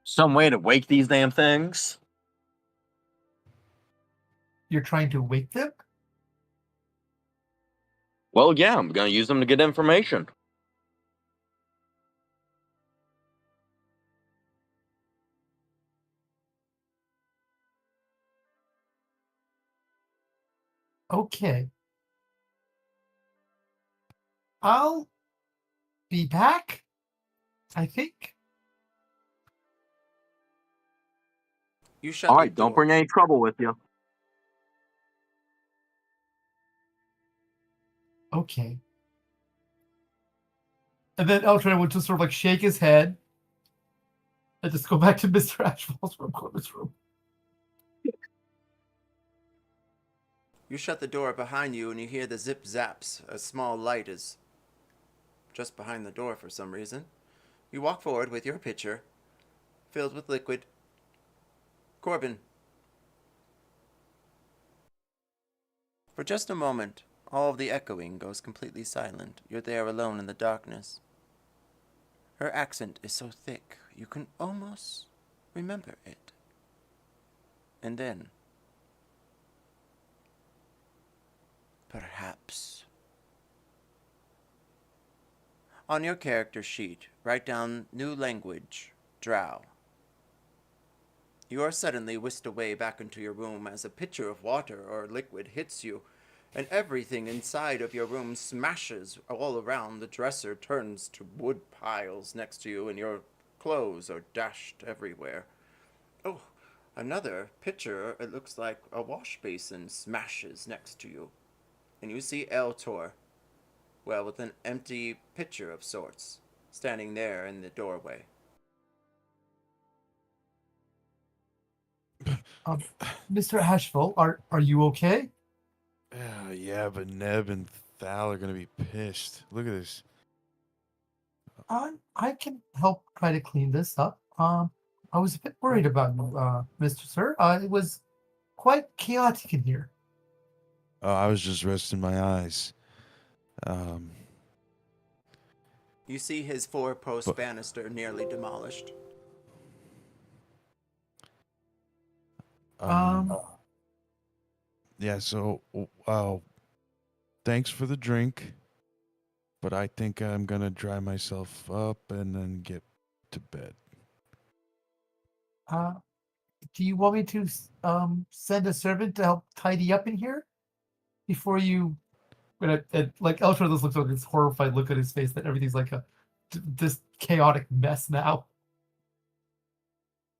Some way to wake these damn things? You're trying to wake them? Well, yeah, I'm gonna use them to get information. Okay. I'll be back, I think. You shut Alright, the door. don't bring any trouble with you. Okay. And then Eltron would just sort of like shake his head and just go back to Mr. Ashfall's room, Corbin's room. You shut the door behind you and you hear the zip zaps. A small light is just behind the door for some reason. You walk forward with your pitcher, filled with liquid. Corbin. For just a moment, all of the echoing goes completely silent. You're there alone in the darkness. Her accent is so thick, you can almost remember it. And then, perhaps. On your character sheet, write down new language, Drow. You are suddenly whisked away back into your room as a pitcher of water or liquid hits you, and everything inside of your room smashes all around. The dresser turns to wood piles next to you, and your clothes are dashed everywhere. Oh, another pitcher, it looks like a wash basin, smashes next to you. And you see Eltor, well, with an empty pitcher of sorts, standing there in the doorway. Mr. Ashfall, are you okay? Yeah, but Neb and Thal are gonna be pissed. Look at this. I can help try to clean this up. I was a bit worried about you, Mr. Sir. It was quite chaotic in here. Oh, I was just resting my eyes. You see his four-post banister nearly demolished. Yeah, so thanks for the drink, but I think I'm gonna dry myself up and then get to bed. Do you want me to send a servant to help tidy up in here before you? Like Eltron just looks like this horrified look at his face that everything's like this chaotic mess now.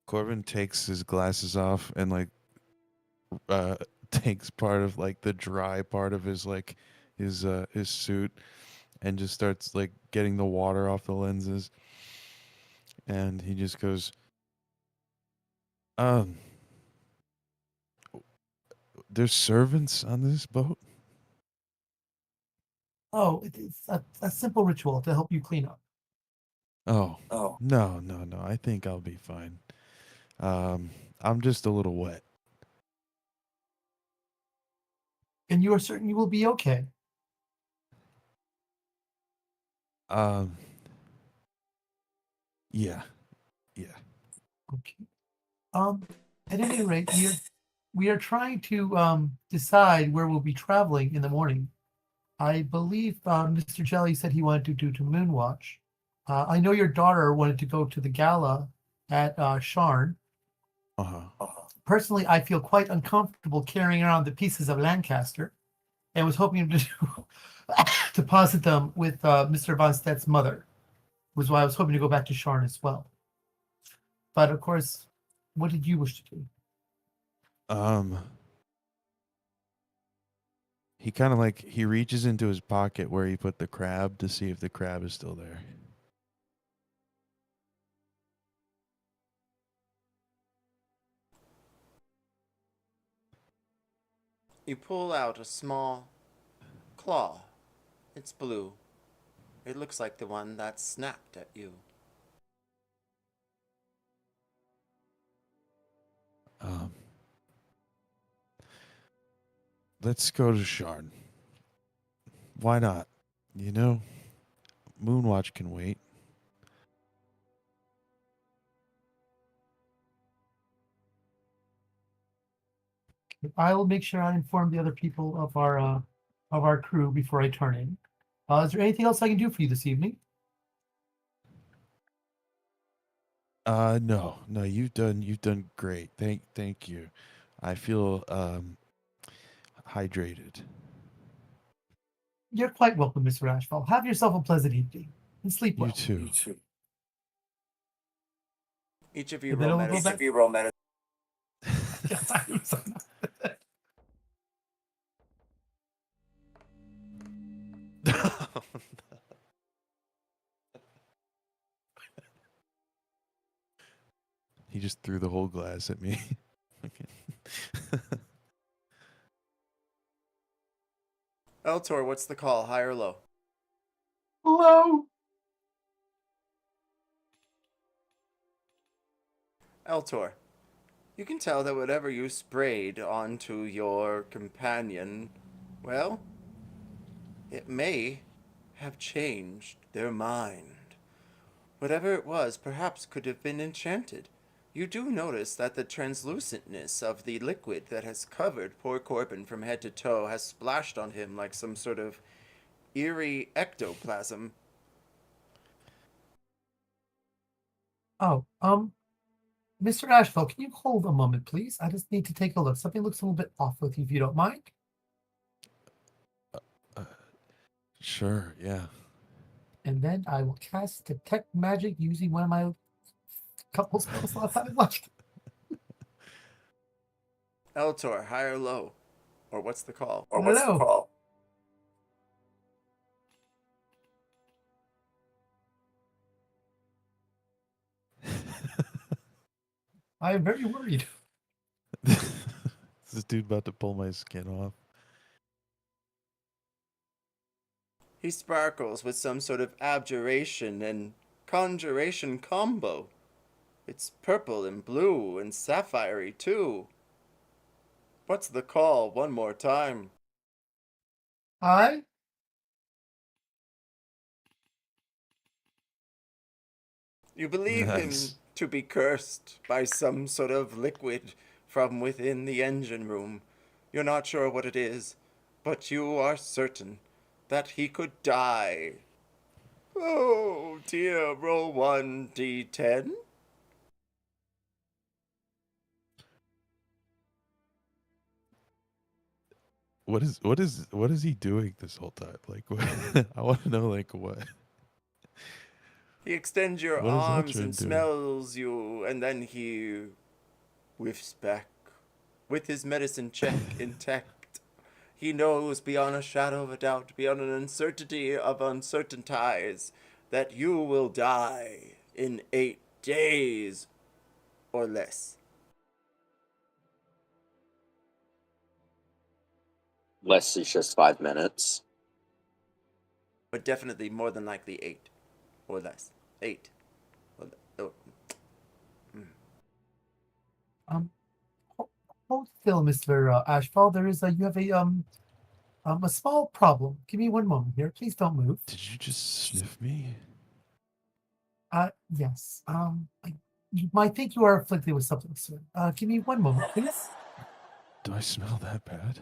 Corbin takes his glasses off and like takes part of like the dry part of his like his suit and just starts like getting the water off the lenses, and he just goes, there's servants on this boat? Oh, it's a simple ritual to help you clean up. Oh. No. I think I'll be fine. I'm just a little wet. And you are certain you will be okay? Yeah. Okay. At any rate, we are trying to decide where we'll be traveling in the morning. I believe Mr. Jelly said he wanted to do to Moonwatch. I know your daughter wanted to go to the gala at Sharn. Personally, I feel quite uncomfortable carrying around the pieces of Lancaster, and was hoping to deposit them with Mr. Von Stett's mother. Was why I was hoping to go back to Sharn as well. But of course, what did you wish to do? He kind of like he reaches into his pocket where he put the crab to see if the crab is still there. You pull out a small claw. It's blue. It looks like the one that snapped at you. Let's go to Sharn. Why not? You know, Moonwatch can wait. I will make sure I inform the other people of our crew before I turn in. Is there anything else I can do for you this evening? No, you've done great. Thank you. I feel hydrated. You're quite welcome, Mr. Ashfall. Have yourself a pleasant evening and sleep well. You too. You too. Each of you And then roll we'll go medicine. back- If you roll medicine. Yes, I'm sorry. He just threw the whole glass at me. Eltor, what's the call? High or low? Hello. Eltor, you can tell that whatever you sprayed onto your companion, well, it may have changed their mind. Whatever it was perhaps could have been enchanted. You do notice that the translucentness of the liquid that has covered poor Corbin from head to toe has splashed on him like some sort of eerie ectoplasm. Oh, Mr. Ashfall, can you hold a moment, please? I just need to take a look. Something looks a little bit off with you, if you don't mind. Sure, yeah. And then I will cast Detect Magic using one of my couple spells last time I watched. Eltor, high or low? Or what's the call? Or what's the Hello. call? I am very worried. Is this dude about to pull my skin off? He sparkles with some sort of abjuration and conjuration combo. It's purple and blue and sapphire too. What's the call one more time? I You believe him Nice. to be cursed by some sort of liquid from within the engine room. You're not sure what it is, but you are certain that he could die. Oh dear, roll 1d10. What is he doing this whole time? Like, what, I want to know, like, what? He extends your What is arms Watchemn and doing? smells you, and then he whiffs back with his medicine check intact. He knows beyond a shadow of a doubt, beyond an uncertainty of uncertainties, that you will die in 8 days or less. Less is just 5 minutes. But definitely more than likely 8 or less. 8. hold still, Mr. Ashfall. There is you have a small problem. Give me one moment here. Please don't move. Did you just sniff me? Yes. I think you are afflicted with something, sir. Give me one moment, please. Do I smell that bad?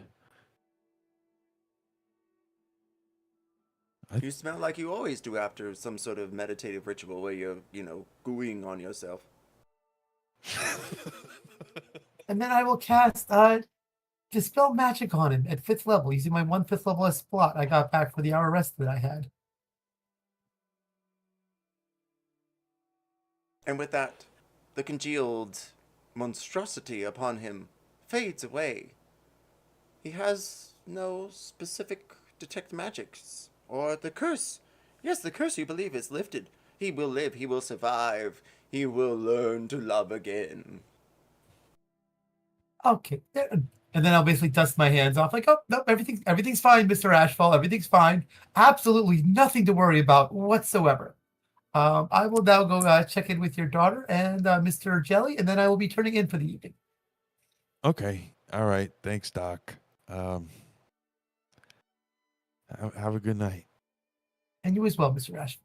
You smell like you always do after some sort of meditative ritual where you're, gooing on yourself. And then I will cast Dispel Magic on him at 5th level, using my 1 5th level slot I got back for the hour rest that I had. And with that, the congealed monstrosity upon him fades away. He has no specific detect magics, or the curse. Yes, the curse you believe is lifted. He will live, he will survive, he will learn to love again. Okay, And then I'll basically dust my hands off, like, oh no, everything's fine, Mr. Ashfall, everything's fine. Absolutely nothing to worry about whatsoever. I will now go check in with your daughter and Mr. Jelly, and then I will be turning in for the evening. Okay. All right. Thanks, Doc. Have a good night. And you as well, Mr. Ashfall.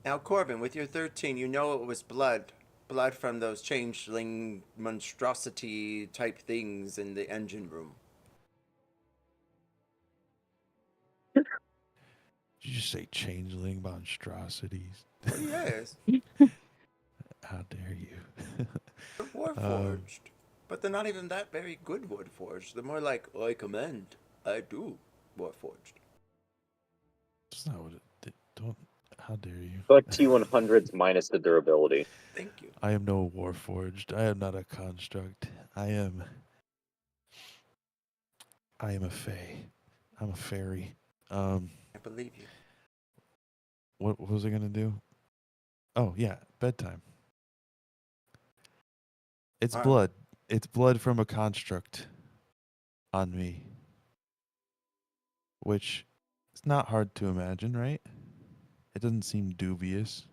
Now, Corbin, with your 13, you know it was blood. Blood from those changeling monstrosity type things in the engine room. Did you just say changeling monstrosities? Oh, yes. How dare you? They're Warforged. But they're not even that very good Warforged. They're more like, I command, I do Warforged. That's not what it... Don't... How dare you? But T100s minus the durability. Thank you. I am no Warforged. I am not a construct. I am a fae. I'm a fairy. I believe you. What was I gonna do? Oh yeah, bedtime. It's blood. It's blood from a construct on me. Which it's not hard to imagine, right? It doesn't seem dubious.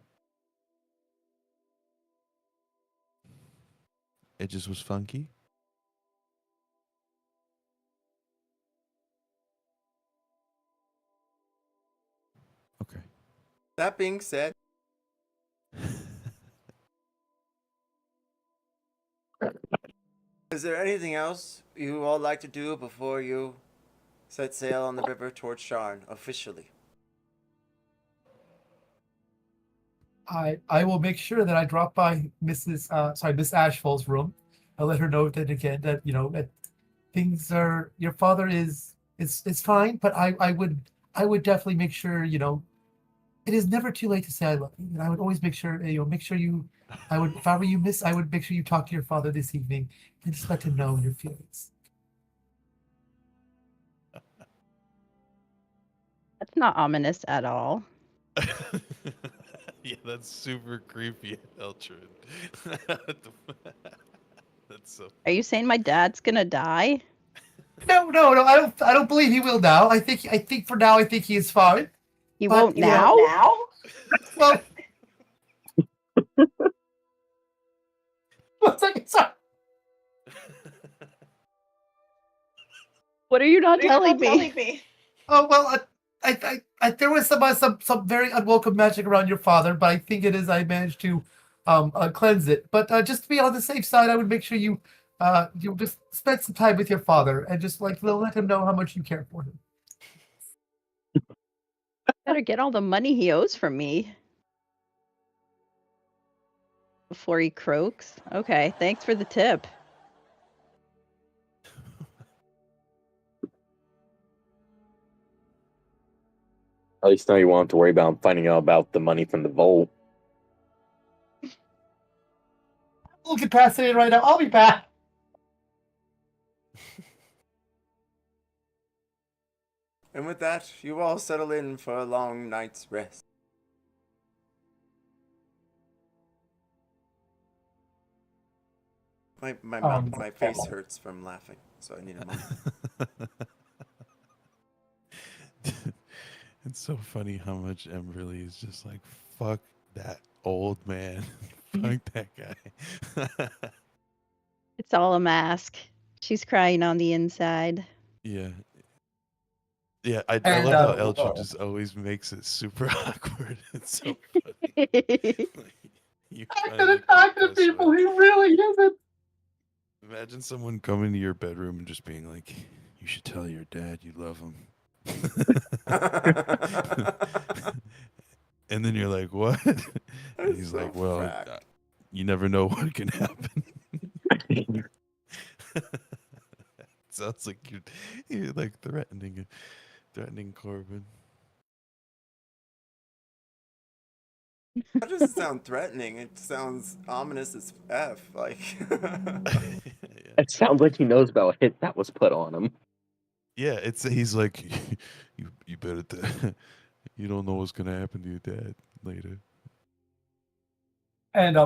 It just was funky. Okay. That being said, is there anything else you all like to do before you set sail on the river towards Sharn officially? I will make sure that I drop by Miss Ashfall's room. I'll let her know that again, that that things are, your father is fine, but I would definitely make sure, it is never too late to say I love you. And I would always make sure, if I were you, miss, I would make sure you talk to your father this evening and just let him know your feelings. That's not ominous at all. Yeah, that's super creepy, Eltrin. That's so. Are you saying my dad's gonna die? No. I don't believe he will now. I think for now, I think he is fine. He won't now? Well, 1 second, sorry. What are you not telling me? Oh well, I there was some very unwelcome magic around your father, but I think I managed to cleanse it. But just to be on the safe side, I would make sure you just spend some time with your father and just let him know how much you care for him. Better get all the money he owes from me before he croaks. Okay, thanks for the tip. At least now you won't have to worry about finding out about the money from the vault. I'm incapacitated right now. I'll be back. And with that, you all settle in for a long night's rest. My face hurts from laughing, so I need a moment. It's so funny how much Emberly is just like, fuck that old man. Fuck that guy. It's all a mask. She's crying on the inside. Yeah. Yeah, I love how Eltrin just always makes it super awkward. It's so funny. I couldn't talk to people. He really isn't. Imagine someone coming to your bedroom and just being like, you should tell your dad you love him. And then you're like, what? And he's like, well, you never know what can happen. Sounds like you're like threatening Corbin. That doesn't sound threatening. It sounds ominous as F. Like, it sounds like he knows about a hit that was put on him. Yeah, he's like, you better, you don't know what's gonna happen to your dad later. And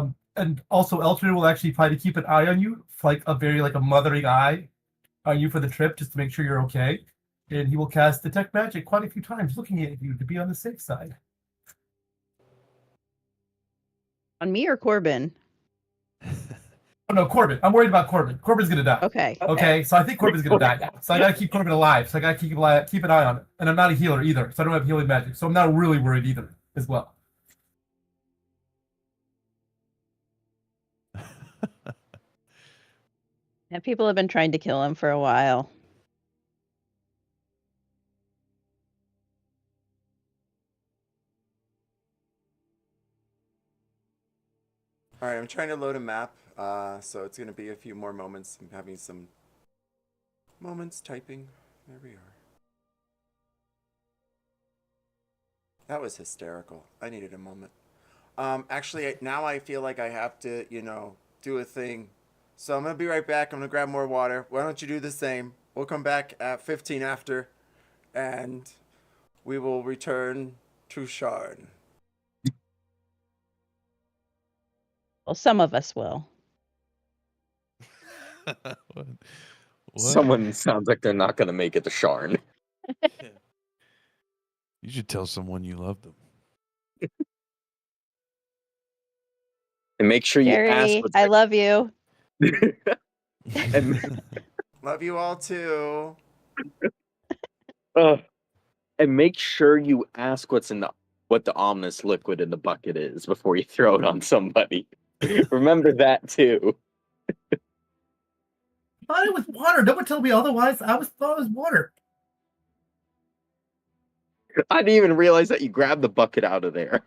also Eltrin will actually try to keep an eye on you, like a mothering eye, on you for the trip, just to make sure you're okay. And he will cast Detect Magic quite a few times, looking at you to be on the safe side. On me or Corbin? Oh no, Corbin. I'm worried about Corbin. Corbin's gonna die. Okay. Okay, so I think Corbin's gonna die. So I gotta keep Corbin alive. So I gotta keep an eye on it. And I'm not a healer either, so I don't have healing magic. So I'm not really worried either, as well. Yeah, people have been trying to kill him for a while. All right, I'm trying to load a map, so it's going to be a few more moments. I'm having some moments typing. There we are. That was hysterical. I needed a moment. Actually, now I feel like I have to, do a thing. So I'm going to be right back. I'm going to grab more water. Why don't you do the same? We'll come back at 15 after, and we will return to Sharn. Well, some of us will. What? Someone sounds like they're not going to make it to Sharn. You should tell someone you love them. And make sure you Jerry, ask. I love you. and, Love you all too. and make sure you ask what the ominous liquid in the bucket is before you throw it on somebody. Remember that too. I thought it was water. No one told me otherwise. I thought it was water. I didn't even realize that you grabbed the bucket out of there.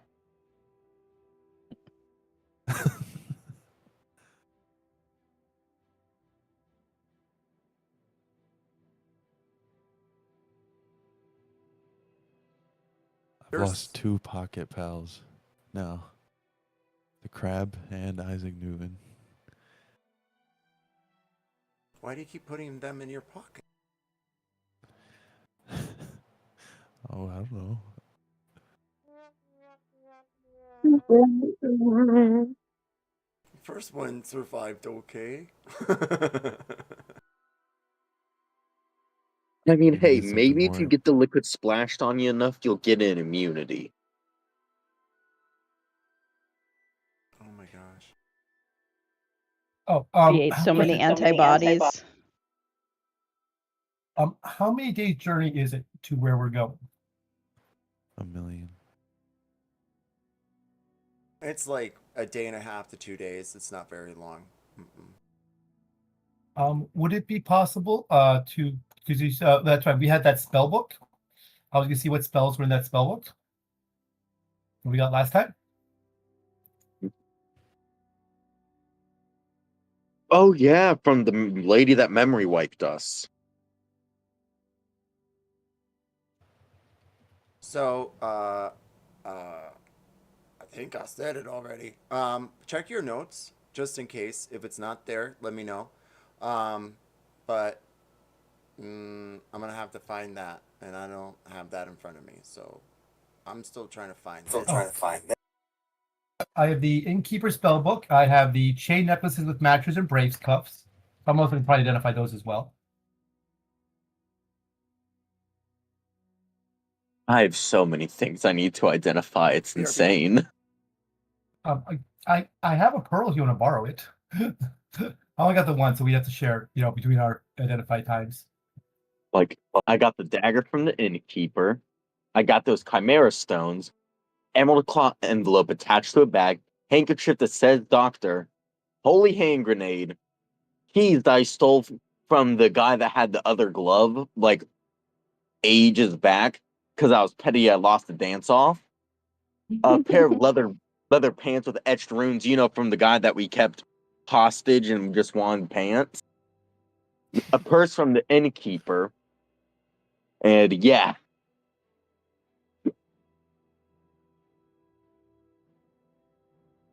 I've lost 2 pocket pals now. The crab and Isaac Newton. Why do you keep putting them in your pocket? Oh, I don't know. First one survived okay. I mean, Maybe hey, there's maybe something if you more. get the liquid splashed on you enough, you'll get an immunity. Oh my gosh. Oh, He ate so many antibodies. How many days journey is it to where we're going? 1 million. It's like a day and a half to 2 days. It's not very long. Would it be possible to, because that's right, we had that spell book. I was gonna see what spells were in that spell book that we got last time. Oh yeah, from the lady that memory wiped us. So, I think I said it already. Check your notes just in case. If it's not there, let me know. But I'm gonna have to find that, and I don't have that in front of me, so I'm still trying to find that. I have the Innkeeper spell book. I have the chain necklaces with matches and Braves cuffs. I'm also going to probably identify those as well. I have so many things I need to identify. It's insane. I have a pearl if you want to borrow it. I only got the one, so we have to share, between our identified times. Like, I got the dagger from the innkeeper. I got those chimera stones. Emerald claw envelope attached to a bag. Handkerchief that says doctor. Holy hand grenade. Keys that I stole from the guy that had the other glove, like, ages back. Because I was petty, I lost the dance off. A pair of leather pants with etched runes, from the guy that we kept hostage and just wanted pants. A purse from the innkeeper. And yeah.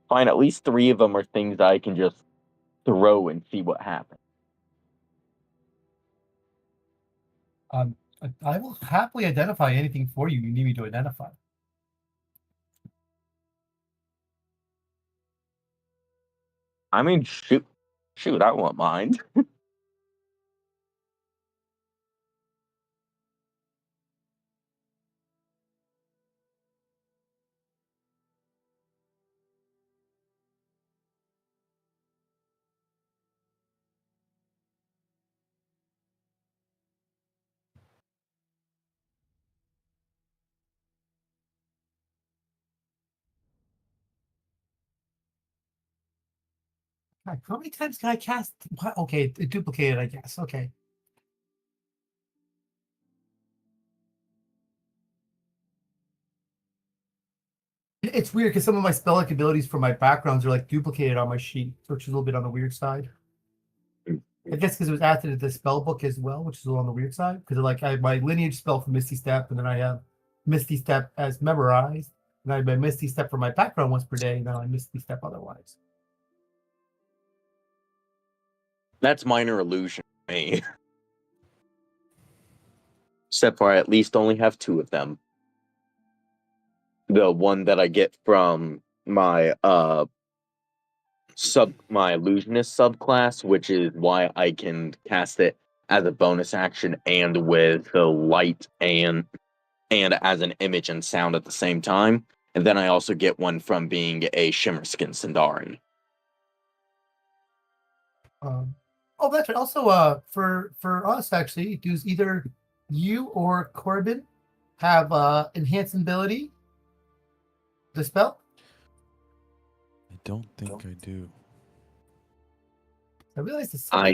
Fine, at least 3 of them are things I can just throw and see what happens. I will happily identify anything for you need me to identify. I mean, shoot, I won't mind. How many times can I cast? Okay, it duplicated, I guess. Okay. It's weird because some of my spell-like abilities from my backgrounds are like duplicated on my sheet, which is a little bit on the weird side. I guess because it was added to the spell book as well, which is a little on the weird side. Because like I have my lineage spell for Misty Step, and then I have Misty Step as memorized, and I have my Misty Step for my background once per day, and then I Misty Step otherwise. That's minor illusion for me. Except for I at least only have 2 of them. The one that I get from my my illusionist subclass, which is why I can cast it as a bonus action and with the light and as an image and sound at the same time. And then I also get one from being a Shimmerskin Sindarin. Oh, that's right. Also, for us actually, does either you or Corbin have enhanced ability? The spell? I don't think I do. I realized it's I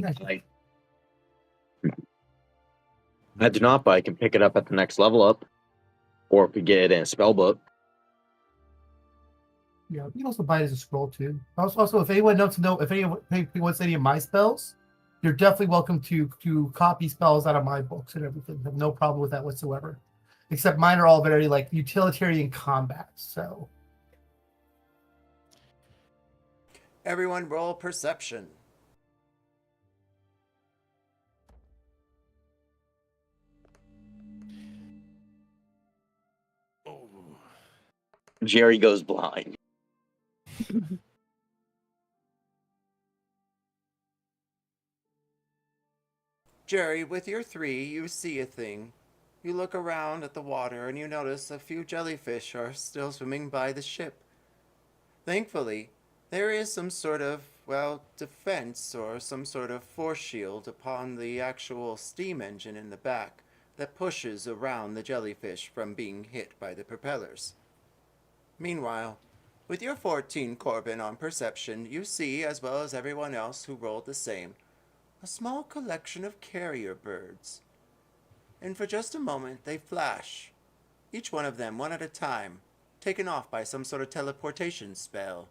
do not, but I can pick it up at the next level up, or if we get it in a spell book. Yeah, you can also buy it as a scroll too. Also, if anyone wants to know if anyone wants any of my spells, you're definitely welcome to copy spells out of my books and everything. I have no problem with that whatsoever. Except mine are all very like utilitarian combat. So Everyone roll perception. Jerry goes blind. Jerry, with your 3, you see a thing. You look around at the water and you notice a few jellyfish are still swimming by the ship. Thankfully, there is some sort of, defense or some sort of force shield upon the actual steam engine in the back that pushes around the jellyfish from being hit by the propellers. Meanwhile, with your 14, Corbin, on perception, you see, as well as everyone else who rolled the same, a small collection of carrier birds. And for just a moment they flash, each one of them one at a time, taken off by some sort of teleportation spell.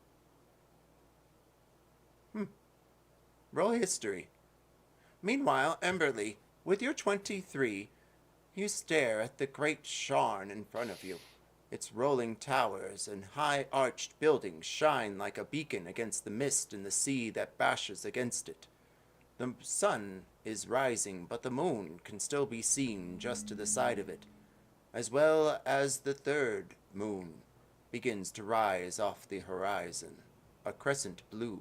Roll history. Meanwhile, Emberly, with your 23, you stare at the great Sharn in front of you. Its rolling towers and high-arched buildings shine like a beacon against the mist and the sea that bashes against it. The sun is rising, but the moon can still be seen just to the side of it, as well as the 3rd moon begins to rise off the horizon, a crescent blue.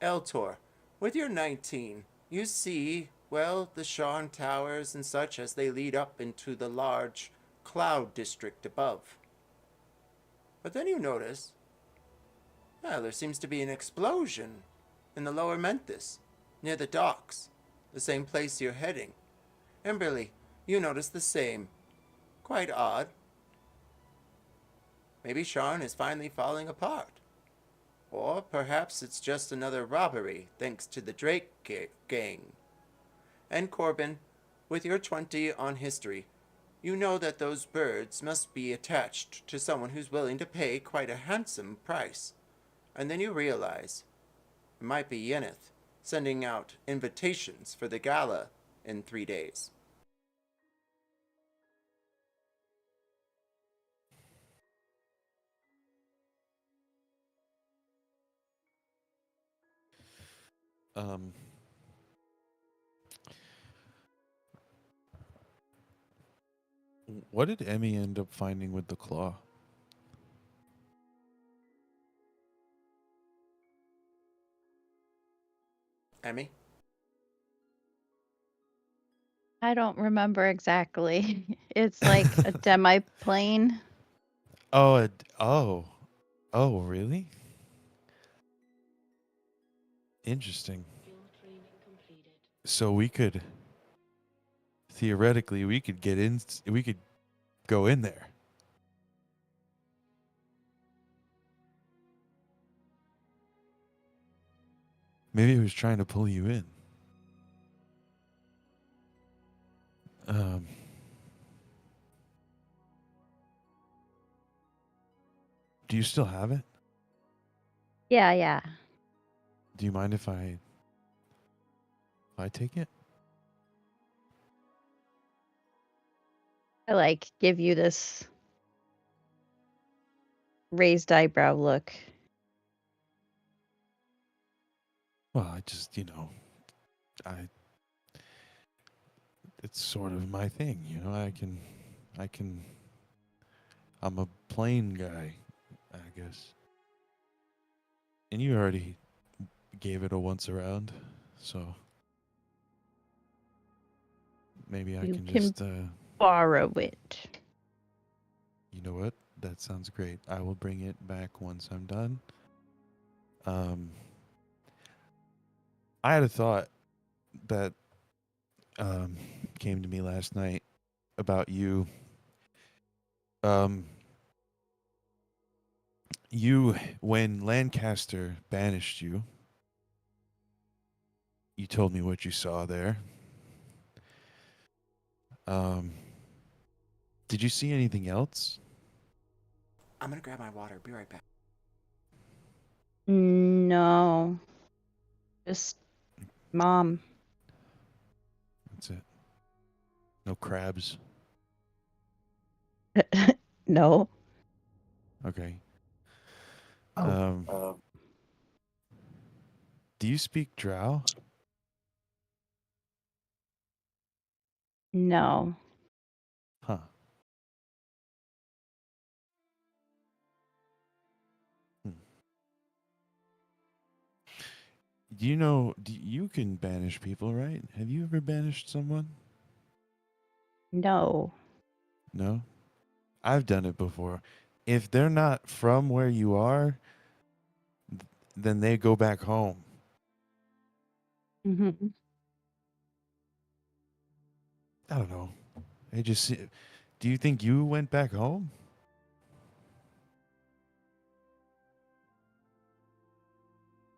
Eltor, with your 19, you see, the Sharn towers and such as they lead up into the large cloud district above. But then you notice, there seems to be an explosion in the lower Menthis, near the docks, the same place you're heading. Emberly, you notice the same. Quite odd. Maybe Sharn is finally falling apart. Or perhaps it's just another robbery, thanks to the Drake gang. And Corbin, with your 20 on history, you know that those birds must be attached to someone who's willing to pay quite a handsome price. And then you realize it might be Yeneth sending out invitations for the gala in 3 days. What did Emmy end up finding with the claw? Emmy? I don't remember exactly. It's like a demi-plane. Oh, really? Interesting. So we could theoretically we could go in there. Maybe he was trying to pull you in. Do you still have it? Yeah. Do you mind if I take it? I give you this raised eyebrow look. Well, I just, it's sort of my thing, I'm a plain guy, I guess. And you already gave it a once around, so maybe I can just borrow it. You know what? That sounds great. I will bring it back once I'm done. I had a thought that came to me last night about you. When Lancaster banished you, you told me what you saw there. Did you see anything else? I'm gonna grab my water. Be right back. No. Just Mom. That's it. No crabs. No. Okay. Oh. Do you speak Drow? No. Huh. You can banish people, right? Have you ever banished someone? No. No? I've done it before. If they're not from where you are, then they go back home. Mm-hmm. I don't know. Do you think you went back home?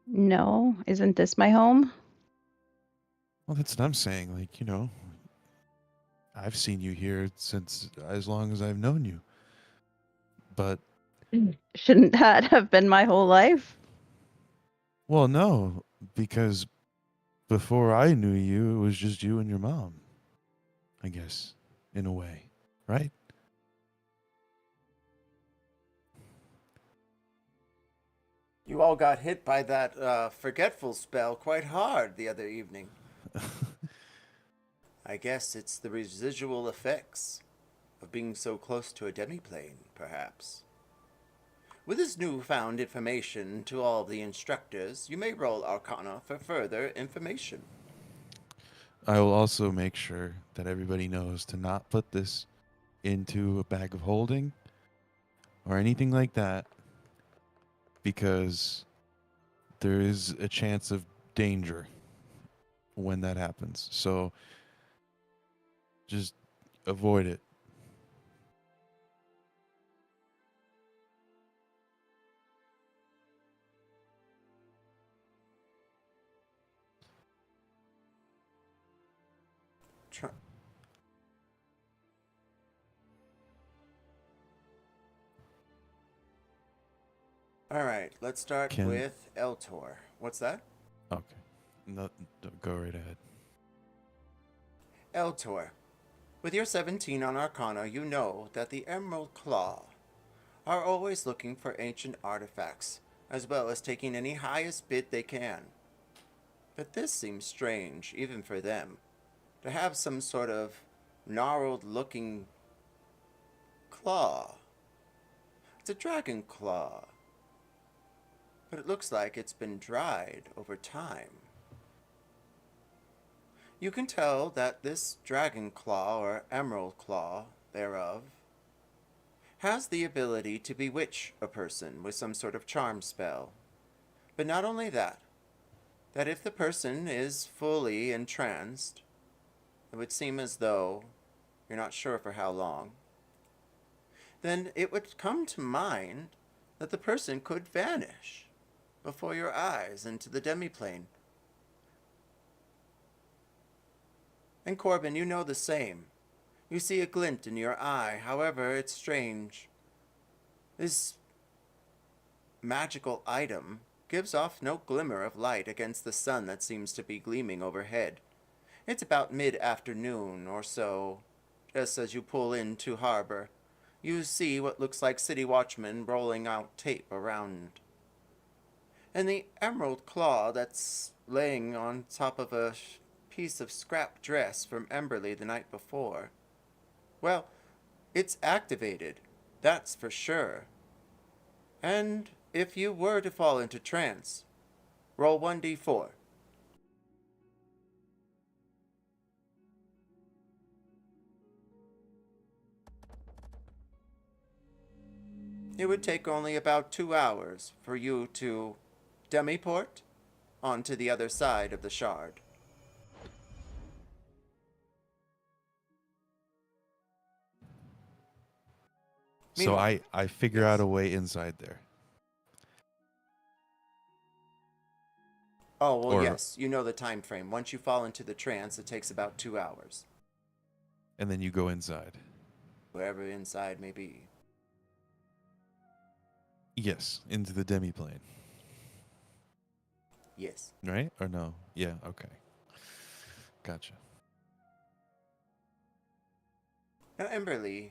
No. Isn't this my home? Well, that's what I'm saying. I've seen you here since as long as I've known you. But Shouldn't that have been my whole life? well, no, because before I knew you, it was just you and your mom. I guess, in a way, right? You all got hit by that forgetful spell quite hard the other evening. I guess it's the residual effects of being so close to a demiplane, perhaps. With this newfound information to all the instructors, you may roll Arcana for further information. I will also make sure that everybody knows to not put this into a bag of holding or anything like that, because there is a chance of danger when that happens. So just avoid it. All right, let's start with Eltor. What's that? Okay. No, go right ahead. Eltor, with your 17 on Arcana, you know that the Emerald Claw are always looking for ancient artifacts, as well as taking any highest bid they can. But this seems strange, even for them, to have some sort of gnarled-looking claw. It's a dragon claw, but it looks like it's been dried over time. You can tell that this dragon claw, or emerald claw thereof, has the ability to bewitch a person with some sort of charm spell. But not only that if the person is fully entranced, it would seem as though you're not sure for how long, then it would come to mind that the person could vanish before your eyes into the demiplane, And Corbin, you know the same. You see a glint in your eye, however, it's strange. This magical item gives off no glimmer of light against the sun that seems to be gleaming overhead. It's about mid-afternoon or so, just as you pull into harbor. You see what looks like city watchmen rolling out tape around. And the emerald claw that's laying on top of a piece of scrap dress from Emberley the night before. Well, it's activated, that's for sure. And if you were to fall into trance, roll 1d4. It would take only about 2 hours for you to demiport onto the other side of the shard. So I figure out a way inside there. Oh, well, yes, you know the time frame. Once you fall into the trance, it takes about 2 hours. And then you go inside. Wherever inside may be. Yes, into the demiplane. Yes. Right? Or no? Yeah, okay. Gotcha. Now, Emberley,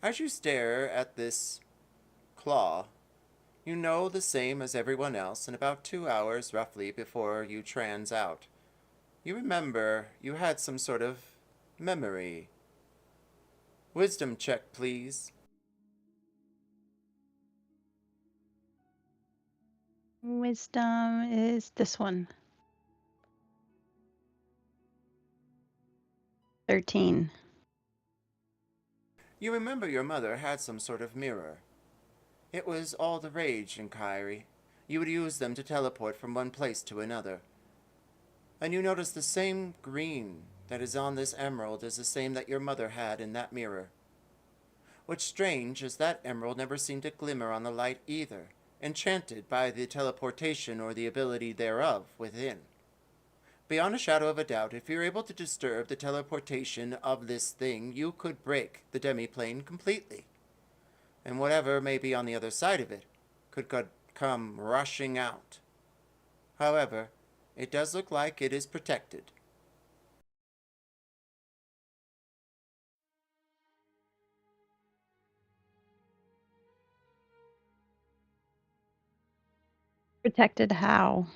as you stare at this claw, you know the same as everyone else, and about 2 hours roughly before you trans out, you remember you had some sort of memory. Wisdom check, please. Wisdom is this one. 13. You remember your mother had some sort of mirror. It was all the rage in Kyrie. You would use them to teleport from one place to another. And you notice the same green that is on this emerald is the same that your mother had in that mirror. What's strange is that emerald never seemed to glimmer on the light either, enchanted by the teleportation or the ability thereof within. Beyond a shadow of a doubt, if you're able to disturb the teleportation of this thing, you could break the demiplane completely. And whatever may be on the other side of it could come rushing out. However, it does look like it is protected. Protected how?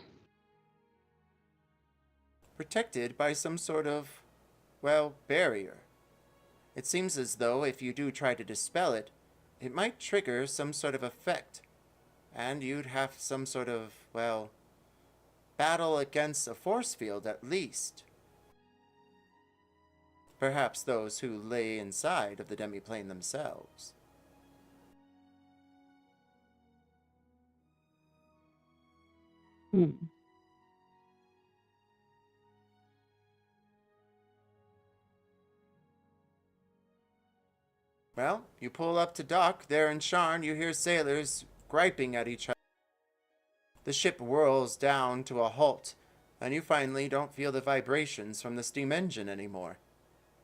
Protected by some sort of, well, barrier. It seems as though if you do try to dispel it, it might trigger some sort of effect. And you'd have some sort of, well, battle against a force field at least. Perhaps those who lay inside of the demiplane themselves. Well, you pull up to dock. There in Sharn, you hear sailors griping at each other. The ship whirls down to a halt, and you finally don't feel the vibrations from the steam engine anymore,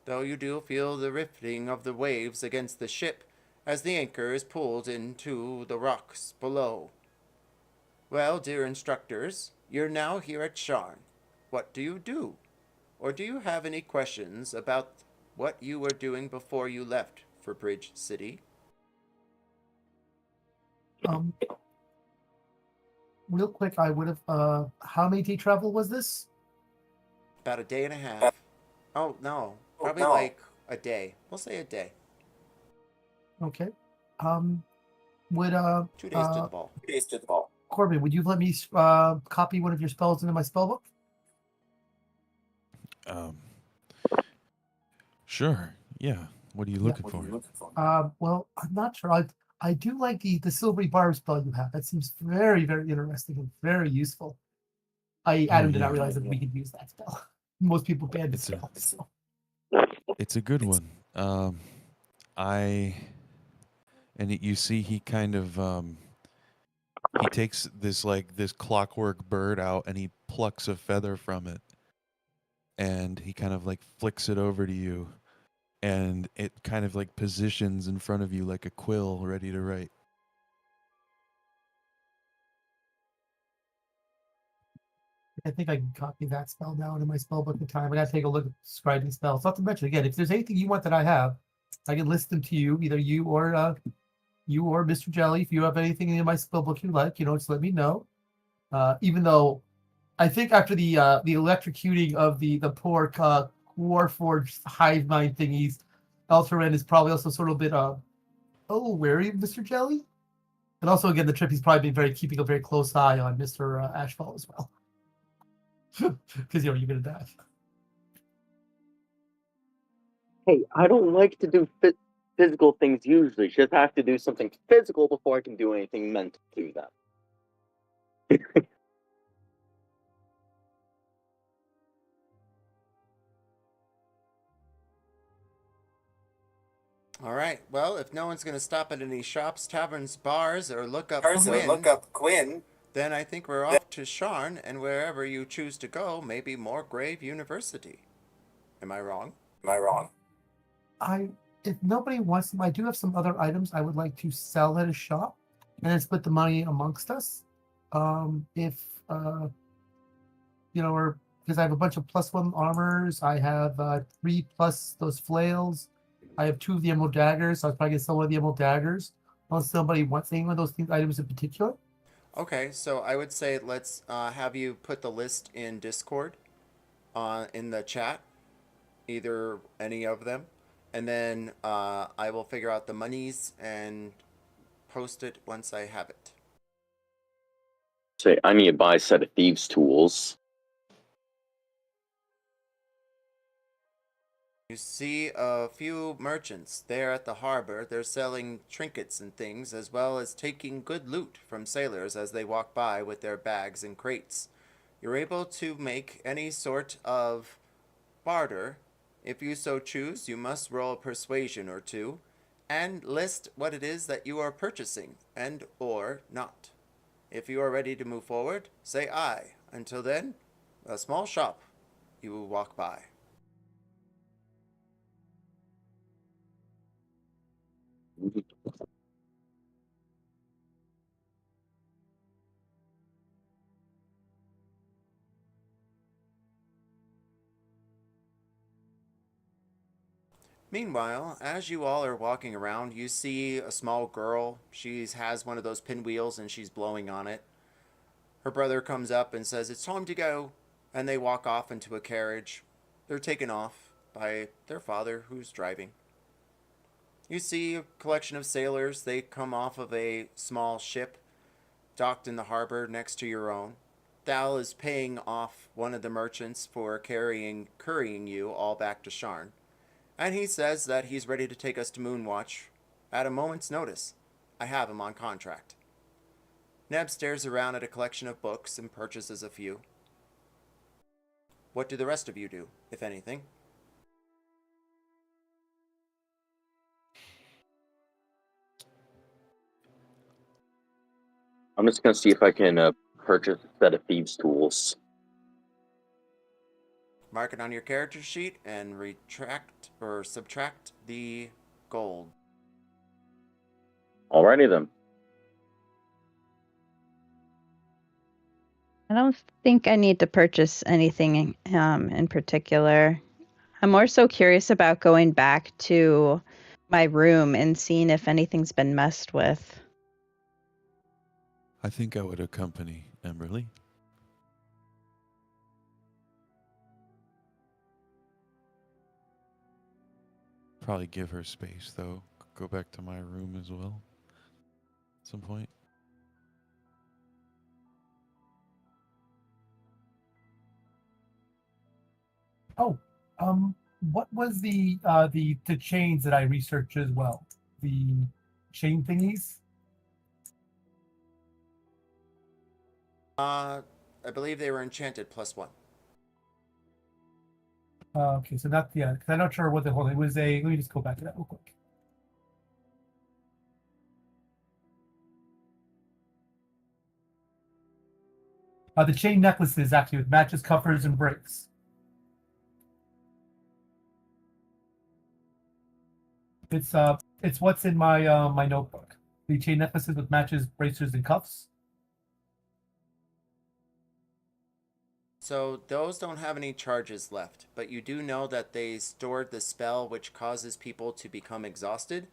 though you do feel the rifting of the waves against the ship as the anchor is pulled into the rocks below. Well, dear instructors, you're now here at Sharn. What do you do? Or do you have any questions about what you were doing before you left for Bridge City? Real quick, I would have, how many day travel was this? About a day and a half. Oh, no. Probably like a day. We'll say a day. Okay. 2 days to the ball. 2 days to the ball. Corbin, would you let me copy one of your spells into my spellbook? Sure. Yeah. What are you looking for? Well, I'm not sure. I do like the silvery barb spell you have. That seems very, very interesting and very useful. Adam did not realize that we could use that spell. Most people ban the spell. It's a good one. You see he kind of he takes this clockwork bird out and he plucks a feather from it and he kind of like flicks it over to you, and it kind of like positions in front of you like a quill ready to write. I think I can copy that spell down in my spellbook in time. I gotta take a look at scribing spells. Not to mention, again, if there's anything you want that I have, I can list them to you, either you or Mr. Jelly. If you have anything in my spellbook you like, just let me know. Even though I think after the electrocuting of the poor Warforged hive mind thingies, Eltarin is probably also sort of a bit wary of Mr. Jelly. And also, again, the trip he's probably been keeping a very close eye on Mr. Ashfall as well. Because you're gonna die. Hey, I don't like to do physical things usually. Just have to do something physical before I can do anything mental to them. All right. Well, if no one's going to stop at any shops, taverns, bars, or look up Quinn, then I think we're off to Sharn, and wherever you choose to go, maybe Morgrave University. Am I wrong? If nobody wants them, I do have some other items I would like to sell at a shop, and then split the money amongst us. Or because I have a bunch of +1 armors, I have 3 plus those flails. I have 2 of the emerald daggers, so I was probably gonna sell one of the emerald daggers. Unless somebody wants any of those items in particular. Okay, so I would say let's have you put the list in Discord, in the chat, either any of them, and then I will figure out the monies and post it once I have it. Say, I need to buy a set of thieves' tools. You see a few merchants there at the harbor. They're selling trinkets and things, as well as taking good loot from sailors as they walk by with their bags and crates. You're able to make any sort of barter. If you so choose, you must roll a persuasion or 2, and list what it is that you are purchasing, and or not. If you are ready to move forward, say aye. Until then, a small shop you will walk by. Meanwhile, as you all are walking around, you see a small girl. She has one of those pinwheels and she's blowing on it. Her brother comes up and says, "It's time to go." And they walk off into a carriage. They're taken off by their father, who's driving. You see a collection of sailors. They come off of a small ship docked in the harbor next to your own. Thal is paying off one of the merchants for currying you all back to Sharn. And he says that he's ready to take us to Moonwatch at a moment's notice. I have him on contract. Neb stares around at a collection of books and purchases a few. What do the rest of you do, if anything? I'm just going to see if I can purchase a set of thieves' tools. Mark it on your character sheet and retract or subtract the gold. Alrighty then. I don't think I need to purchase anything in particular. I'm more so curious about going back to my room and seeing if anything's been messed with. I think I would accompany Emberly. Probably give her space, though. Go back to my room as well at some point. Oh, what was the chains that I researched as well? The chain thingies? I believe they were enchanted +1. Okay, so not because I'm not sure what the whole. It was a. Let me just go back to that real quick. The chain necklaces actually with matches, cuffers, and breaks. It's what's in my my notebook. The chain necklaces with matches, bracers, and cuffs. So those don't have any charges left, but you do know that they stored the spell which causes people to become exhausted.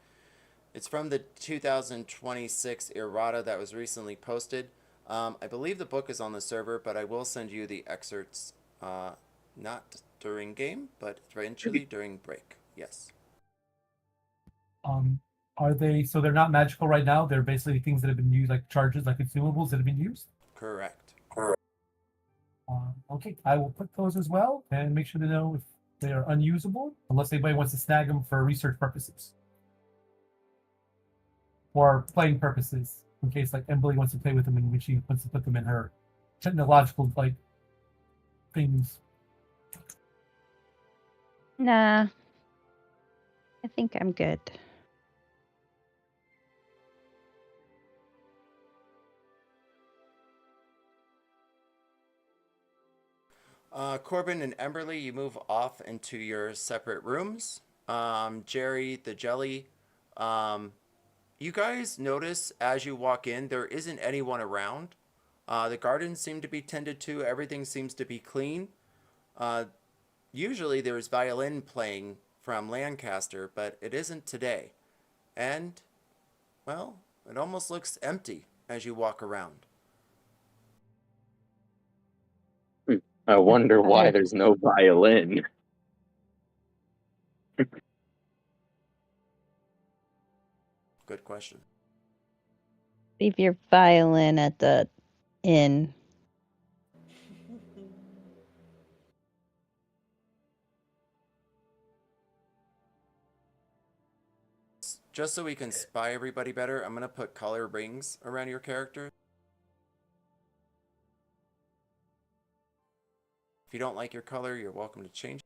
It's from the 2026 errata that was recently posted. I believe the book is on the server, but I will send you the excerpts, not during game, but eventually during break. Yes. Are they, so they're not magical right now? They're basically things that have been used, like charges, like consumables that have been used? Correct. Okay, I will put those as well and make sure to know if they are unusable, unless anybody wants to snag them for research purposes. Or playing purposes, in case like Emily wants to play with them and when she wants to put them in her technological like things. Nah. I think I'm good. Corbin and Emberly, you move off into your separate rooms. Jerry, the Jelly, you guys notice as you walk in, there isn't anyone around. The gardens seem to be tended to. Everything seems to be clean. Usually there's violin playing from Lancaster, but it isn't today. And, well, it almost looks empty as you walk around. I wonder why there's no violin. Good question. Leave your violin at the inn. Just so we can spy everybody better, I'm going to put color rings around your character. If you don't like your color, you're welcome to change.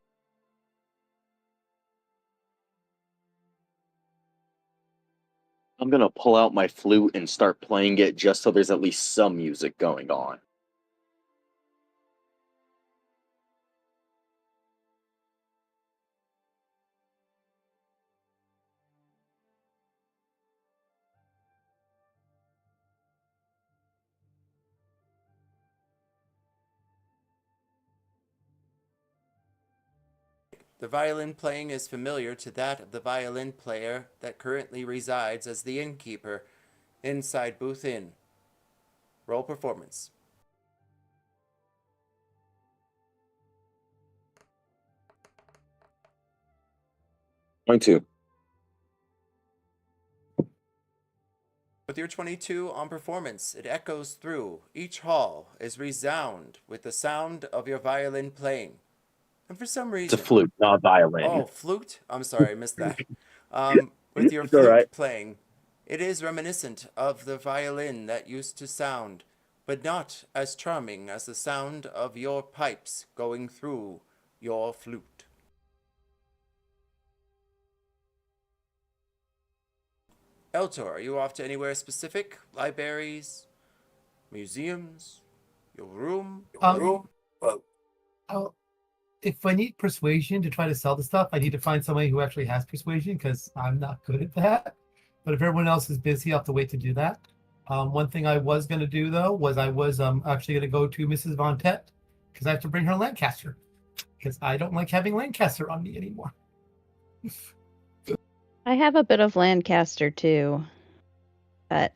I'm gonna pull out my flute and start playing it just so there's at least some music going on. The violin playing is familiar to that of the violin player that currently resides as the innkeeper inside Booth Inn. Roll performance. Point two. With your 22 on performance, it echoes through. Each hall is resound with the sound of your violin playing. And for some reason... It's a flute, not a violin. Oh, flute? I'm sorry, I missed that. With your flute playing, it is reminiscent of the violin that used to sound, but not as charming as the sound of your pipes going through your flute. Eltor, are you off to anywhere specific? Libraries? Museums? Your room? If I need persuasion to try to sell the stuff, I need to find somebody who actually has persuasion because I'm not good at that. But if everyone else is busy, I'll have to wait to do that. One thing I was going to do, though, was I was actually going to go to Mrs. Von Tett because I have to bring her Lancaster because I don't like having Lancaster on me anymore. I have a bit of Lancaster, too. But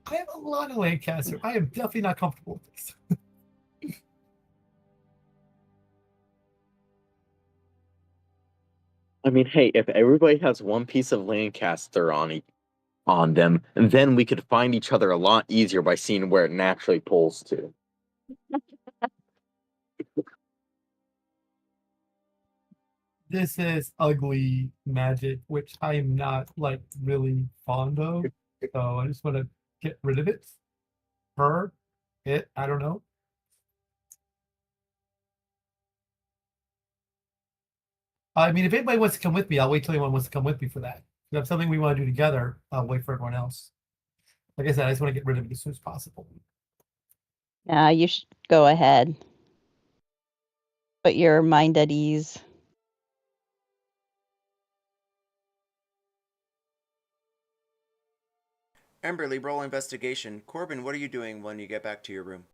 I have a lot of Lancaster. I am definitely not comfortable with this. I mean, hey, if everybody has one piece of Lancaster on them, then we could find each other a lot easier by seeing where it naturally pulls to. This is ugly magic, which I am not like really fond of. So I just want to get rid of it. Her, it, I don't know. I mean, if anybody wants to come with me, I'll wait till anyone wants to come with me for that. If you have something we want to do together, I'll wait for everyone else. Like I said, I just want to get rid of it as soon as possible. you should go ahead. Put your mind at ease. Emberly, roll investigation. Corbin, what are you doing when you get back to your room?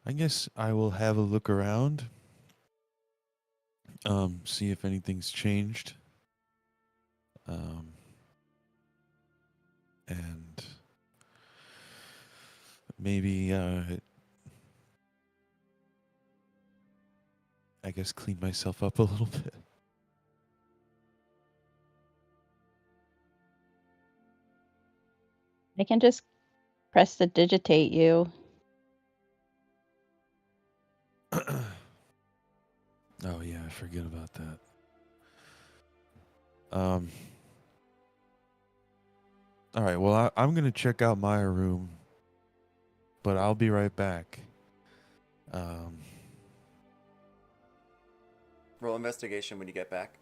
I guess I will have a look around. See if anything's changed. And maybe I guess clean myself up a little bit. I can just press to digitate you. Oh yeah, I forget about that. All right, well I'm gonna check out my room, but I'll be right back. Roll investigation when you get back.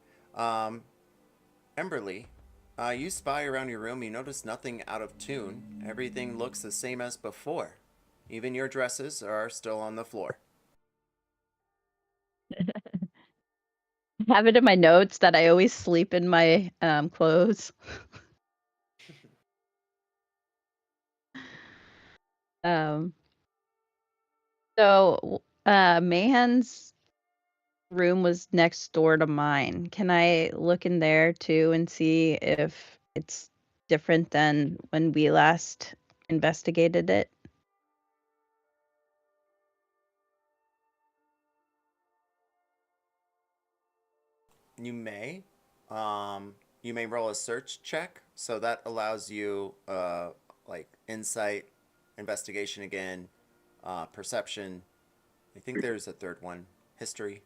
Emberly, you spy around your room. You notice nothing out of tune. Everything looks the same as before. Even your dresses are still on the floor. I have it in my notes that I always sleep in my clothes. So Mayhen's room was next door to mine. Can I look in there too and see if it's different than when we last investigated it? You may. You may roll a search check. So that allows you like insight, investigation again, perception. I think there's a third one. History.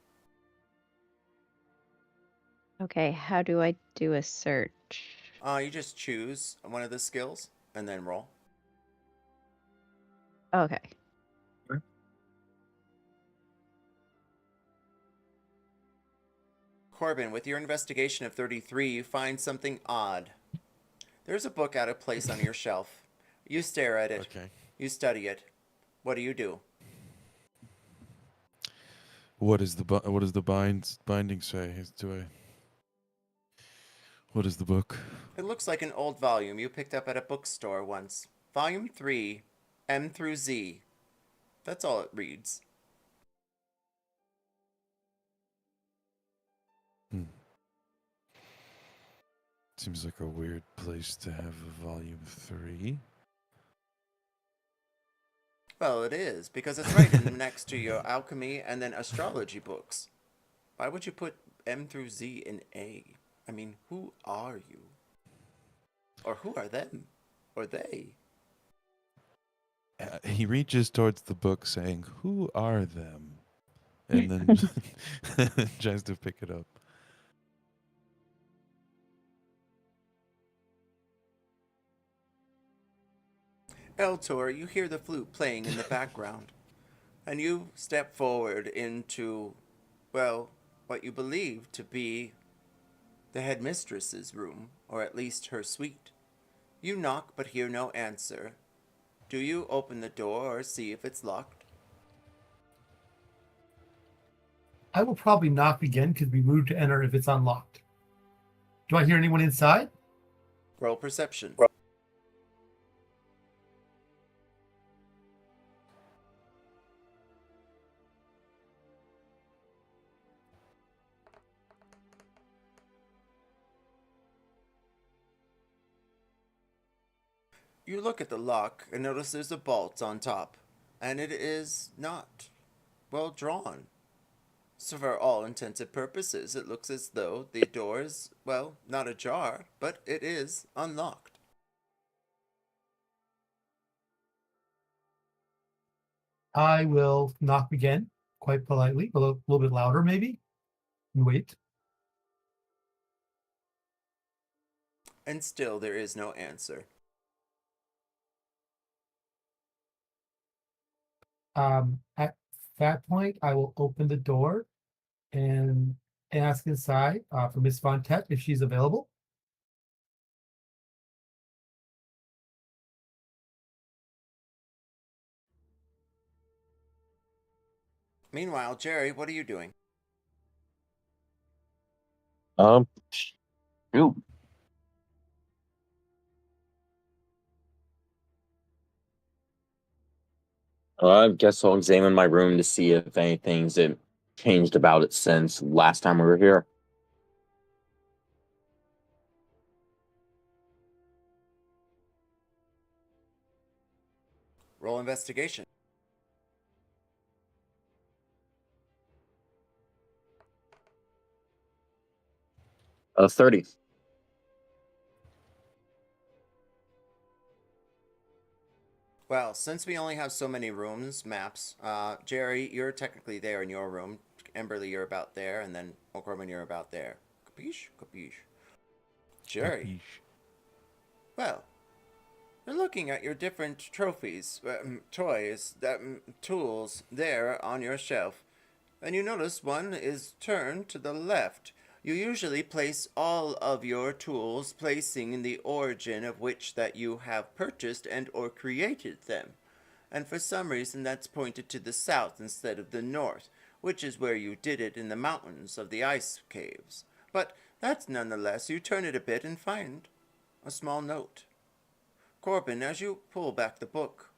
Okay, how do I do a search? You just choose one of the skills and then roll. Okay. Corbin, with your investigation of 33, you find something odd. There's a book out of place on your shelf. You stare at it. Okay. You study it. What do you do? What does the binding say? What is the book? It looks like an old volume you picked up at a bookstore once. Volume 3, M through Z. That's all it reads. Seems like a weird place to have a volume 3. Well, it is, because it's right next to your alchemy and then astrology books. Why would you put M through Z in A? I mean, who are you? Or who are them? Or they? He reaches towards the book saying, "Who are them?" And then tries to pick it up. Eltor, you hear the flute playing in the background, and you step forward into, well, what you believe to be the headmistress's room, or at least her suite. You knock but hear no answer. Do you open the door or see if it's locked? I will probably knock again because we moved to enter if it's unlocked. Do I hear anyone inside? Roll perception. You look at the lock and notice there's a bolt on top, and it is not well drawn. So for all intents and purposes, it looks as though the door is, well, not ajar, but it is unlocked. I will knock again, quite politely, a little bit louder maybe, and wait. And still there is no answer. At that point, I will open the door and ask inside for Miss Fontet if she's available. Meanwhile, Jerry, what are you doing? Shoot. I guess I'll examine my room to see if anything's changed about it since last time we were here. Roll investigation. A 30. Well, since we only have so many maps, Jerry, you're technically there in your room. Emberly, you're about there, and then Morgrave, you're about there. Capiche? Capiche. Jerry. Capiche. Well, you're looking at your different trophies, toys, tools there on your shelf, and you notice one is turned to the left. You usually place all of your tools placing in the origin of which that you have purchased and or created them. And for some reason that's pointed to the south instead of the north, which is where you did it in the mountains of the ice caves. But that's nonetheless, you turn it a bit and find a small note. Corbin, as you pull back the book,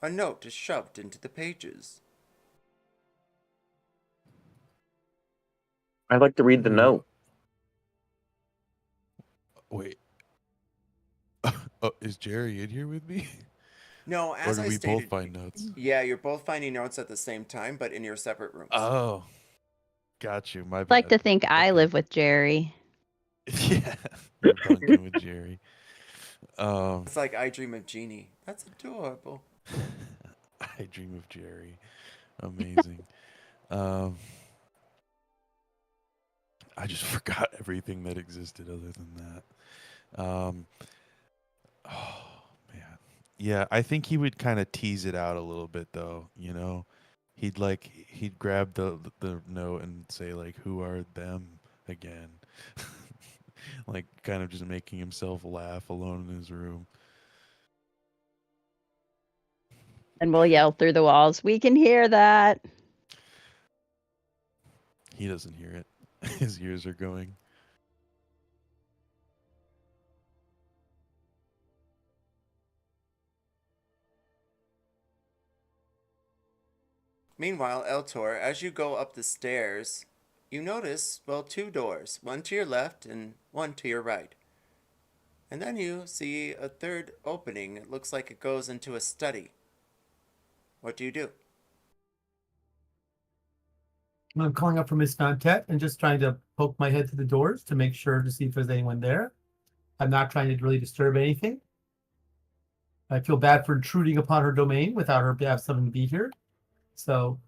a note is shoved into the pages. I'd like to read the note. Wait. Is Jerry in here with me? No, as or I do we stated, both find notes? Yeah, you're both finding notes at the same time, but in your separate rooms. Oh, got you. My I'd bad. like to think I live with Jerry. Yeah, you're bunking with Jerry. It's like I Dream of Jeannie. That's adorable. I Dream of Jerry. Amazing. I just forgot everything that existed other than that. Oh man, yeah. I think he would kind of tease it out a little bit, though. You know, he'd grab the note and say like, "Who are them again?" Like kind of just making himself laugh alone in his room. And we'll yell through the walls, "We can hear that." He doesn't hear it. His ears are going. Meanwhile, Eltor, as you go up the stairs, you notice, well, two doors, one to your left and one to your right. And then you see a third opening. It looks like it goes into a study. What do you do? I'm calling up from Miss Fontet and just trying to poke my head through the doors to make sure to see if there's anyone there. I'm not trying to really disturb anything. I feel bad for intruding upon her domain without her have someone be here. So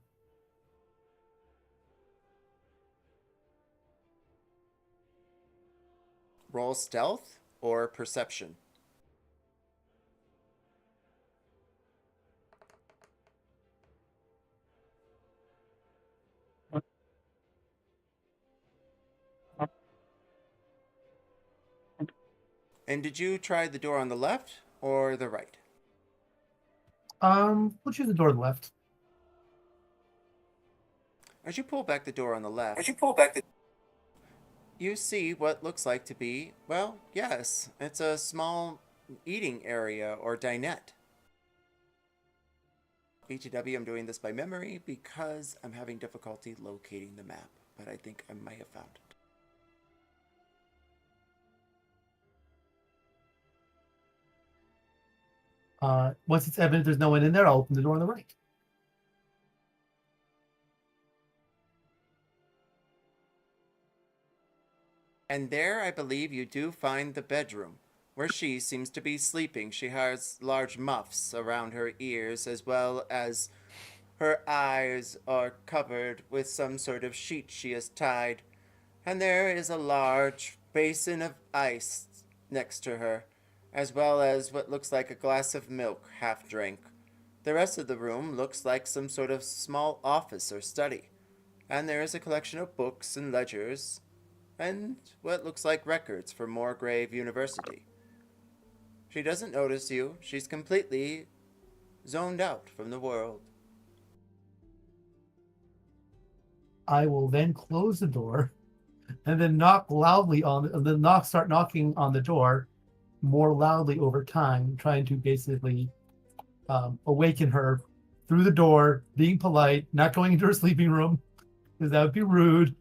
Roll stealth or perception. And did you try the door on the left or the right? we'll choose the door on the left. As you pull back the door on the left, you see what looks like to be, well, yes, it's a small eating area or dinette. BTW, I'm doing this by memory because I'm having difficulty locating the map, but I think I might have found it. Once it's evident there's no one in there, I'll open the door on the right. And there, I believe, you do find the bedroom, where she seems to be sleeping. She has large muffs around her ears, as well as her eyes are covered with some sort of sheet she has tied. And there is a large basin of ice next to her, as well as what looks like a glass of milk, half drank. The rest of the room looks like some sort of small office or study, and there is a collection of books and ledgers, and what looks like records for Morgrave University. She doesn't notice you. She's completely zoned out from the world. I will then close the door and then start knocking on the door more loudly over time, trying to basically awaken her through the door, being polite, not going into her sleeping room, because that would be rude,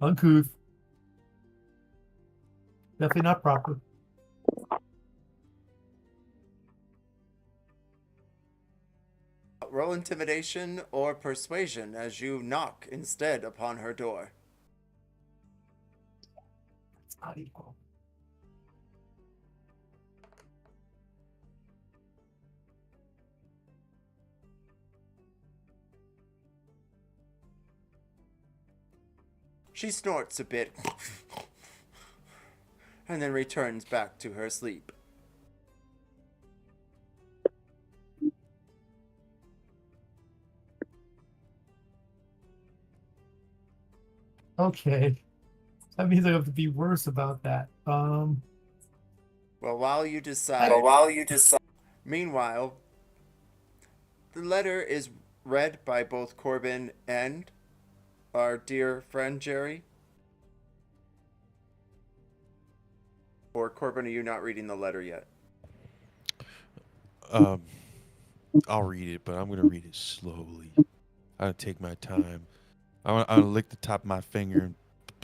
uncouth, definitely not proper. Roll intimidation or persuasion as you knock instead upon her door. It's not equal. She snorts a bit and then returns back to her sleep. Okay. That means I have to be worse about that. Well, while you decide. Meanwhile, the letter is read by both Corbin and our dear friend Jerry. Or Corbin, are you not reading the letter yet? I'll read it, but I'm gonna read it slowly. I'll take my time. I'll lick the top of my finger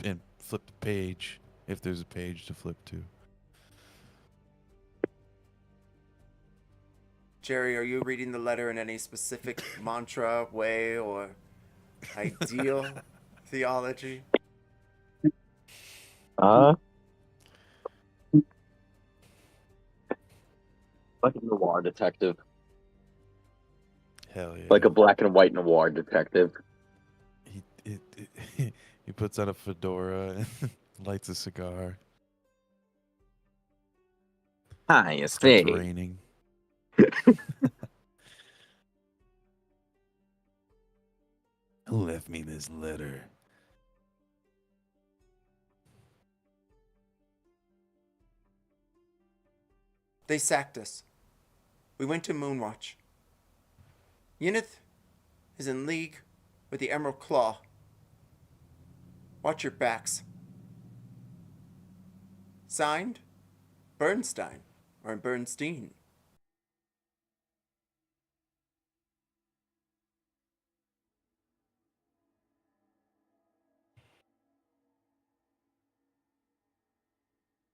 and flip the page if there's a page to flip to. Jerry, are you reading the letter in any specific mantra, way, or ideal theology? Like a noir detective. Hell yeah. Like a black and white noir detective. He puts on a fedora and lights a cigar. Hi, it's Starts me. raining. Who left me this letter? They sacked us. We went to Moonwatch. Yeneth is in league with the Emerald Claw. Watch your backs. Signed, Bernstein, or Bernstein.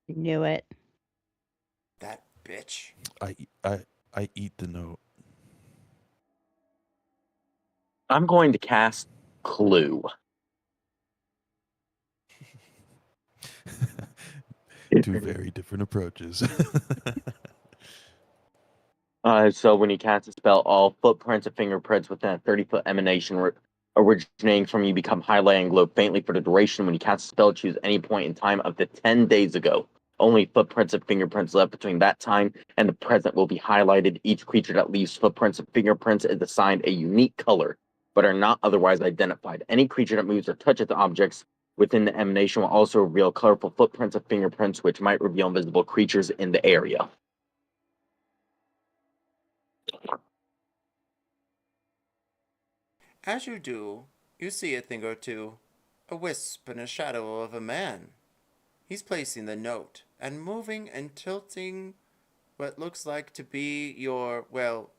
Knew it. That bitch. I eat the note. I'm going to cast Clue. Two very different approaches. So when you cast a spell, all footprints and fingerprints within a 30-foot emanation originating from you become highlighted and glow faintly for the duration. When you cast a spell, choose any point in time up to 10 days ago. Only footprints and fingerprints left between that time and the present will be highlighted. Each creature that leaves footprints and fingerprints is assigned a unique color, but are not otherwise identified. Any creature that moves or touches objects within the emanation will also reveal colorful footprints and fingerprints, which might reveal invisible creatures in the area. As you do, you see a thing or two, a wisp and a shadow of a man. He's placing the note and moving and tilting what looks like to be your, well,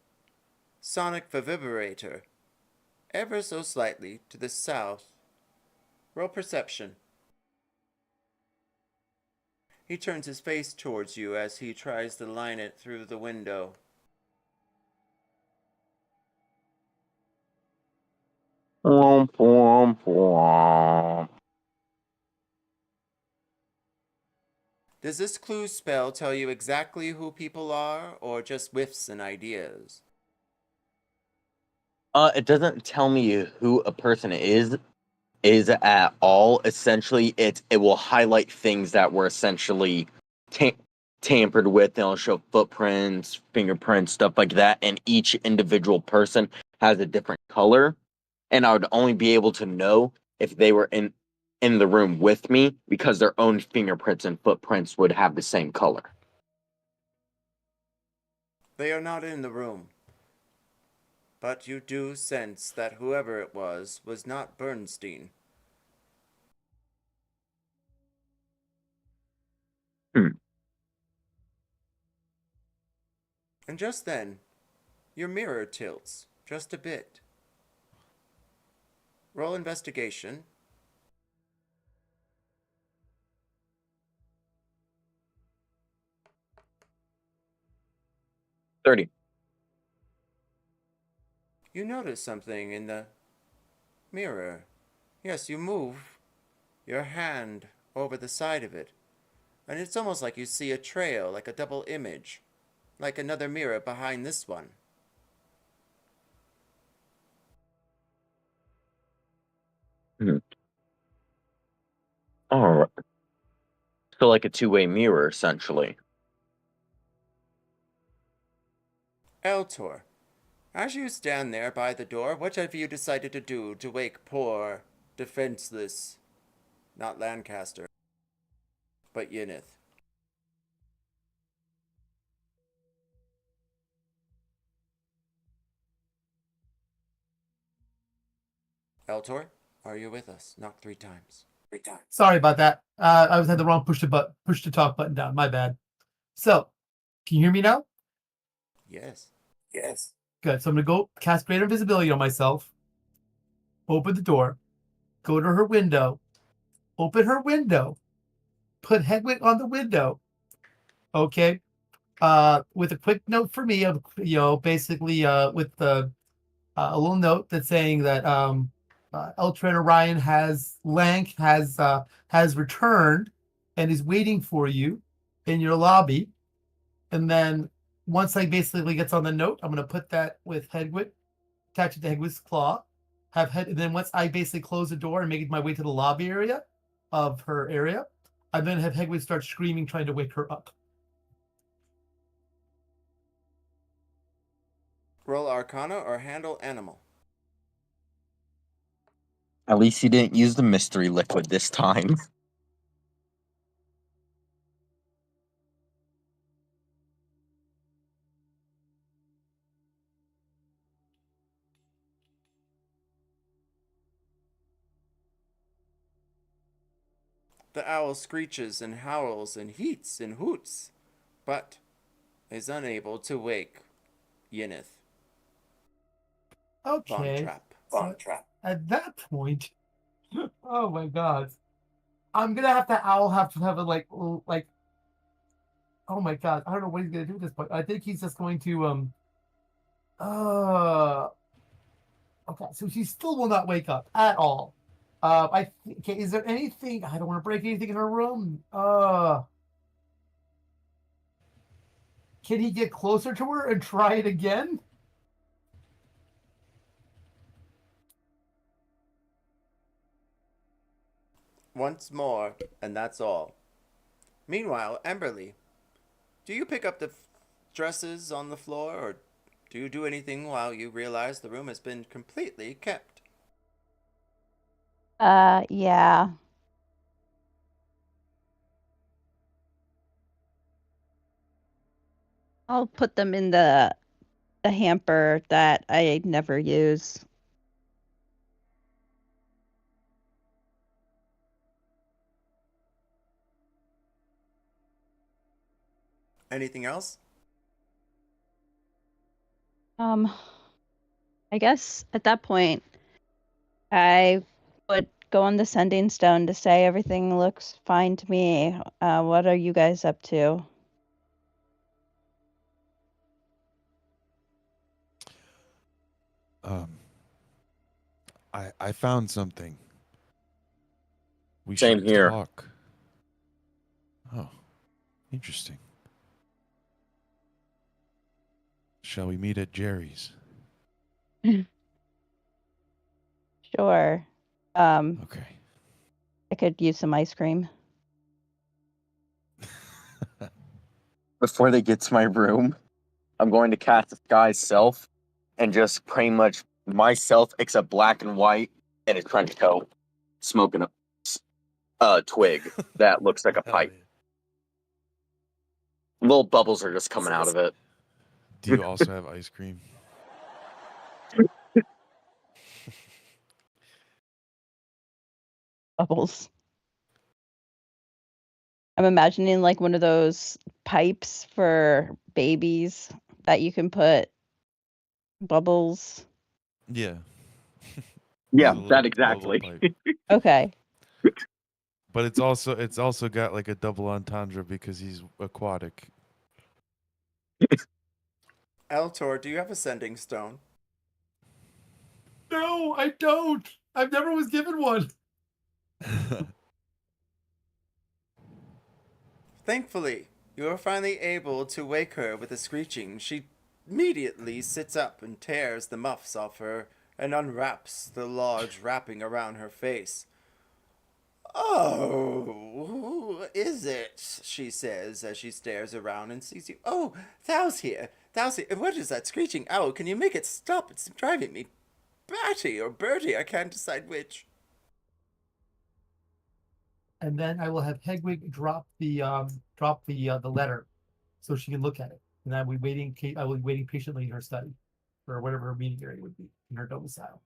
sonic vibrator, ever so slightly to the south. Roll perception. He turns his face towards you as he tries to line it through the window. Womp, womp, womp. Does this clue spell tell you exactly who people are, or just whiffs and ideas? It doesn't tell me who a person is at all. Essentially, it will highlight things that were essentially tampered with. It'll show footprints, fingerprints, stuff like that, and each individual person has a different color. And I would only be able to know if they were in the room with me because their own fingerprints and footprints would have the same color. They are not in the room. But you do sense that whoever it was not Bernstein. And just then, your mirror tilts just a bit. Roll investigation. $30. You notice something in the mirror. Yes, you move your hand over the side of it, and it's almost like you see a trail, like a double image, like another mirror behind this one. All right. So like a two-way mirror, essentially. Eltor, as you stand there by the door, what have you decided to do to wake poor, defenseless, not Lancaster, but Yinith? Eltor, are you with us? Knock 3 times. 3 times. Sorry about that. I had the wrong push to talk button down. My bad. So, can you hear me now? Yes. Yes. Good. So I'm gonna go cast greater invisibility on myself. Open the door. Go to her window. Open her window. Put Hedwig on the window. Okay. With a quick note for me of basically with the a little note that's saying that Eltran Orion has returned and is waiting for you in your lobby. And then once I basically gets on the note, I'm gonna put that with Hedwig, attach it to Hedwig's claw, and then once I basically close the door and make my way to the lobby area of her area, I then have Hedwig start screaming, trying to wake her up. Roll Arcana or handle animal. At least he didn't use the mystery liquid this time. The owl screeches and howls and heats and hoots, but is unable to wake Yinith. Okay. Trap. So at that point, oh my god, I'm gonna have to have a like, oh my god, I don't know what he's gonna do at this point. I think he's just going to okay, so she still will not wake up at all. Okay, is there anything? I don't want to break anything in her room. Can he get closer to her and try it again? Once more, and that's all. Meanwhile, Emberly, do you pick up the dresses on the floor, or do you do anything while you realize the room has been completely kept? Yeah. I'll put them in the hamper that I never use. Anything else? I guess at that point, I would go on the sending stone to say everything looks fine to me. What are you guys up to? I found something. We Same should here. talk. Oh, interesting. Shall we meet at Jerry's? Sure. Okay. I could use some ice cream. Before they get to my room, I'm going to cast Disguise Self and just pretty much myself, except black and white, and a trench coat, smoking a twig that looks like a pipe. Little bubbles are just coming out of it. Do you also have ice cream? Bubbles. I'm imagining like one of those pipes for babies that you can put bubbles. Yeah. Yeah, There's a that little exactly. pipe. Okay. But it's also got like a double entendre because he's aquatic. Eltor, do you have a sending stone? No, I don't. I've never was given one. Thankfully, you are finally able to wake her with a screeching. She immediately sits up and tears the muffs off her and unwraps the large wrapping around her face. Oh, who is it? She says as she stares around and sees you. Oh, Thal's here. Thal's here. What is that screeching owl? Can you make it stop? It's driving me batty or Bertie. I can't decide which. And then I will have Hedwig drop the letter, so she can look at it. And I will be waiting patiently in her study, or whatever her meeting area would be in her domicile.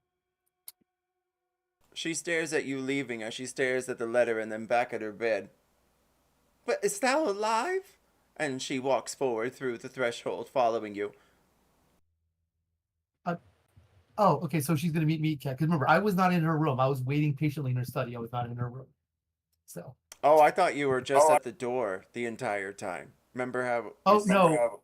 She stares at you leaving as she stares at the letter and then back at her bed. But is Thal alive? And she walks forward through the threshold, following you. Oh, okay, so she's going to meet me, Kat. Because remember, I was not in her room. I was waiting patiently in her study. I was not in her room. So. Oh, I thought you were just at the door the entire time. Remember how? Oh no.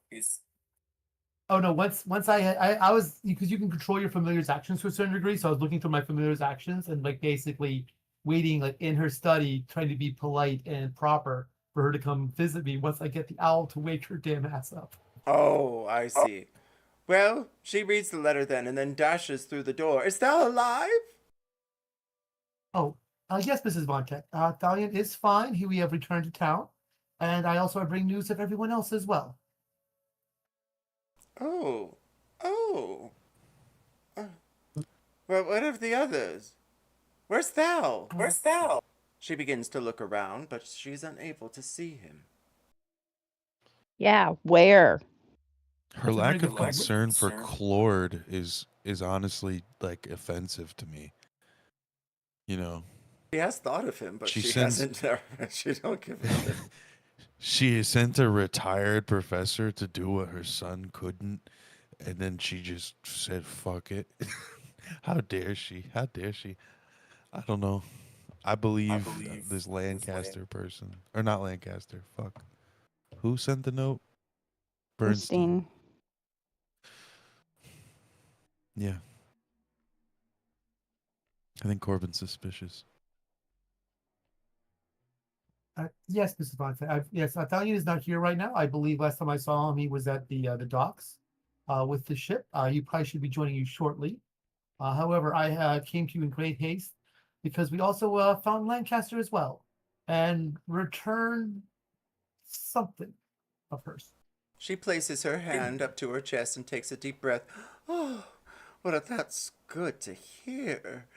Oh no! Once I was, because you can control your familiar's actions to a certain degree. So I was looking through my familiar's actions and like basically waiting like in her study, trying to be polite and proper for her to come visit me once I get the owl to wake her damn ass up. Oh, I see. Well, she reads the letter then and then dashes through the door. Is Thal alive? Oh, yes, Mrs. Von Tech. Thalion is fine. We have returned to town, and I also bring news of everyone else as well. Oh. Well, what of the others? Where's Thal? Where's Thal? She begins to look around, but she's unable to see him. Yeah, where? Her lack of concern for Clord is honestly like offensive to me. You know. She has thought of him, but she hasn't. She don't give a shit. She sent a retired professor to do what her son couldn't, and then she just said, "Fuck it." How dare she? How dare she? I don't know. I believe this Lancaster person, or not Lancaster. Fuck. Who sent the note? Bernstein. Yeah. I think Corbin's suspicious. Yes, Mrs. Bonte. Yes, Thalion is not here right now. I believe last time I saw him, he was at the docks with the ship. He probably should be joining you shortly. However, I came to you in great haste because we also found Lancaster as well and returned something of hers. She places her hand up to her chest and takes a deep breath. Oh, well, that's good to hear.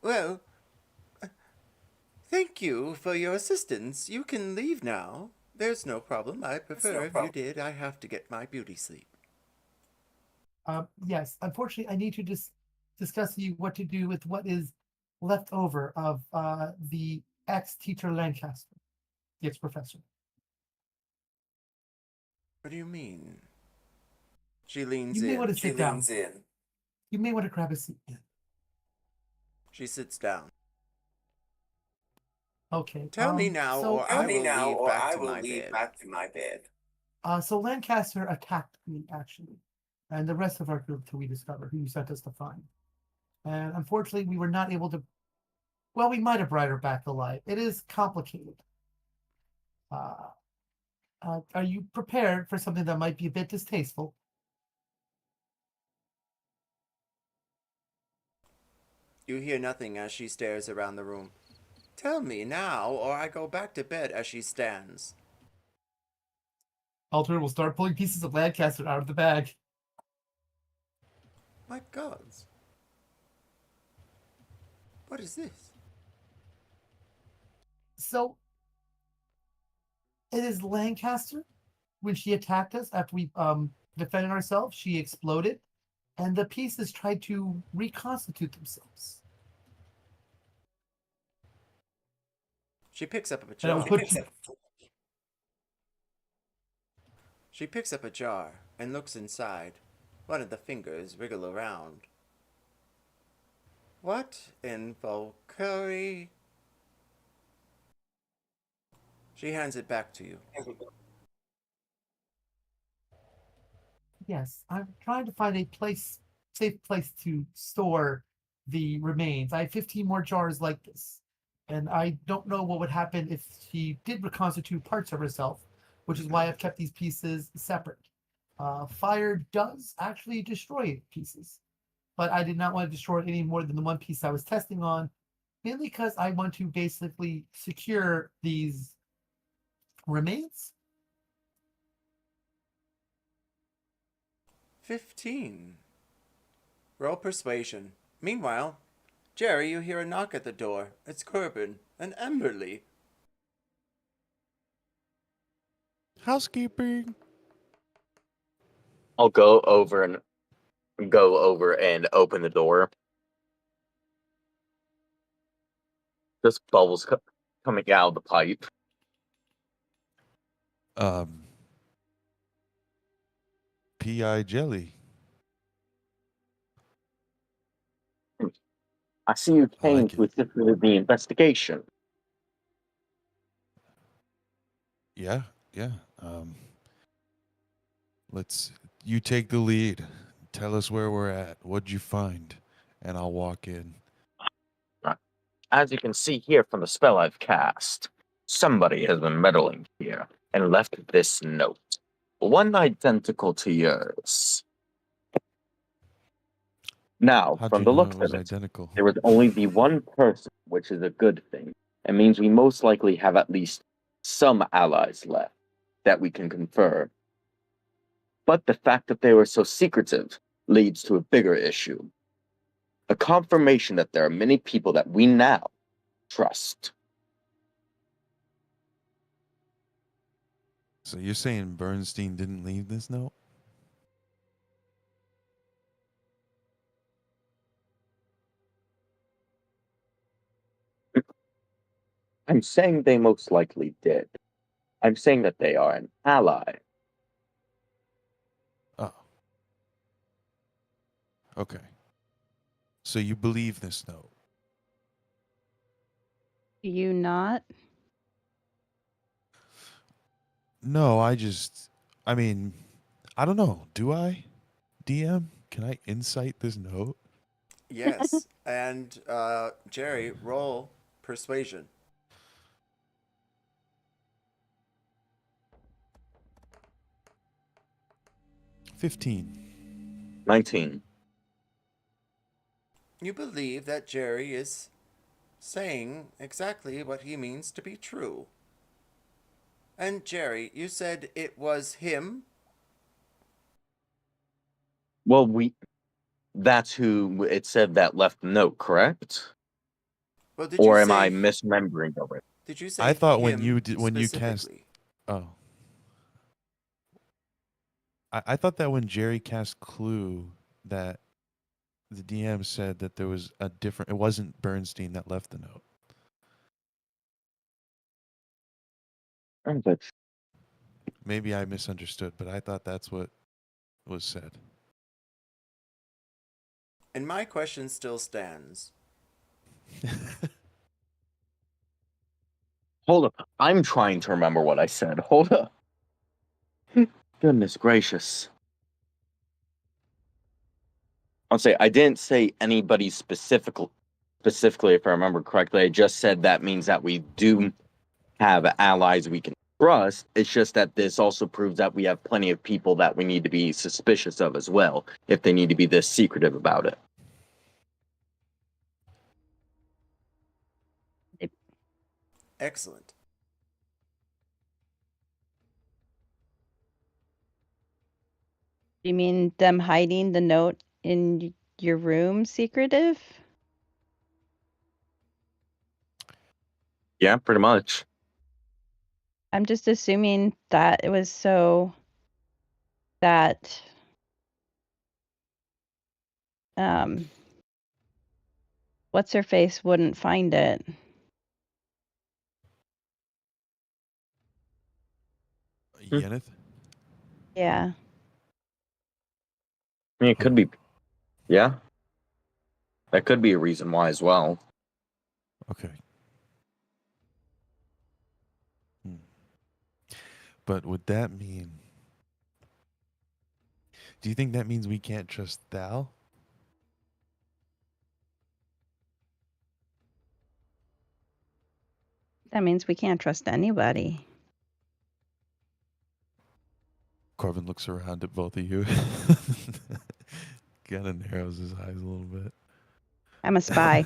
Well, thank you for your assistance. You can leave now. There's no problem. I prefer if you did. I have to get my beauty sleep. Yes, unfortunately, I need to discuss with you what to do with what is left over of the ex-teacher Lancaster, the ex-professor. What do you mean? She leans in. You may want to sit down. You may want to grab a seat. She sits down. Okay. Tell me now, or I will leave back to my bed. So Lancaster attacked me, actually, and the rest of our group till we discover who you sent us to find. And unfortunately, we were not able to. Well, we might have brought her back alive. It is complicated. Are you prepared for something that might be a bit distasteful? You hear nothing as she stares around the room. Tell me now, or I go back to bed as she stands. Alter will start pulling pieces of Lancaster out of the bag. My gods. What is this? So, it is Lancaster. When she attacked us after we defended ourselves, she exploded, and the pieces tried to reconstitute themselves. She picks up a pajama. She picks up a jar and looks inside. One of the fingers wriggle around. What in Valkyrie? She hands it back to you. Yes, I'm trying to find a safe place to store the remains. I have 15 more jars like this, and I don't know what would happen if she did reconstitute parts of herself, which is why I've kept these pieces separate. Fire does actually destroy pieces, but I did not want to destroy it any more than the one piece I was testing on, mainly because I want to basically secure these remains. 15. Roll persuasion. Meanwhile, Jerry, you hear a knock at the door. It's Corbin and Emberly. Housekeeping. I'll go over and open the door. Just bubbles coming out of the pipe. P.I. Jelly. I see you came like to assist with the investigation. Yeah. You take the lead. Tell us where we're at. What'd you find? And I'll walk in. As you can see here from the spell I've cast, somebody has been meddling here and left this note. One identical to yours. Now, How'd from you the know looks it was of it, identical? there was only the one person, which is a good thing. It means we most likely have at least some allies left that we can confer. But the fact that they were so secretive leads to a bigger issue. A confirmation that there are many people that we now trust. So you're saying Bernstein didn't leave this note? I'm saying they most likely did. I'm saying that they are an ally. Oh. Okay. So you believe this note? Do you not? No, I mean, I don't know. Do I? DM? Can I insight this note? Yes. And Jerry, roll persuasion. 15. 19. You believe that Jerry is saying exactly what he means to be true. And Jerry, you said it was him? Well, that's who it said that left the note, correct? Well, did Or you am say, I misremembering over it? Did you say I thought when him you cast. specifically? Oh. I thought that when Jerry cast Clue, that the DM said that there was a different. It wasn't Bernstein that left the note. But Maybe I misunderstood, but I thought that's what was said. And my question still stands. hold up. I'm trying to remember what I said. Hold up. Goodness gracious. I'll say I didn't say anybody specifically, if I remember correctly. I just said that means that we do have allies we can trust. It's just that this also proves that we have plenty of people that we need to be suspicious of as well, if they need to be this secretive about it. Excellent. You mean them hiding the note in your room secretive? Yeah, pretty much. I'm just assuming that it was so that what's her face wouldn't find it. Yeneth? Yeah. I mean, it could be. Yeah. That could be a reason why as well. Okay. But would that mean... Do you think that means we can't trust Thal? That means we can't trust anybody. Corbin looks around at both of you. Kind of narrows his eyes a little bit. I'm a spy.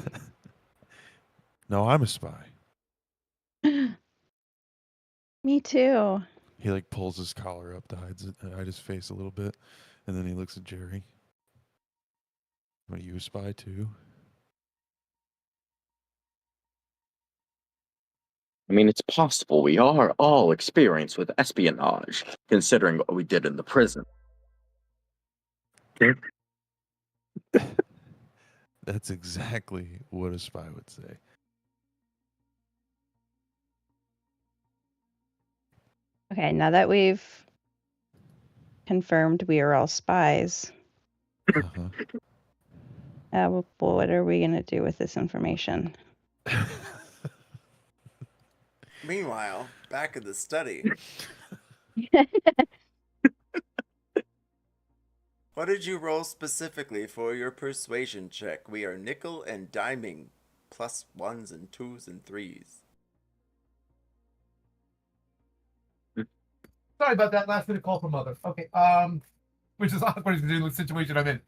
No, I'm a spy. Me too. He like pulls his collar up to hide his face a little bit, and then he looks at Jerry. Are you a spy too? I mean, it's possible we are all experienced with espionage, considering what we did in the prison. That's exactly what a spy would say. Okay, now that we've confirmed we are all spies, what are we going to do with this information? Meanwhile, back in the study. What did you roll specifically for your persuasion check? We are nickel and diming, plus 1s and 2s and 3s. Sorry about that last minute call from mother. Okay, which is awkward in the situation I'm in.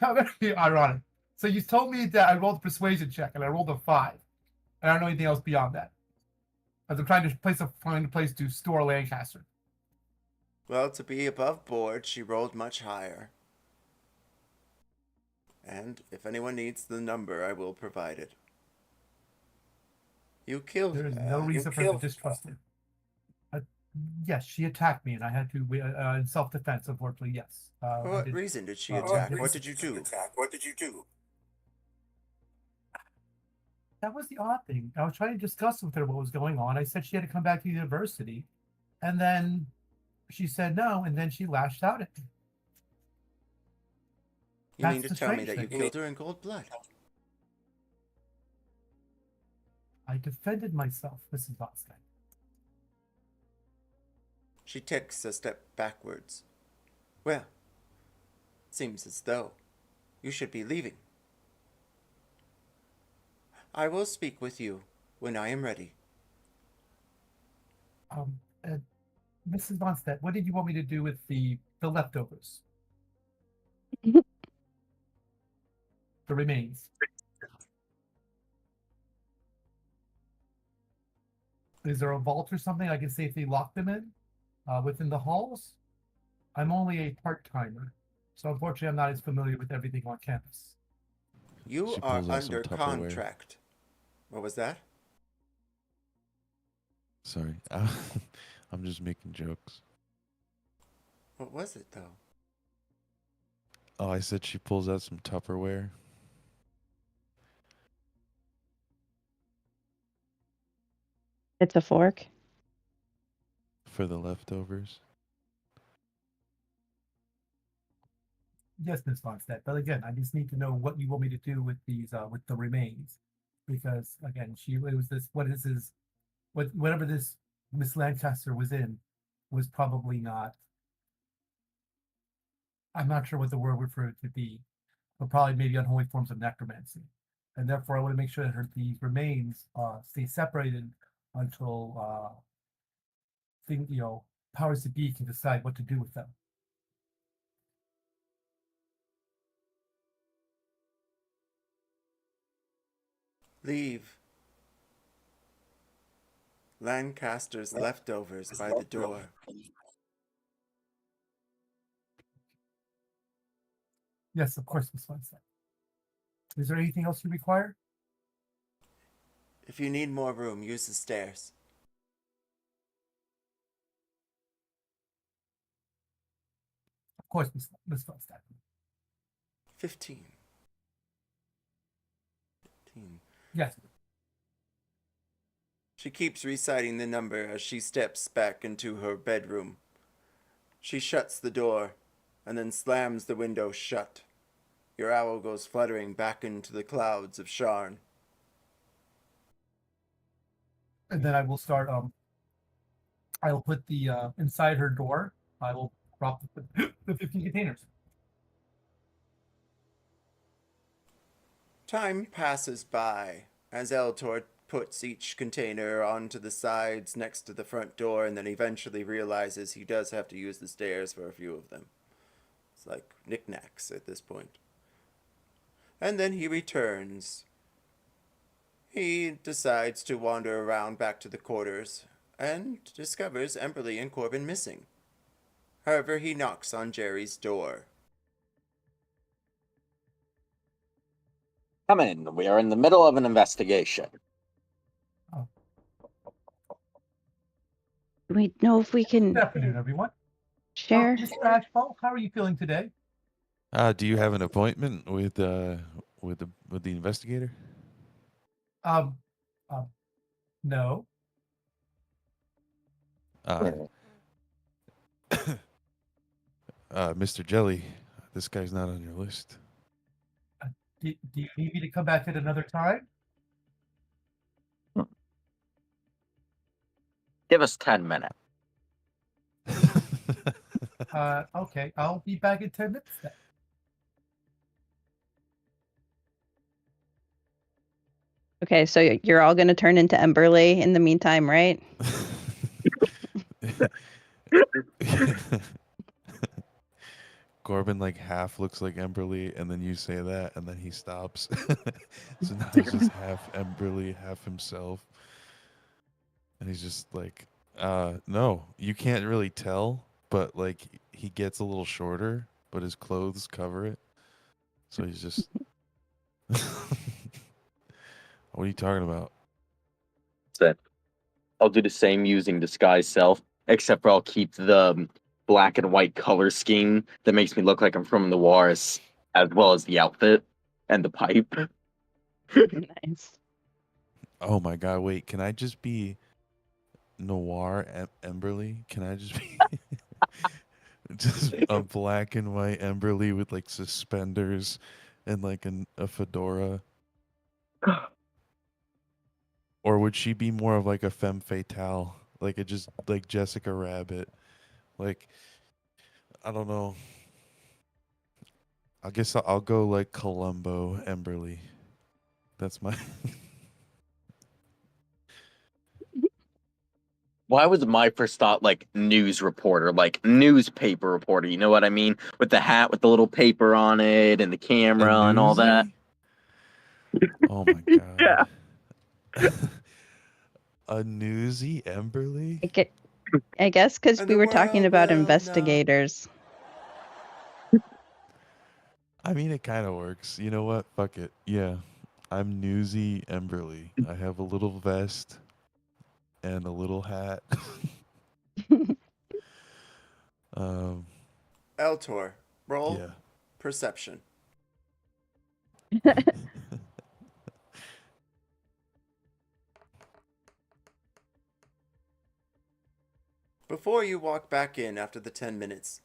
I'm gonna be ironic. So you told me that I rolled a persuasion check and I rolled a 5. And I don't know anything else beyond that. As I'm trying to find a place to store Lancaster. Well, to be above board, she rolled much higher. And if anyone needs the number, I will provide it. You killed her. There is no reason for her to distrust him. Yes, she attacked me, and I had to in self-defense. Unfortunately, yes. For what reason did she attack? What did you do? What did you do? That was the odd thing. I was trying to discuss with her what was going on. I said she had to come back to the university, and then she said no, and then she lashed out at me. You mean to tell me that you killed her in cold blood? I defended myself, Mrs. Voskite. She takes a step backwards. Well, it seems as though you should be leaving. I will speak with you when I am ready. Mrs. Vonstedt, what did you want me to do with the leftovers? The remains. Is there a vault or something I can safely lock them in within the halls? I'm only a part-timer, so unfortunately I'm not as familiar with everything on campus. You are under contract. What was that? Sorry, I'm just making jokes. What was it, though? Oh, I said she pulls out some Tupperware. It's a fork. For the leftovers. Yes, Ms. Vonstedt, but again, I just need to know what you want me to do with these, with the remains. Because, again, whatever this Miss Lancaster was in was probably not, I'm not sure what the word for it to be, but probably maybe unholy forms of necromancy. And therefore, I want to make sure that these remains stay separated until powers to be can decide what to do with them. Leave Lancaster's leftovers by the door. Yes, of course, Miss Vonstedt. Is there anything else you require? If you need more room, use the stairs. Of course, Miss Vonstedt. 15. Yes. She keeps reciting the number as she steps back into her bedroom. She shuts the door and then slams the window shut. Your owl goes fluttering back into the clouds of Sharn. And then I will start. I will put the inside her door. I will drop the 15 containers. Time passes by as Eltor puts each container onto the sides next to the front door and then eventually realizes he does have to use the stairs for a few of them. It's like knickknacks at this point. And then he returns. He decides to wander around back to the quarters and discovers Emberly and Corbin missing. However, he knocks on Jerry's door. Come in. We are in the middle of an investigation. Do we know if we can Good afternoon, everyone. share? Mr. Ashfall, how are you feeling today? Do you have an appointment with the investigator? No. Mr. Jelly, this guy's not on your list. Do you need me to come back at another time? Give us 10 minutes. Okay, I'll be back in 10 minutes then. Okay, so you're all going to turn into Emberly in the meantime, right? Corbin like half looks like Emberly, and then you say that, and then he stops. So now he's just half Emberly, half himself. And he's just like, no, you can't really tell, but like he gets a little shorter, but his clothes cover it. So he's just What are you talking about? That I'll do the same using disguise self, except for I'll keep the black and white color scheme that makes me look like I'm from the wars, as well as the outfit and the pipe. Nice. Oh my god, wait, can I just be Noir Emberly? Can I just be just a black and white Emberly with like suspenders and like a fedora? Or would she be more of like a femme fatale, like just like Jessica Rabbit? Like, I don't know. I guess I'll go like Columbo Emberly. That's my. Why was my first thought like news reporter, like newspaper reporter? You know what I mean? With the hat with the little paper on it and the camera and all that. Oh my god. Yeah. A newsy Emberly? I guess because And we the were talking world about will investigators. I mean, it kind of works. You know what? Fuck it. Yeah. I'm newsy Emberly. I have a little vest and a little hat. Eltor, roll Yeah. perception. Before you walk back in after the 10 minutes,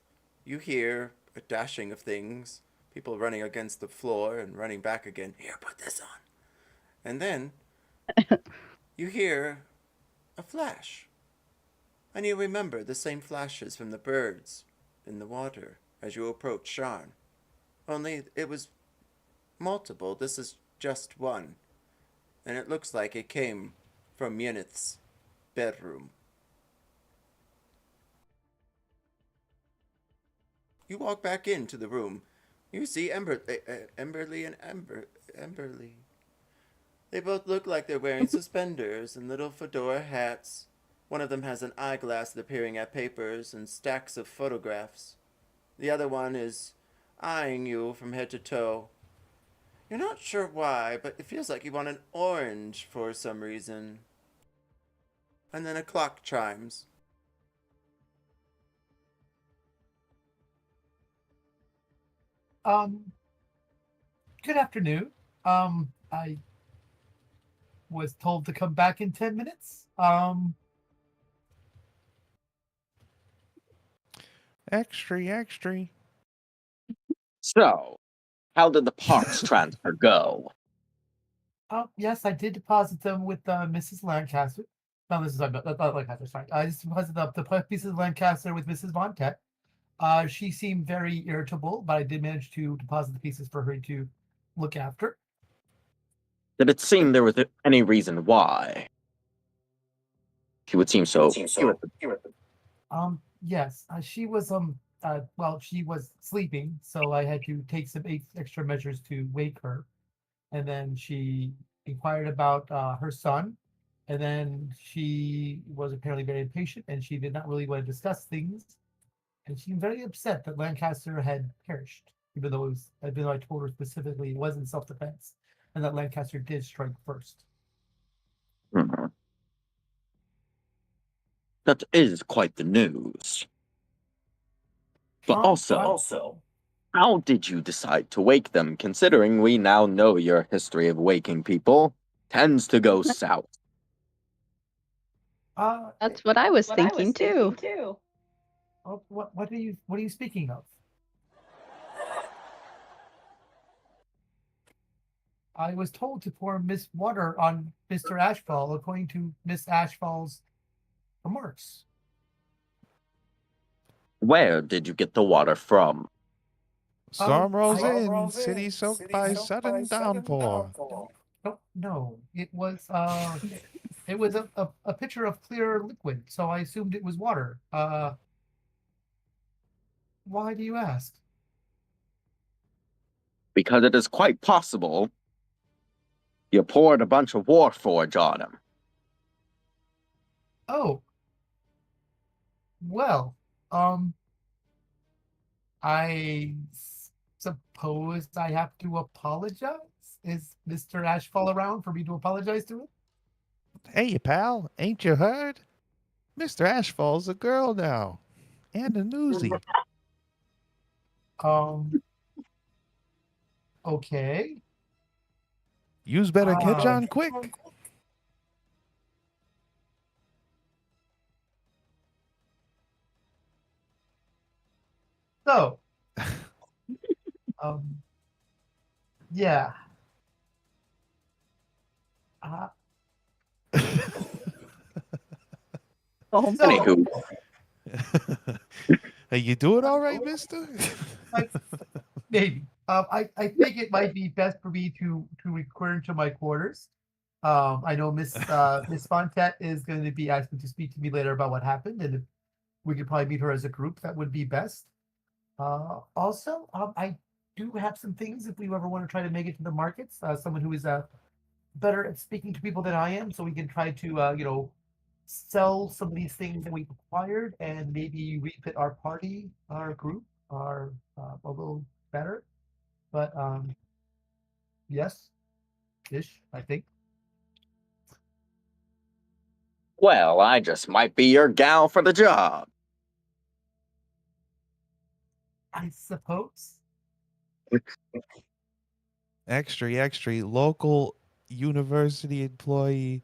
you hear a dashing of things, people running against the floor and running back again. Here, put this on. And then you hear a flash. And you remember the same flashes from the birds in the water as you approach Sharn. Only it was multiple. This is just one. And it looks like it came from Yeneth's bedroom. You walk back into the room. You see Emberly and Emberly. They both look like they're wearing suspenders and little fedora hats. One of them has an eyeglass appearing at papers and stacks of photographs. The other one is eyeing you from head to toe. You're not sure why, but it feels like you want an orange for some reason. And then a clock chimes. Good afternoon. was told to come back in 10 minutes. Extra. So, how did the parts transfer go? Yes, I did deposit them with Mrs. Lancaster. No, not Lancaster. Sorry, I just deposited the pieces of Lancaster with Mrs. Von Tett. She seemed very irritable, but I did manage to deposit the pieces for her to look after. Did it seem there was any reason why she would seem so irritable? Yes, she was she was sleeping, so I had to take some extra measures to wake her, and then she inquired about her son, and then she was apparently very impatient, and she did not really want to discuss things, and she was very upset that Lancaster had perished, even though I told her specifically it wasn't self-defense, and that Lancaster did strike first. Hmm. That is quite the news. But also, how did you decide to wake them, considering we now know your history of waking people tends to go south? That's what I was thinking too. What are you speaking of? I was told to pour Miss water on Mr. Ashfall according to Miss Ashfall's remarks. Where did you get the water from? Storm rolls in, city soaked by sudden downpour. No, it was a pitcher of clear liquid, so I assumed it was water. Why do you ask? Because it is quite possible you poured a bunch of Warforged on him. Oh. Well, I suppose I have to apologize. Is Mr. Ashfall around for me to apologize to him? Hey, pal, ain't you heard? Mr. Ashfall's a girl now. And a newsie. Okay. You's better catch on quick. So, yeah. Anywho. Hey, you do it all right, mister? Maybe. I think it might be best for me to return to my quarters. I know Miss Fontet is going to be asking to speak to me later about what happened, and if we could probably meet her as a group, that would be best. Also, I do have some things if we ever want to try to make it to the markets. Someone who is better at speaking to people than I am, so we can try to sell some of these things that we've acquired and maybe refit our party, our group, a little better. But yes, ish, I think. Well, I just might be your gal for the job. I suppose. Extra, local university employee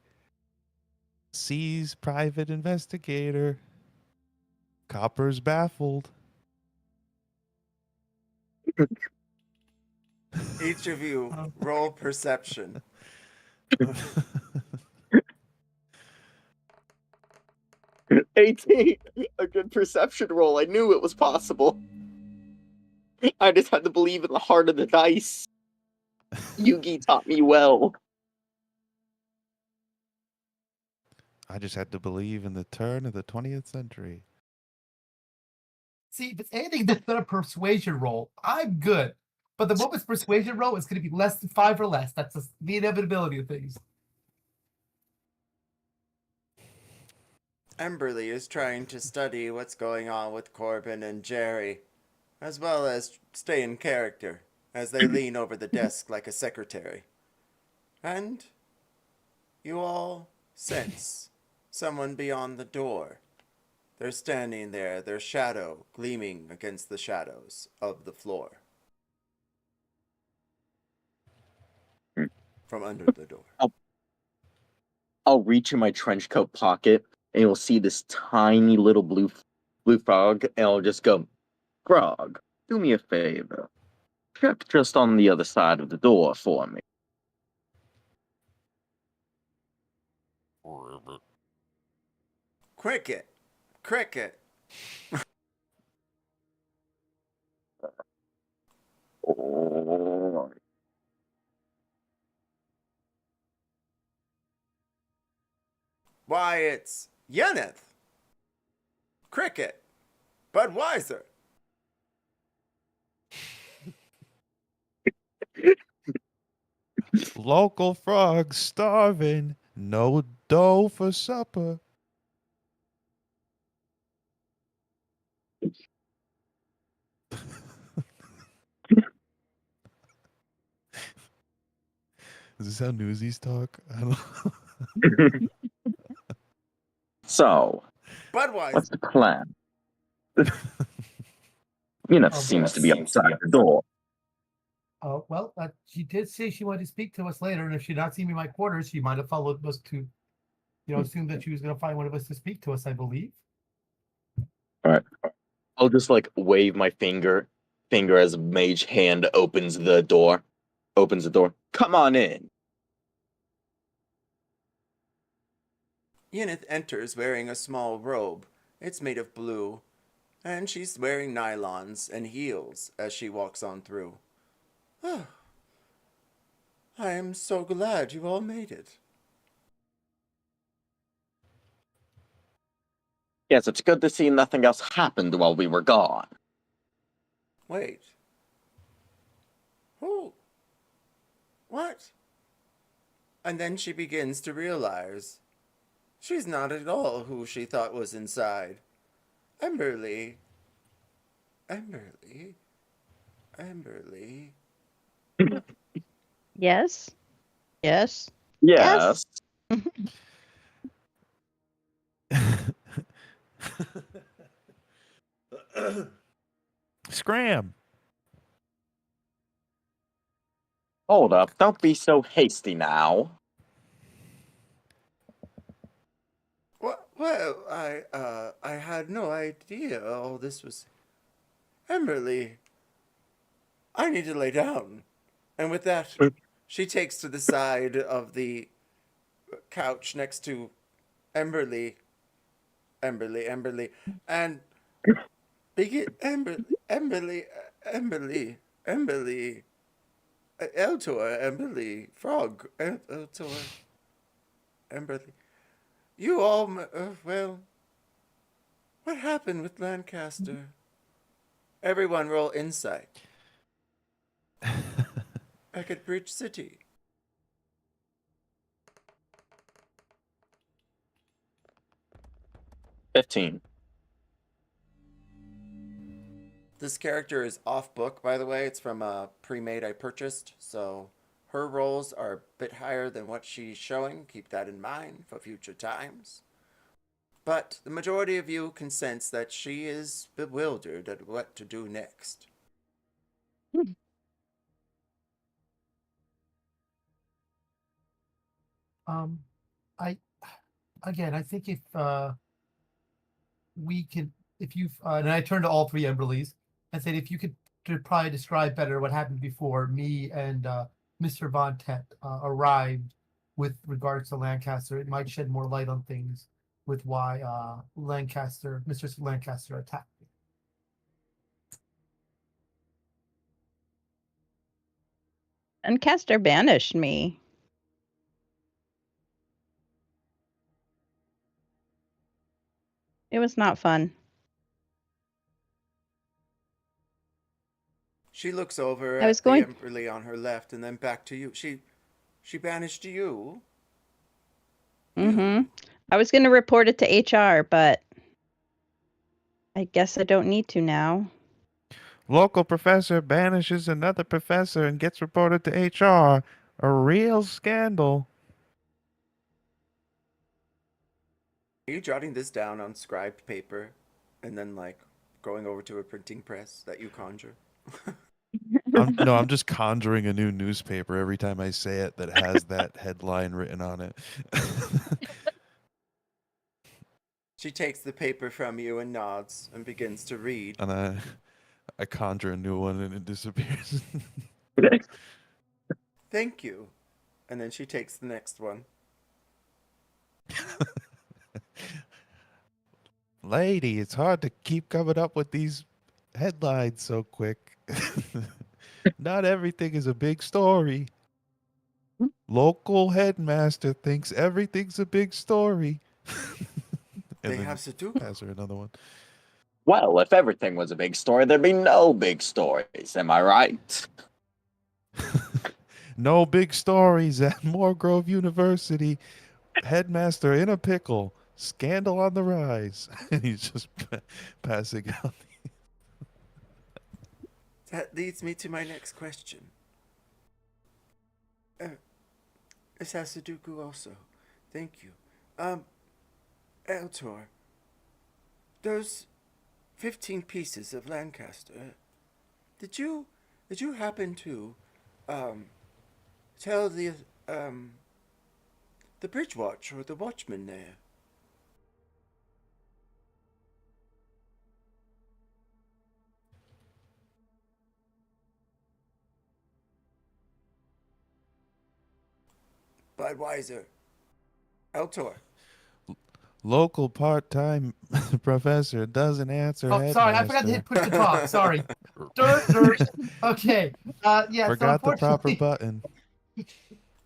sees private investigator. Copper's baffled. Each of you roll perception. 18. A good perception roll. I knew it was possible. I just had to believe in the heart of the dice. Yugi taught me well. I just had to believe in the turn of the 20th century. See, if it's anything that's not a persuasion roll, I'm good. But the moment's persuasion roll is going to be less than 5 or less. That's just the inevitability of things. Emberly is trying to study what's going on with Corbin and Jerry, as well as stay in character as they lean over the desk like a secretary. And you all sense someone beyond the door. They're standing there, their shadow gleaming against the shadows of the floor. From under the door. I'll reach in my trench coat pocket, and you'll see this tiny little blue frog, and I'll just go, Frog, do me a favor. Check just on the other side of the door for me. Cricket. Cricket. Oh. Why, it's Yeneth. Cricket. Budweiser. Local frogs starving, no dough for supper. Is this how newsies talk? I don't So, Budweiser. what's the plan? Yeneth seems to be outside the door. Well, she did say she wanted to speak to us later, and if she'd not seen me in my quarters, she might have followed us to, assume that she was going to find one of us to speak to us, I believe. All right. I'll just wave my finger as Mage Hand opens the door. Come on in. Yeneth enters wearing a small robe. It's made of blue, and she's wearing nylons and heels as she walks on through. Oh, I am so glad you all made it. Yes, it's good to see nothing else happened while we were gone. Wait. Who? What? And then she begins to realize she's not at all who she thought was inside. Emberly. Yes. Yes. Yes. Scram. Hold up, don't be so hasty now. Well, I had no idea all this was... Emberly, I need to lay down. And with that, she takes to the side of the couch next to Emberly, and begin Emberly, Eltor, Emberly, Frog, Eltor, Emberly. You all, well, what happened with Lancaster? Everyone roll insight. Back at Bridge City. $15. This character is off book, by the way. It's from a pre-made I purchased, so her rolls are a bit higher than what she's showing. Keep that in mind for future times. But the majority of you can sense that she is bewildered at what to do next. I think if we can, if you've, and I turned to all three Emberlys and said, if you could probably describe better what happened before me and Mr. Von Tet arrived with regards to Lancaster, it might shed more light on things with why Mr. Lancaster attacked me. Lancaster banished me. It was not fun. She looks over at the Emberly on her left and then back to you. She banished you? Mm-hmm. I was going to report it to HR, but I guess I don't need to now. Local professor banishes another professor and gets reported to HR. A real scandal. Are you jotting this down on scribed paper and then going over to a printing press that you conjure? I'm just conjuring a new newspaper every time I say it that has that headline written on it. She takes the paper from you and nods and begins to read. And I conjure a new one and it disappears. Thank you. And then she takes the next one. Lady, it's hard to keep coming up with these headlines so quick. Not everything is a big story. Local headmaster thinks everything's a big story. They have Sudoku. Pass her another one. Well, if everything was a big story, there'd be no big stories. Am I right? No big stories at Morgrave University. Headmaster in a pickle. Scandal on the rise. And he's just passing out. That leads me to my next question. This has Sudoku also. Thank you. Eltor, those 15 pieces of Lancaster, did you happen to tell the Bridge Watch or the Watchman there? Budweiser. Eltor. Local part-time professor doesn't answer. Oh, sorry, I forgot to hit push to talk. Sorry. Dirt. Okay. Yeah. Forgot so the proper button.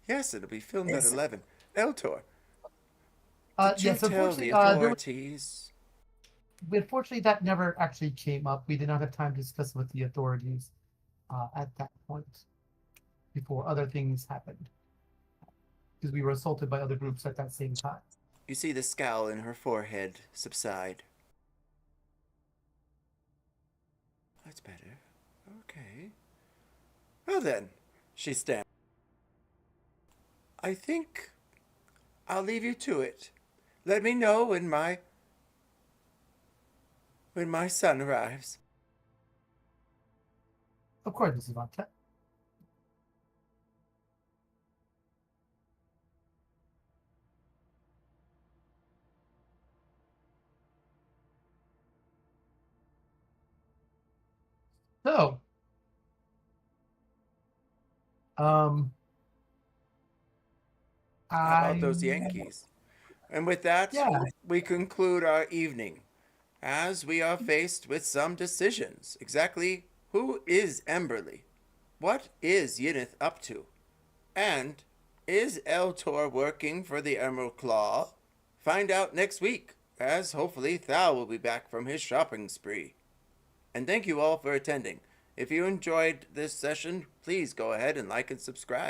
Yes, it'll be filmed at 11. Eltor. Did yes, you tell the authorities? Unfortunately, that never actually came up. We did not have time to discuss with the authorities at that point before other things happened. Because we were assaulted by other groups at that same time. You see the scowl in her forehead subside. That's better. Okay. Well then, she stands. I think I'll leave you to it. Let me know when my son arrives. Of course, Mrs. Vonta. So, How about those Yankees? And with that, we conclude our evening, as we are faced with some decisions. Exactly who is Emberly? What is Yinith up to? And is Eltor working for the Emerald Claw? Find out next week, as hopefully Thal will be back from his shopping spree. And thank you all for attending. If you enjoyed this session, please go ahead and like and subscribe.